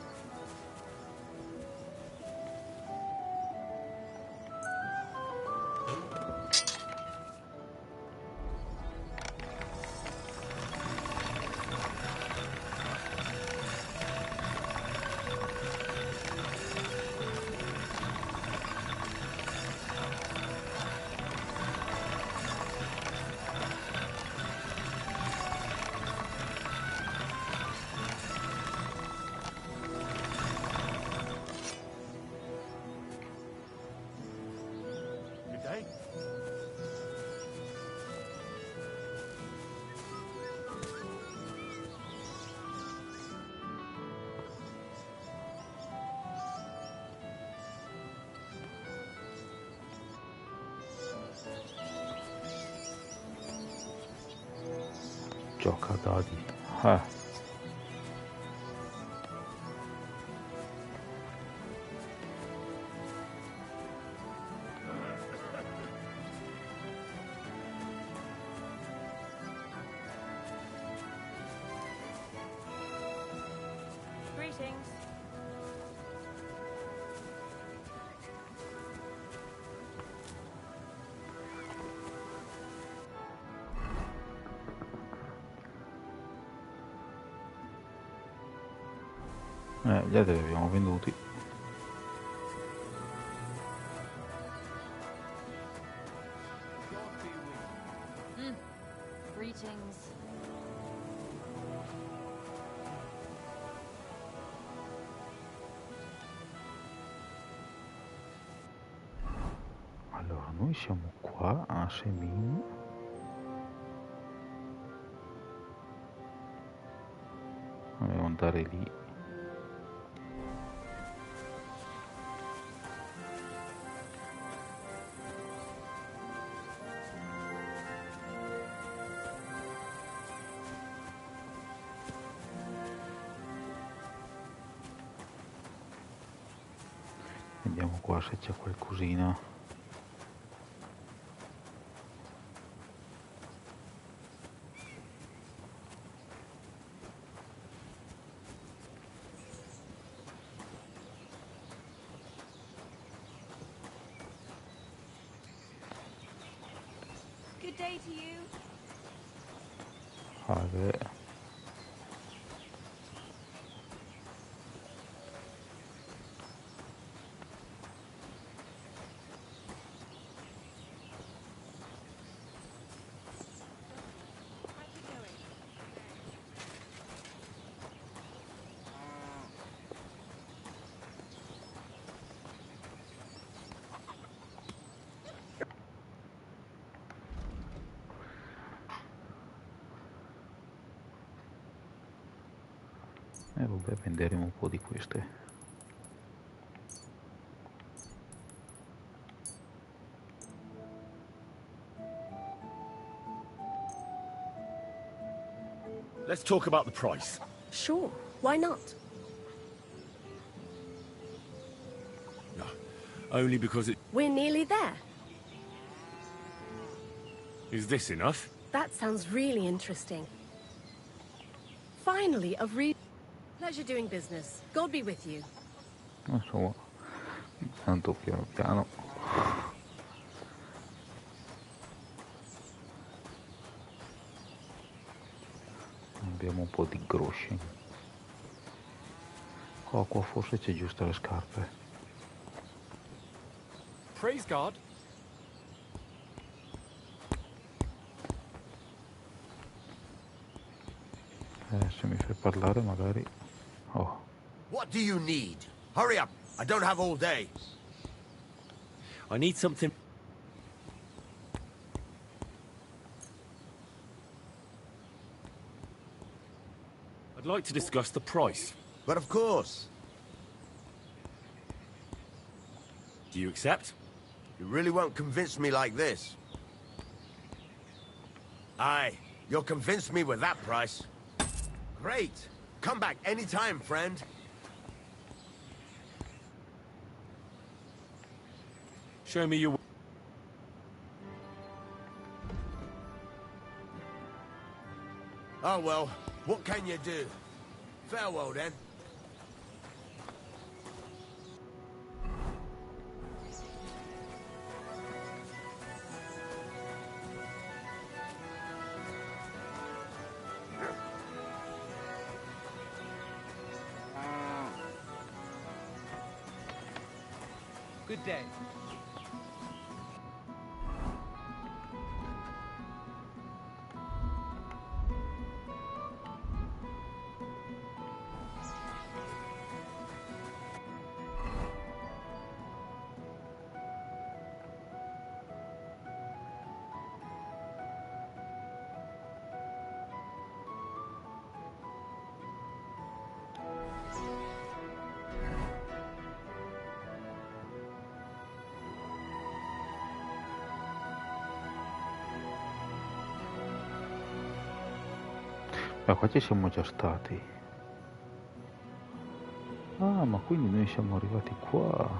Gioca a dadi. Greetings. Gli altri li abbiamo venduti. Greetings. Allora, noi siamo qua a Semin. Dobbiamo andare lì. Vediamo qua se c'è qualcosina. Good day to you. Vabbè. E vabbè, venderemo un po' di queste. Let's talk about the price. Sure, why not? No, only because it... We're nearly there. Is this enough? That sounds really interesting. Finally, a pleasure doing business. God be with you. Non so, tanto piano piano. Abbiamo un po' di grossi. Qua forse c'è giusto le scarpe. Praise God. Se mi fai parlare magari... Oh. What do you need? Hurry up! I don't have all day. I need something... I'd like to discuss the price. But of course. Do you accept? You really won't convince me like this. Aye, you'll convince me with that price. Great. Come back anytime, friend. Show me your... Oh well, what can you do? Farewell then. Good day. Ma qua ci siamo già stati. Ah, ma quindi noi siamo arrivati qua.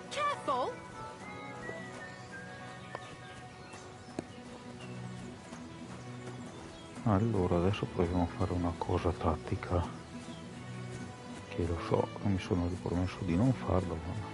Careful! Allora, adesso proviamo a fare una cosa tattica, che lo so, mi sono ripromesso di non farlo, ma...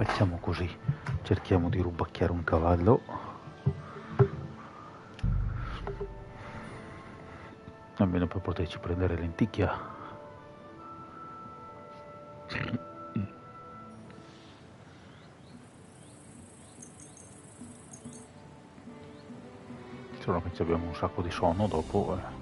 Facciamo così, cerchiamo di rubacchiare un cavallo, almeno per poterci prendere lenticchia. Solo che abbiamo un sacco di sonno dopo.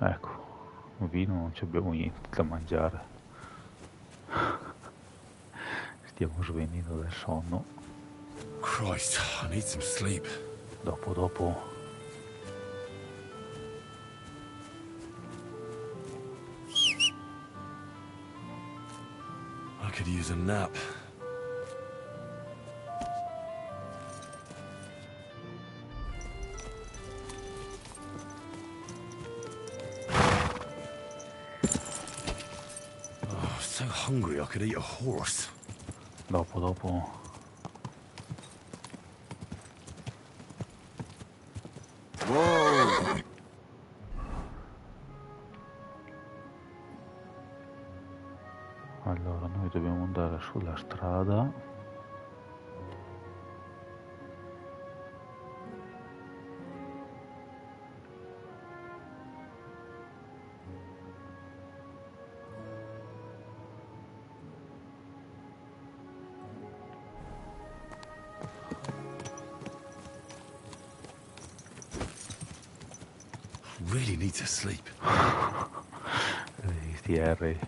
Ecco, vino non ci abbiamo niente da mangiare. Stiamo svenendo dal sonno. Christ, I need some sleep. Dopo. I could use a nap. So hungry I could eat a horse. Dopo. Whoa! Allora, noi dobbiamo andare sulla strada. Really need to sleep. Resisti, Harry.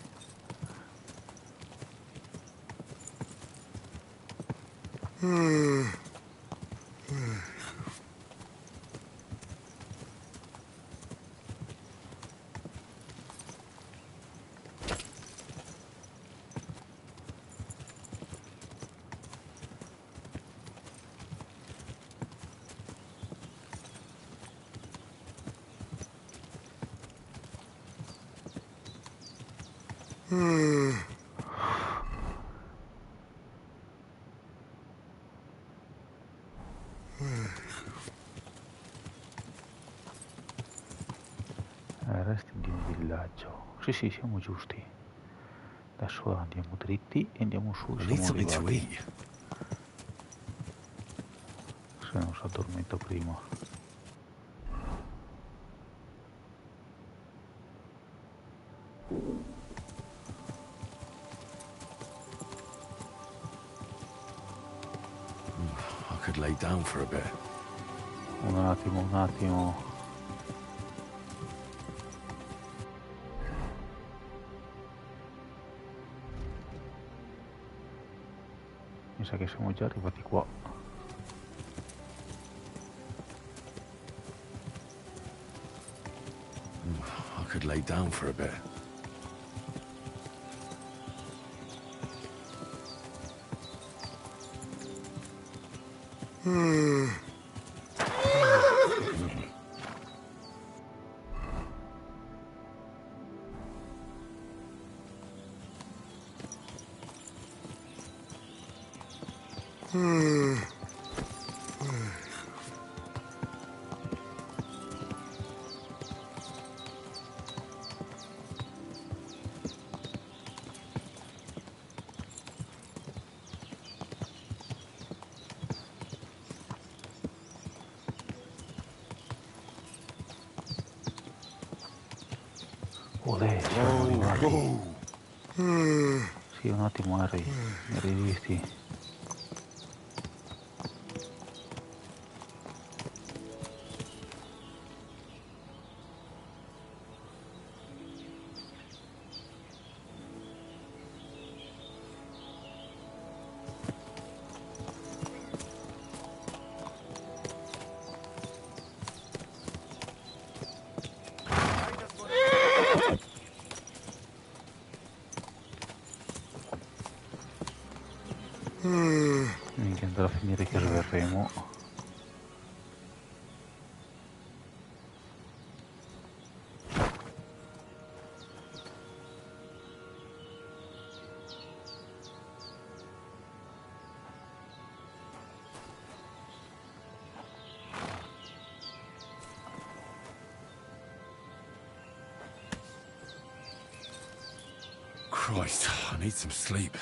Resti di un villaggio. Sì, sì, siamo giusti. Adesso andiamo dritti e andiamo su. Siamo arrivati. Se non si addormenta prima. I could lay down for a bit. Un attimo. Mi sa che siamo già arrivati qua. I could lay down for a bit. Siamo arrivati. Sì, un attimo, Harry. Resisti. Minchia, andrà a finire che verremo. Christ, I need some sleep.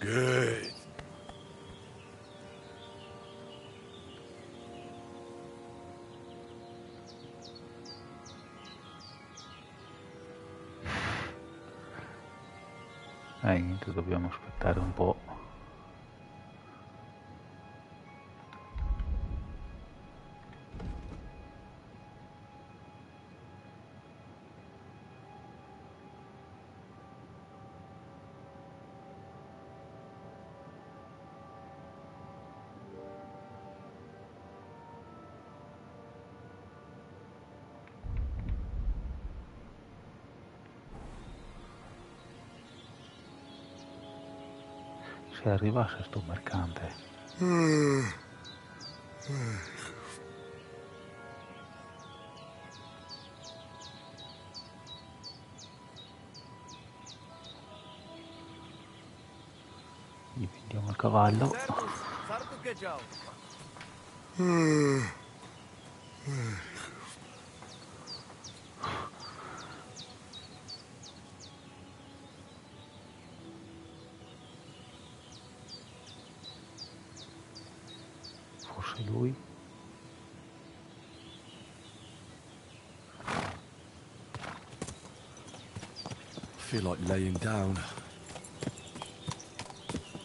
Good. Niente, dobbiamo aspettare un po'. Se arrivasse sto mercante. Gli vendiamo il cavallo. Forse lui. I feel like laying down.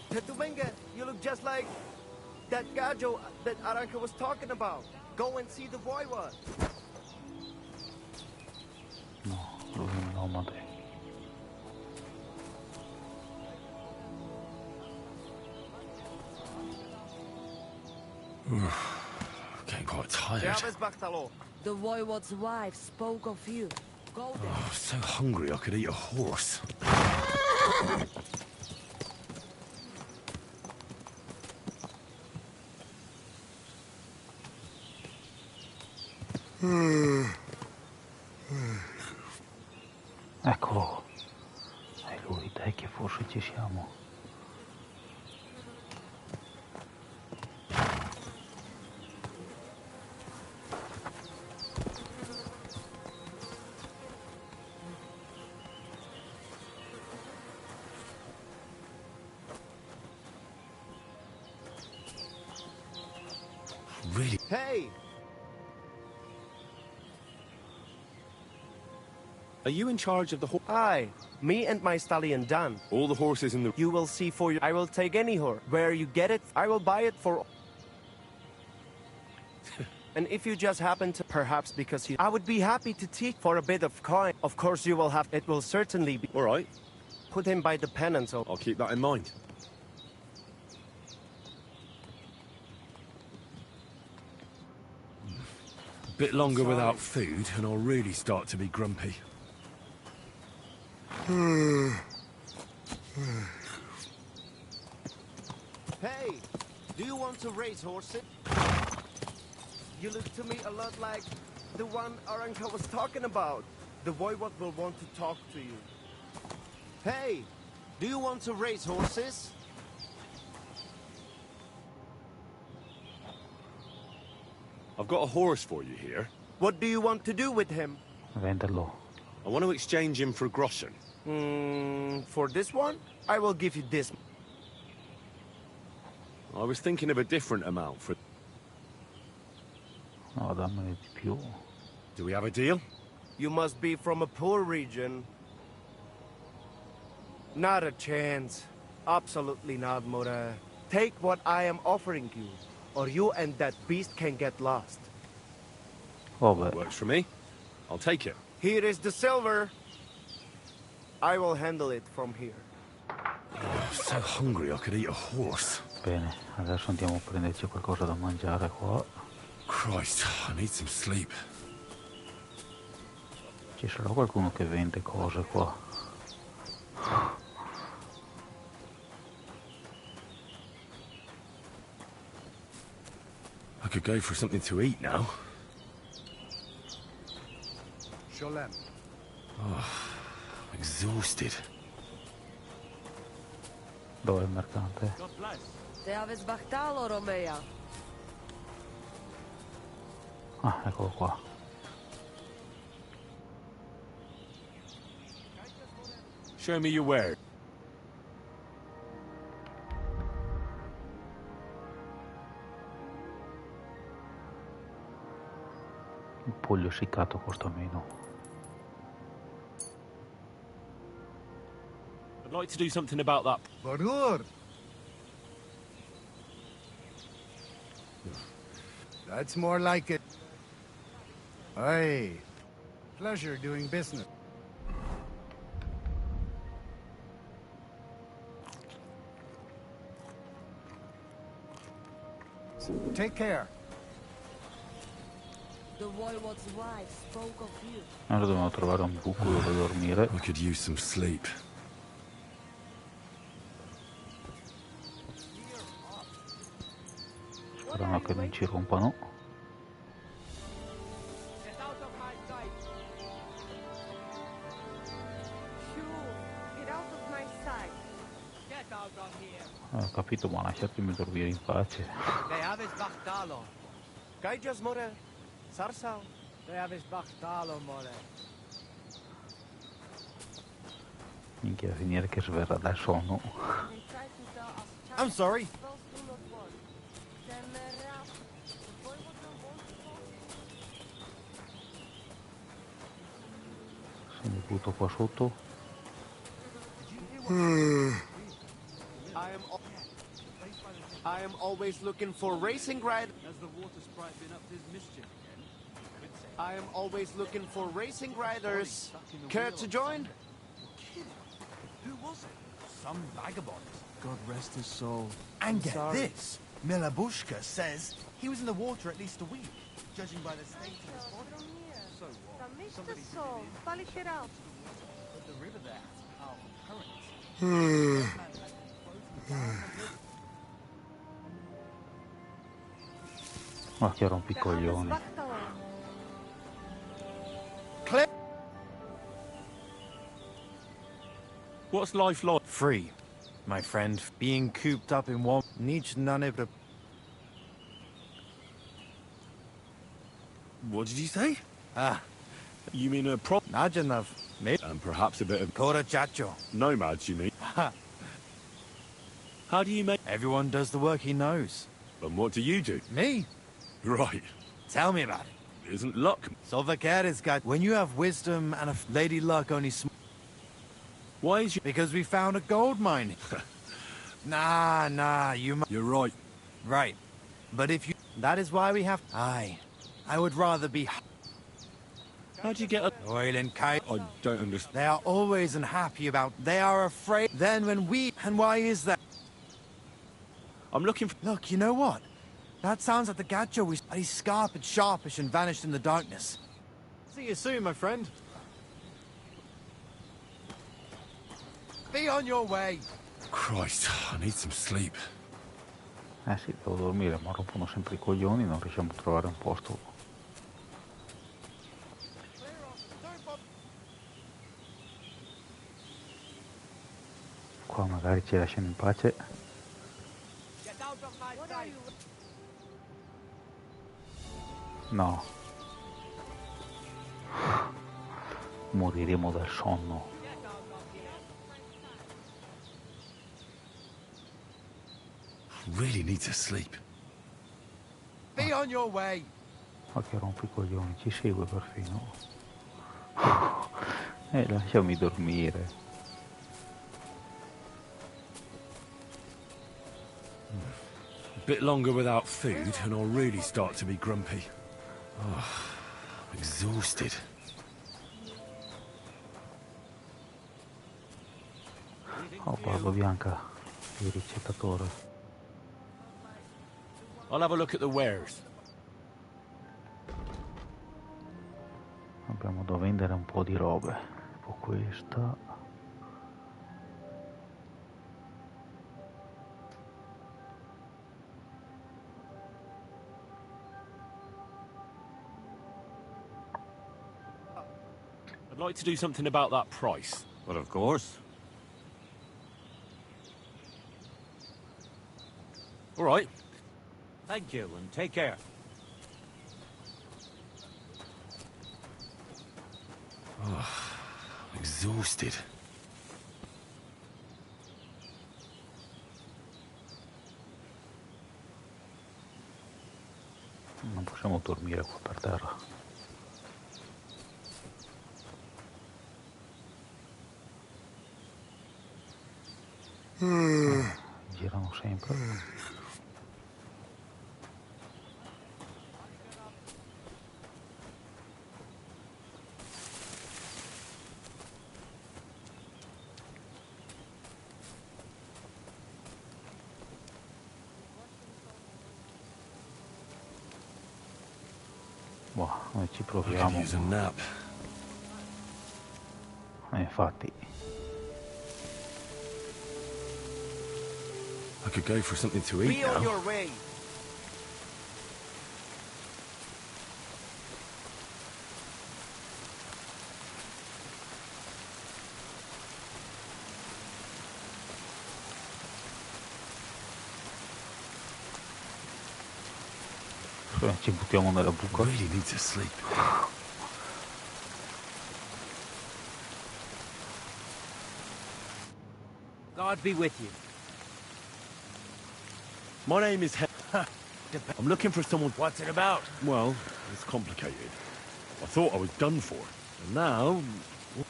Tetumenga, you look just like that Gajo that Aranka was talking about. Go and see the voivod. No, lui è un nomade. Getting quite tired. The voivod's wife spoke of you. Go there. I'm so hungry I could eat a horse. Eccolo. È lui, dai che forse ci siamo. Really? Hey! Are you in charge of the horse? Aye, me and my stallion Dan. All the horses in the... You will see for you. I will take any horse. Where you get it, I will buy it for... And if you just happen to, perhaps because you... I would be happy to teach for a bit of coin. Of course you will have... It will certainly be... All right. Put him by the pen and so... I'll keep that in mind. A bit longer without food and I'll really start to be grumpy. Hey, do you want to race horses? You look to me a lot like the one Aranka was talking about. The voivod will want to talk to you. Hey, do you want to race horses? I've got a horse for you here. What do you want to do with him? Venderlo. I want to exchange him for groschen. For this one, I will give you this. I was thinking of a different amount for... No, dammene di più. Do we have a deal? You must be from a poor region. Not a chance. Absolutely not, Mora. Take what I am offering you, or you and that beast can get lost. Vabbè. Works for me. I'll take it. Here is the silver. I will handle it from here. I'm so hungry I could eat a horse. Bene, adesso andiamo a prenderci qualcosa da mangiare qua. Christ, I need some sleep. Ci sarà qualcuno che vende cose qua. I could go for something to eat now. Sholem. Oh, I'm exhausted. Dov'è il mercante? Te aveți bahtalo, Romea. Ah, eccolo qua. Show me your ware. Il pollo essiccato costa meno. I'd like to do something about that. Barur. That's more like it. Aye. Pleasure doing business. Take care. The voivod's wife spoke of you. Ora dobbiamo trovare un buco dove dormire. I could use some sleep. Spero no che non ci rompano. Ho capito, ma lasciatemi dormire in pace. Minchia, finire che sverra dal sonno. I'm sorry. Se mi butto qua sotto. I am always looking for racing riders. Has the water sprite been up to his mischief again? I am always looking for racing riders. Care to join? Who was it? Some vagabond. God rest his soul. And I'm get sorry. this, Milabushka says he was in the water at least a week, judging by the state of his body. So what? Mr. Somebody Soul, Balicher out. But the river there has powerful currents. Ma che rompicoglioni. What's life like? Free, my friend. Being cooped up in one needs none of the... What did you say? Ah. You mean a prop? Najanov. And perhaps a bit of... Kora chacho. Nomads, you mean? How do you make... Everyone does the work he knows. And what do you do? Me? Right. Tell me about it. Isn't luck... Solvakaris got... When you have wisdom and a lady luck only Why is you... Because we found a gold mine. Nah, You're right. Right. But if you... That is why we have... Aye. I would rather be... How'd you get a... Oil and kite. I don't understand. They are always unhappy about... They are afraid... Then when we... And why is that? I'm looking for... Look, you know what? That sounds like the Gacho we... He's scarped, sharpish, and vanished in the darkness. See you soon, my friend. Be on your way. Christ, I need some sleep. Sì, devo dormire, ma rompono sempre i coglioni, non riusciamo a trovare un posto. Qua magari ci lasciano in pace. No. Moriremo dal sonno. Really need to sleep. Be on your way. Ma che rompi i coglioni, ci segue perfino. Lasciami dormire. A bit longer without food and I'll really start to be grumpy. Oh, I'm exhausted. Oh, Barba Bianca, il ricettatore. I'll have a look at the wares. Abbiamo da vendere un po' di robe. Tipo questa. I'd like to do something about that price. Well, of course. All right. Thank you, and take care. Oh, I'm exhausted. Non possiamo dormire qua per terra. Girano sempre. Boh, noi ci proviamo. Infatti. I could go for something to eat Be on now. your way. Ci buttiamo nella buca. Really need to sleep. God be with you. My name is I'm looking for someone... What's it about? Well, it's complicated. I thought I was done for. And now...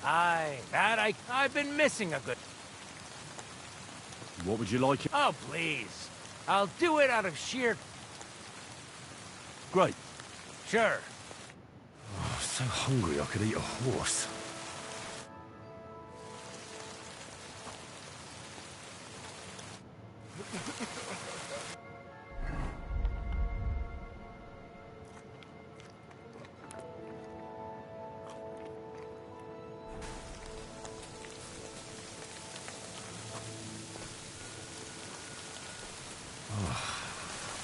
I've been missing a good... What would you like? Oh, please. I'll do it out of sheer... Great. Sure. Oh, I'm so hungry I could eat a horse.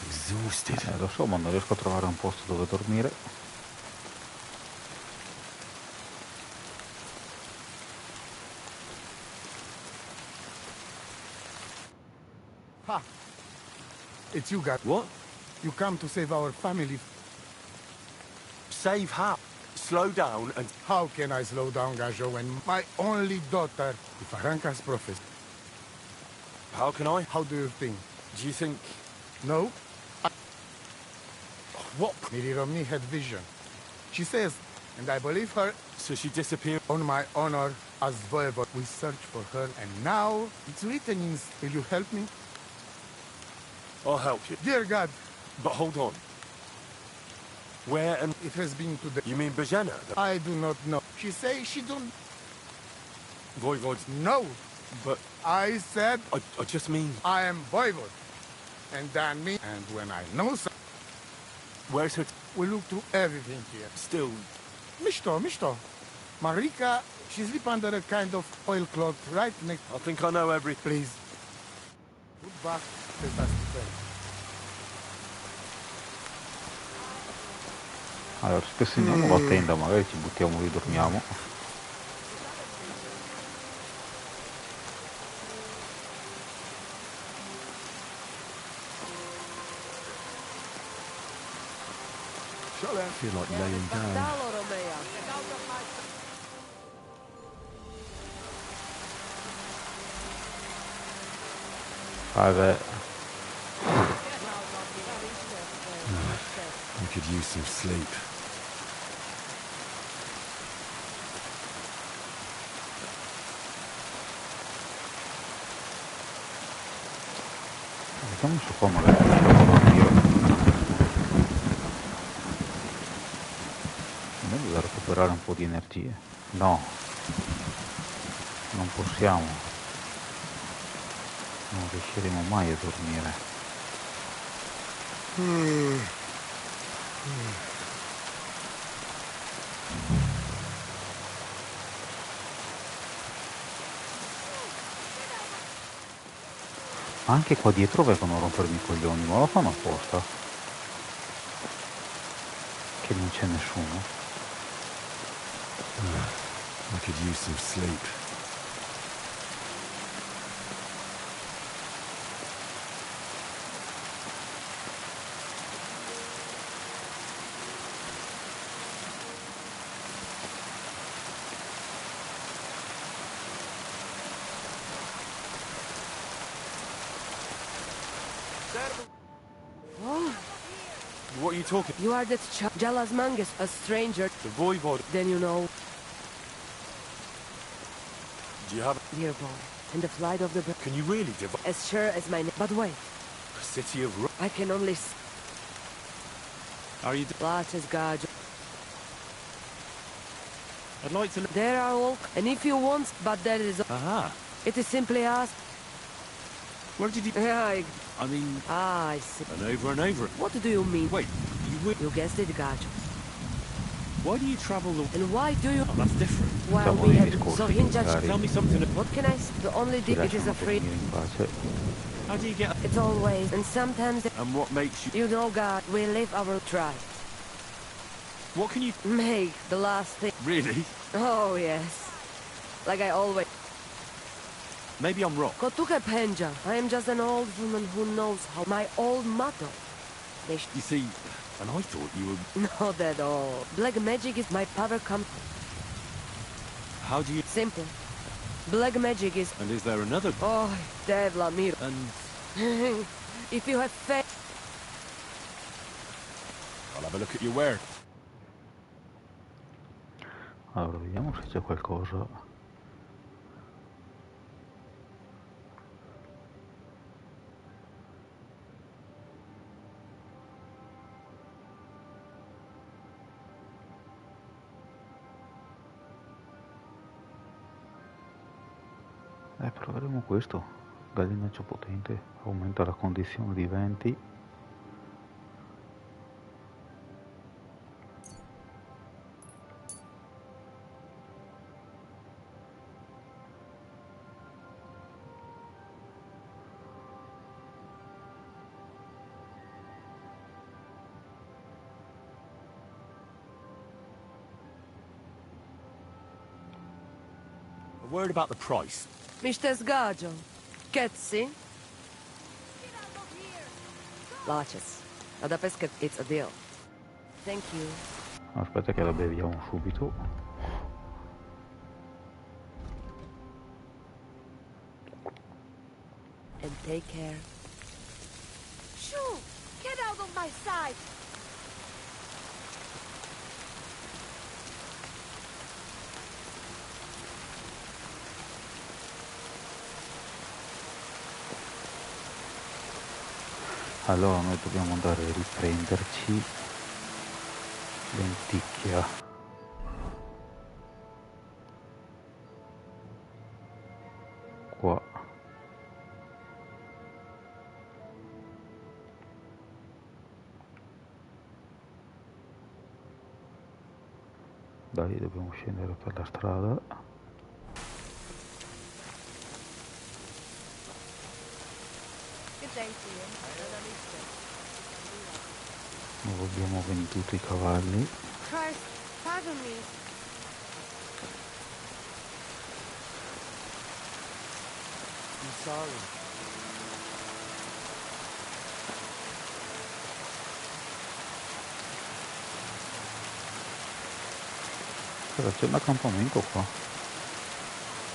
Exhausted. Lo so, ma non riesco a trovare un posto dove dormire. Ha! It's you guys. What? You come to save our family. Save how? Slow down and... How can I slow down, Gajo, when my only daughter, Faranka's prophet? How can I? How do you think? Do you think... No? What? Miri Romney had vision. She says, and I believe her. So she disappeared? On my honor, as voivode, we search for her, and now it's written in... Will you help me? I'll help you. Dear God. But hold on. Where and... It has been today. You mean Bajana? I do not know. She says she don't... Voivode? No. But... I said... I just mean... I am voivode. And that means... And when I know something... Where's her... We look through everything here. Still... Mishto. Marika, she sleep under a kind of oilcloth right next... I think I know every... Please. Put back the suspense. Allora, spessiniamo la tenda, magari ci buttiamo lì, dormiamo. I feel like laying down. Vabbè. I could use some sleep. Vediamo su qua magari possiamo dormire. Devo recuperare un po' di energie. No. Non possiamo. Non riusciremo mai a dormire. Anche qua dietro vengono a rompermi i coglioni, ma lo fanno apposta. Che non c'è nessuno. I could use some sleep. What are you talking? You are that Jalas Mangus, a stranger. The voivode. Then you know. Do you have... Dear boy, and the flight of the bird. Can you really do... As sure as my name. But wait. A city of... I can only... Are you... What is God? I'd like to... There are all... And if you want... But there is... Aha. It is simply asked... Where did you... I mean... Ah, I see. And over. What do you mean? Wait, you... You guessed it, Gajo. Why do you travel the... And why do you... Oh, that's different. Well, we have... So Tell me something... What can I say? The only thing it is a free... How do you get... It's always... And sometimes... And what makes you... You know, God, we live our tribe. What can you... Make the last thing... Really? Oh, yes. Like I always... Maybe I'm wrong. Kotuke Penja. I am just an old woman who knows how... My old motto. You see, And I thought you were... Not at all. Black magic is my power How do you... Simple. Black magic is... And is there another... Oh, Devla Mir. And... If you have faith... I'll have a look at your word. Allora, vediamo se c'è qualcosa. Proveremo questo. Gallinaccio potente, aumenta la condizione di venti. A word about the price. Mr. Sgaggio. Ketsi? Laches. Ad pesca, it's a deal. Thank you. Aspetta che la beviamo subito. And take care. Shoo! Get out of my sight! Allora noi dobbiamo andare a riprenderci lenticchia. Qua. Dai, dobbiamo scendere per la strada. Non abbiamo venduto i cavalli. Christ, pardon me. I'm sorry. Però c'è un accampamento qua.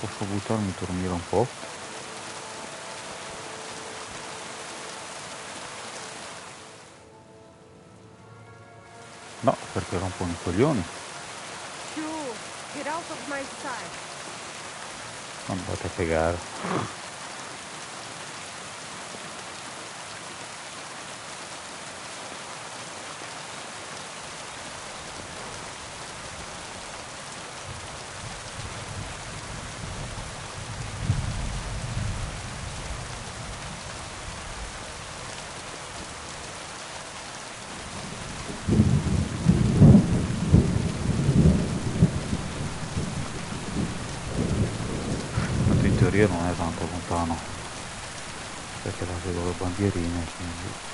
Posso buttarmi a dormire un po'? No, perché rompono i coglioni. Shoo! Get out of my sight! Andate a pegare. In teoria non è tanto lontano, perché la vedo le bandierine, quindi...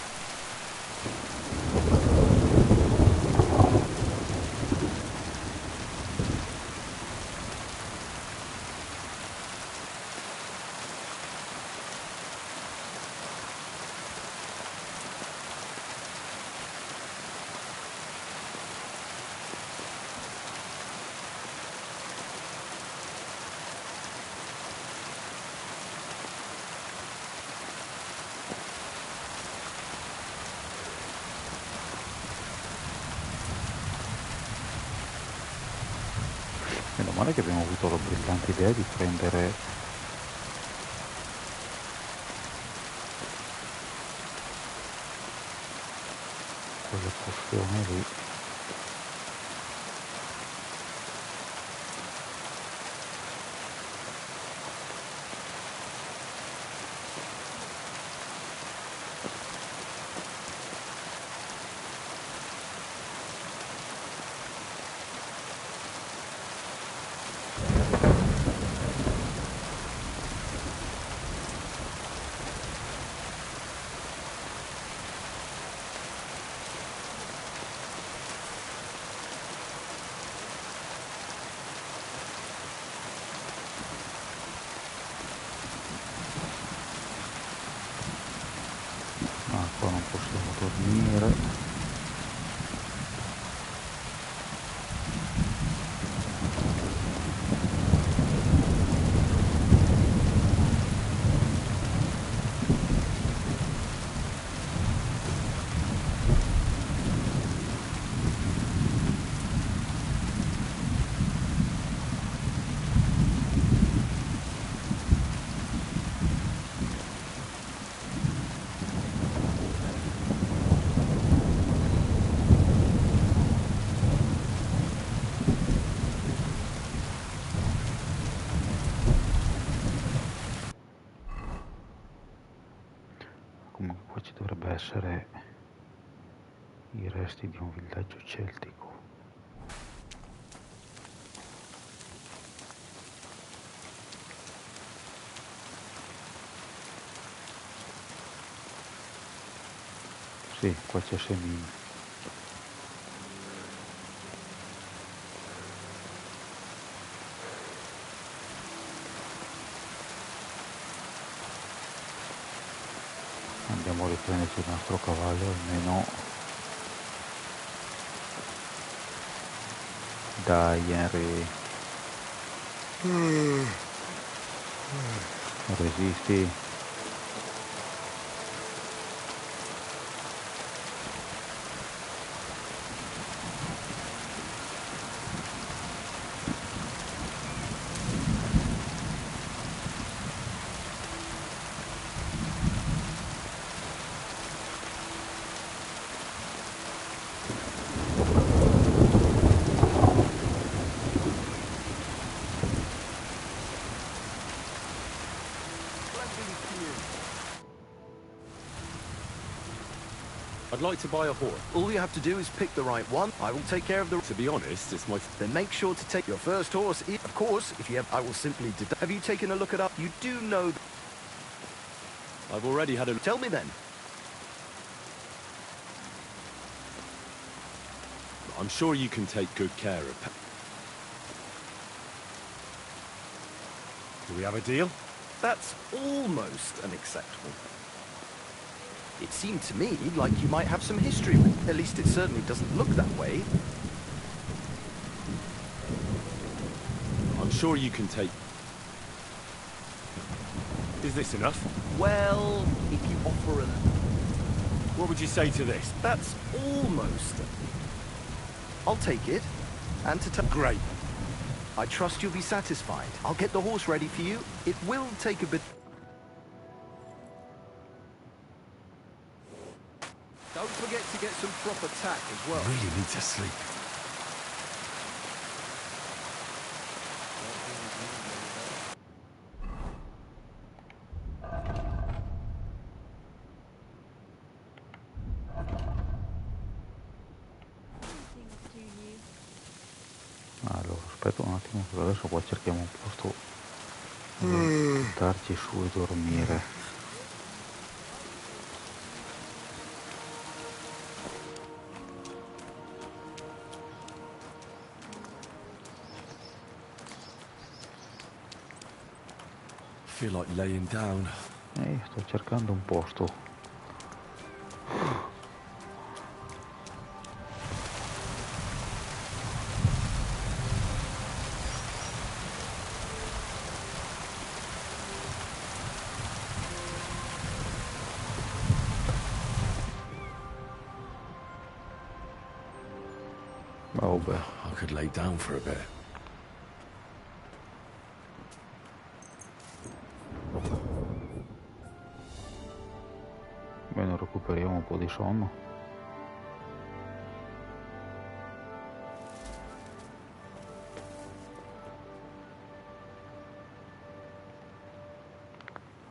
Meno male che abbiamo avuto la brillante idea di prendere quelle pozioni lì. essere i resti di un villaggio celtico. Sì, qua c'è semino. Andiamo a riprenderci il nostro cavallo, almeno. Dai Henry, resisti. I'd like to buy a horse. All you have to do is pick the right one. I will take care of the... To be honest, it's my... Then make sure to take your first horse. Of course, if you have... I will simply deduct... Have you taken a look at up? You do know... I've already had a... Tell me then. I'm sure you can take good care of... Do we have a deal? That's almost unacceptable. It seemed to me like you might have some history with... At least it certainly doesn't look that way. I'm sure you can take... Is this enough? Well, if you offer a... What would you say to this? That's almost... I'll take it. And to... Great. I trust you'll be satisfied. I'll get the horse ready for you. It will take a bit... Don't forget to get some proper tack as well. I really need to sleep. Allora, aspetta un attimo, che adesso qua cerchiamo un posto dove buttarci su e dormire. I feel like laying down. Sto cercando un posto. Vabbè. I could lay down for a bit. Bene, recuperiamo un po' di sonno.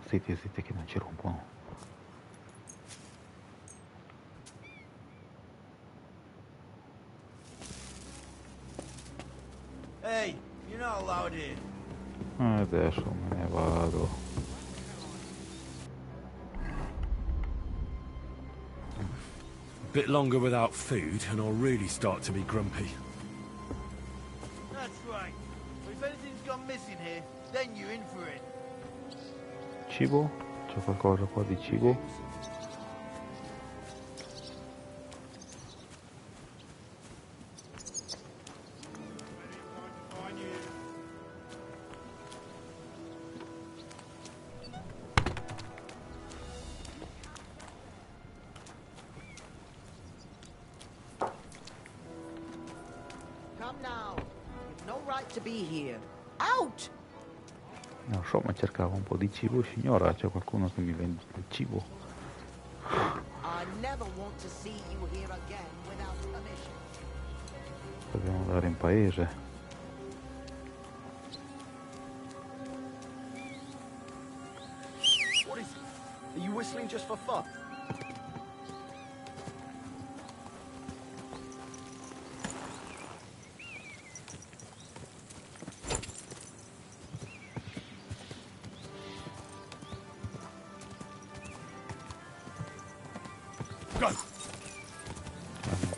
Zitti, zitti che non ci rompono. Hey, you're not allowed in. Adesso me ne vado. Bit longer without food and I'll really start to be grumpy. That's right. If anything's gone missing here, then you're in for it. Cibo? C'è qualcosa qua di cibo? Come now. You've no right to be here. Out! Non so, ma cercavo un po' di cibo, signora, c'è qualcuno che mi vende del cibo? I never want to see you here again without permission. Dobbiamo andare in paese. What is it? Are you whistling just for fun?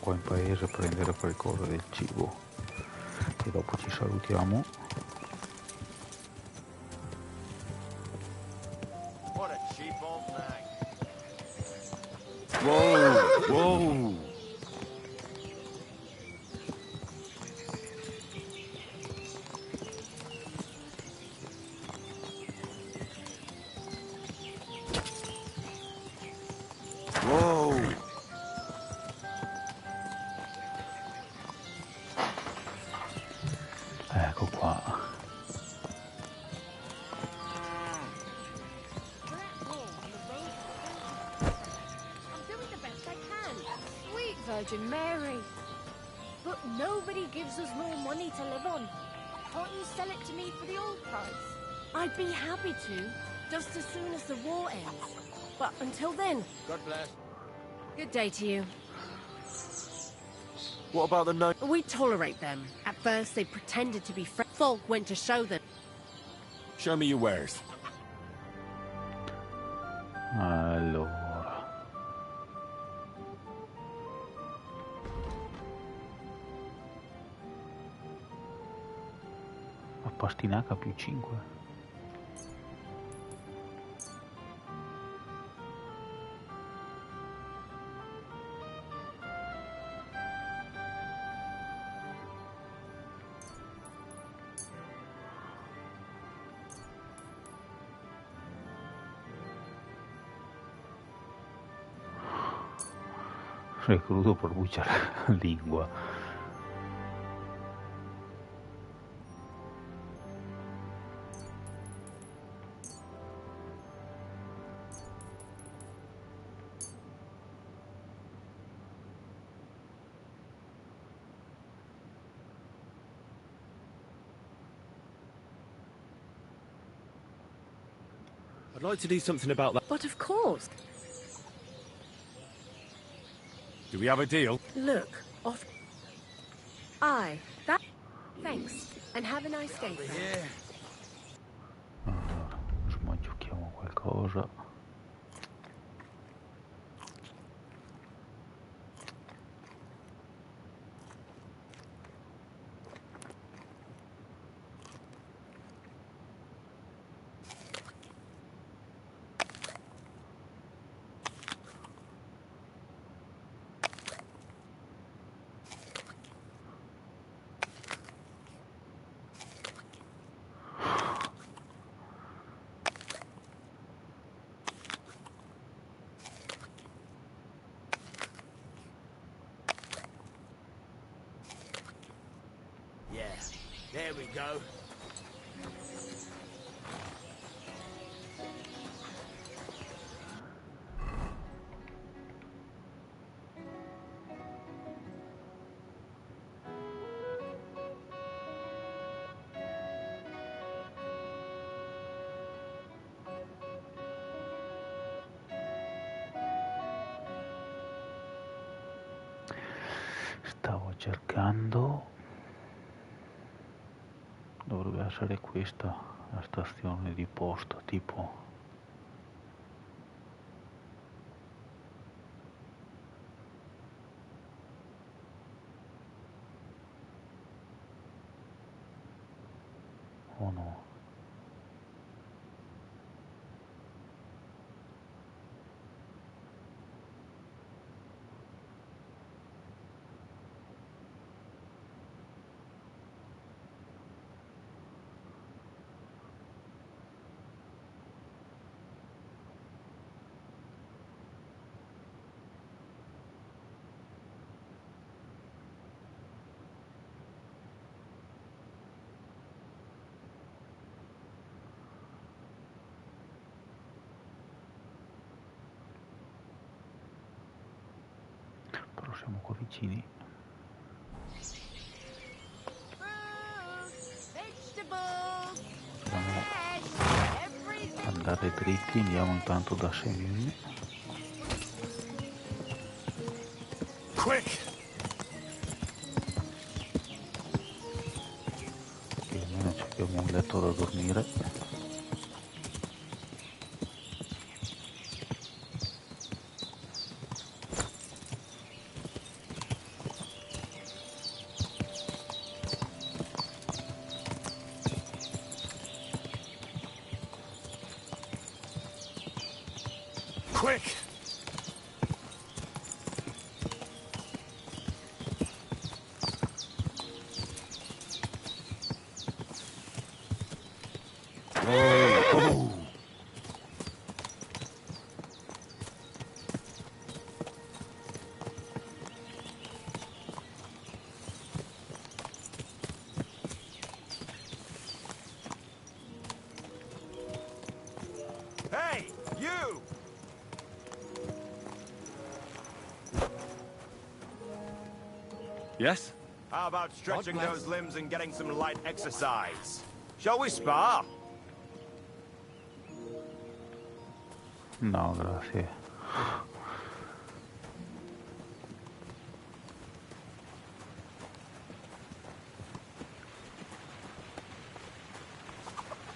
qua in paese a prendere qualcosa del cibo e dopo ci salutiamo. Whoa! Whoa! Whoa! Ecco qua. Sweet Virgin Mary. But nobody gives us more money to live on. Can't you sell it to me for the old price? I'd be happy to, just as soon as the war ends. But until then... God bless. Good day to you. What about the no... We tolerate them. At first, they pretended to be friends. Folk went to show them. Show me your wares. Allora. La pastinaca più 5. Sono crudo per bucciare la lingua. I'd like to do something about that. But of course. Do we have a deal? Look, off. Aye, that. Thanks, and have a nice day. Allora, smangiucchiamo qualcosa. Yeah, there we go. Stavo cercando, dovrebbe essere questa la stazione di posta, tipo. O no? Però siamo qua vicini. Dobbiamo andare dritti, andiamo intanto da Semmi. Quick! Che almeno ci abbiamo un letto da dormire. Quick! Hey, you! Yes? How about stretching those limbs and getting some light exercise? Shall we spar? No, grazie.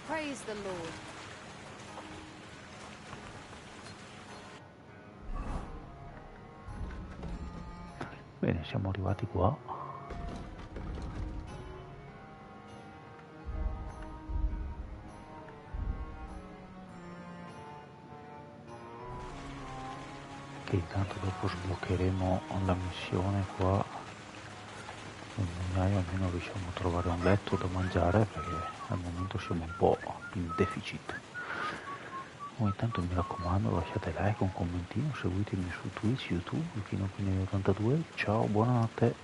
Praise the Lord. Bene, siamo arrivati qua. Che intanto dopo sbloccheremo la missione qua. Nel mugnaio almeno riusciamo a trovare un letto da mangiare, perché al momento siamo un po' in deficit. Ogni tanto mi raccomando, lasciate like, un commentino, seguitemi su Twitch, YouTube, Luchino82. Ciao, buonanotte.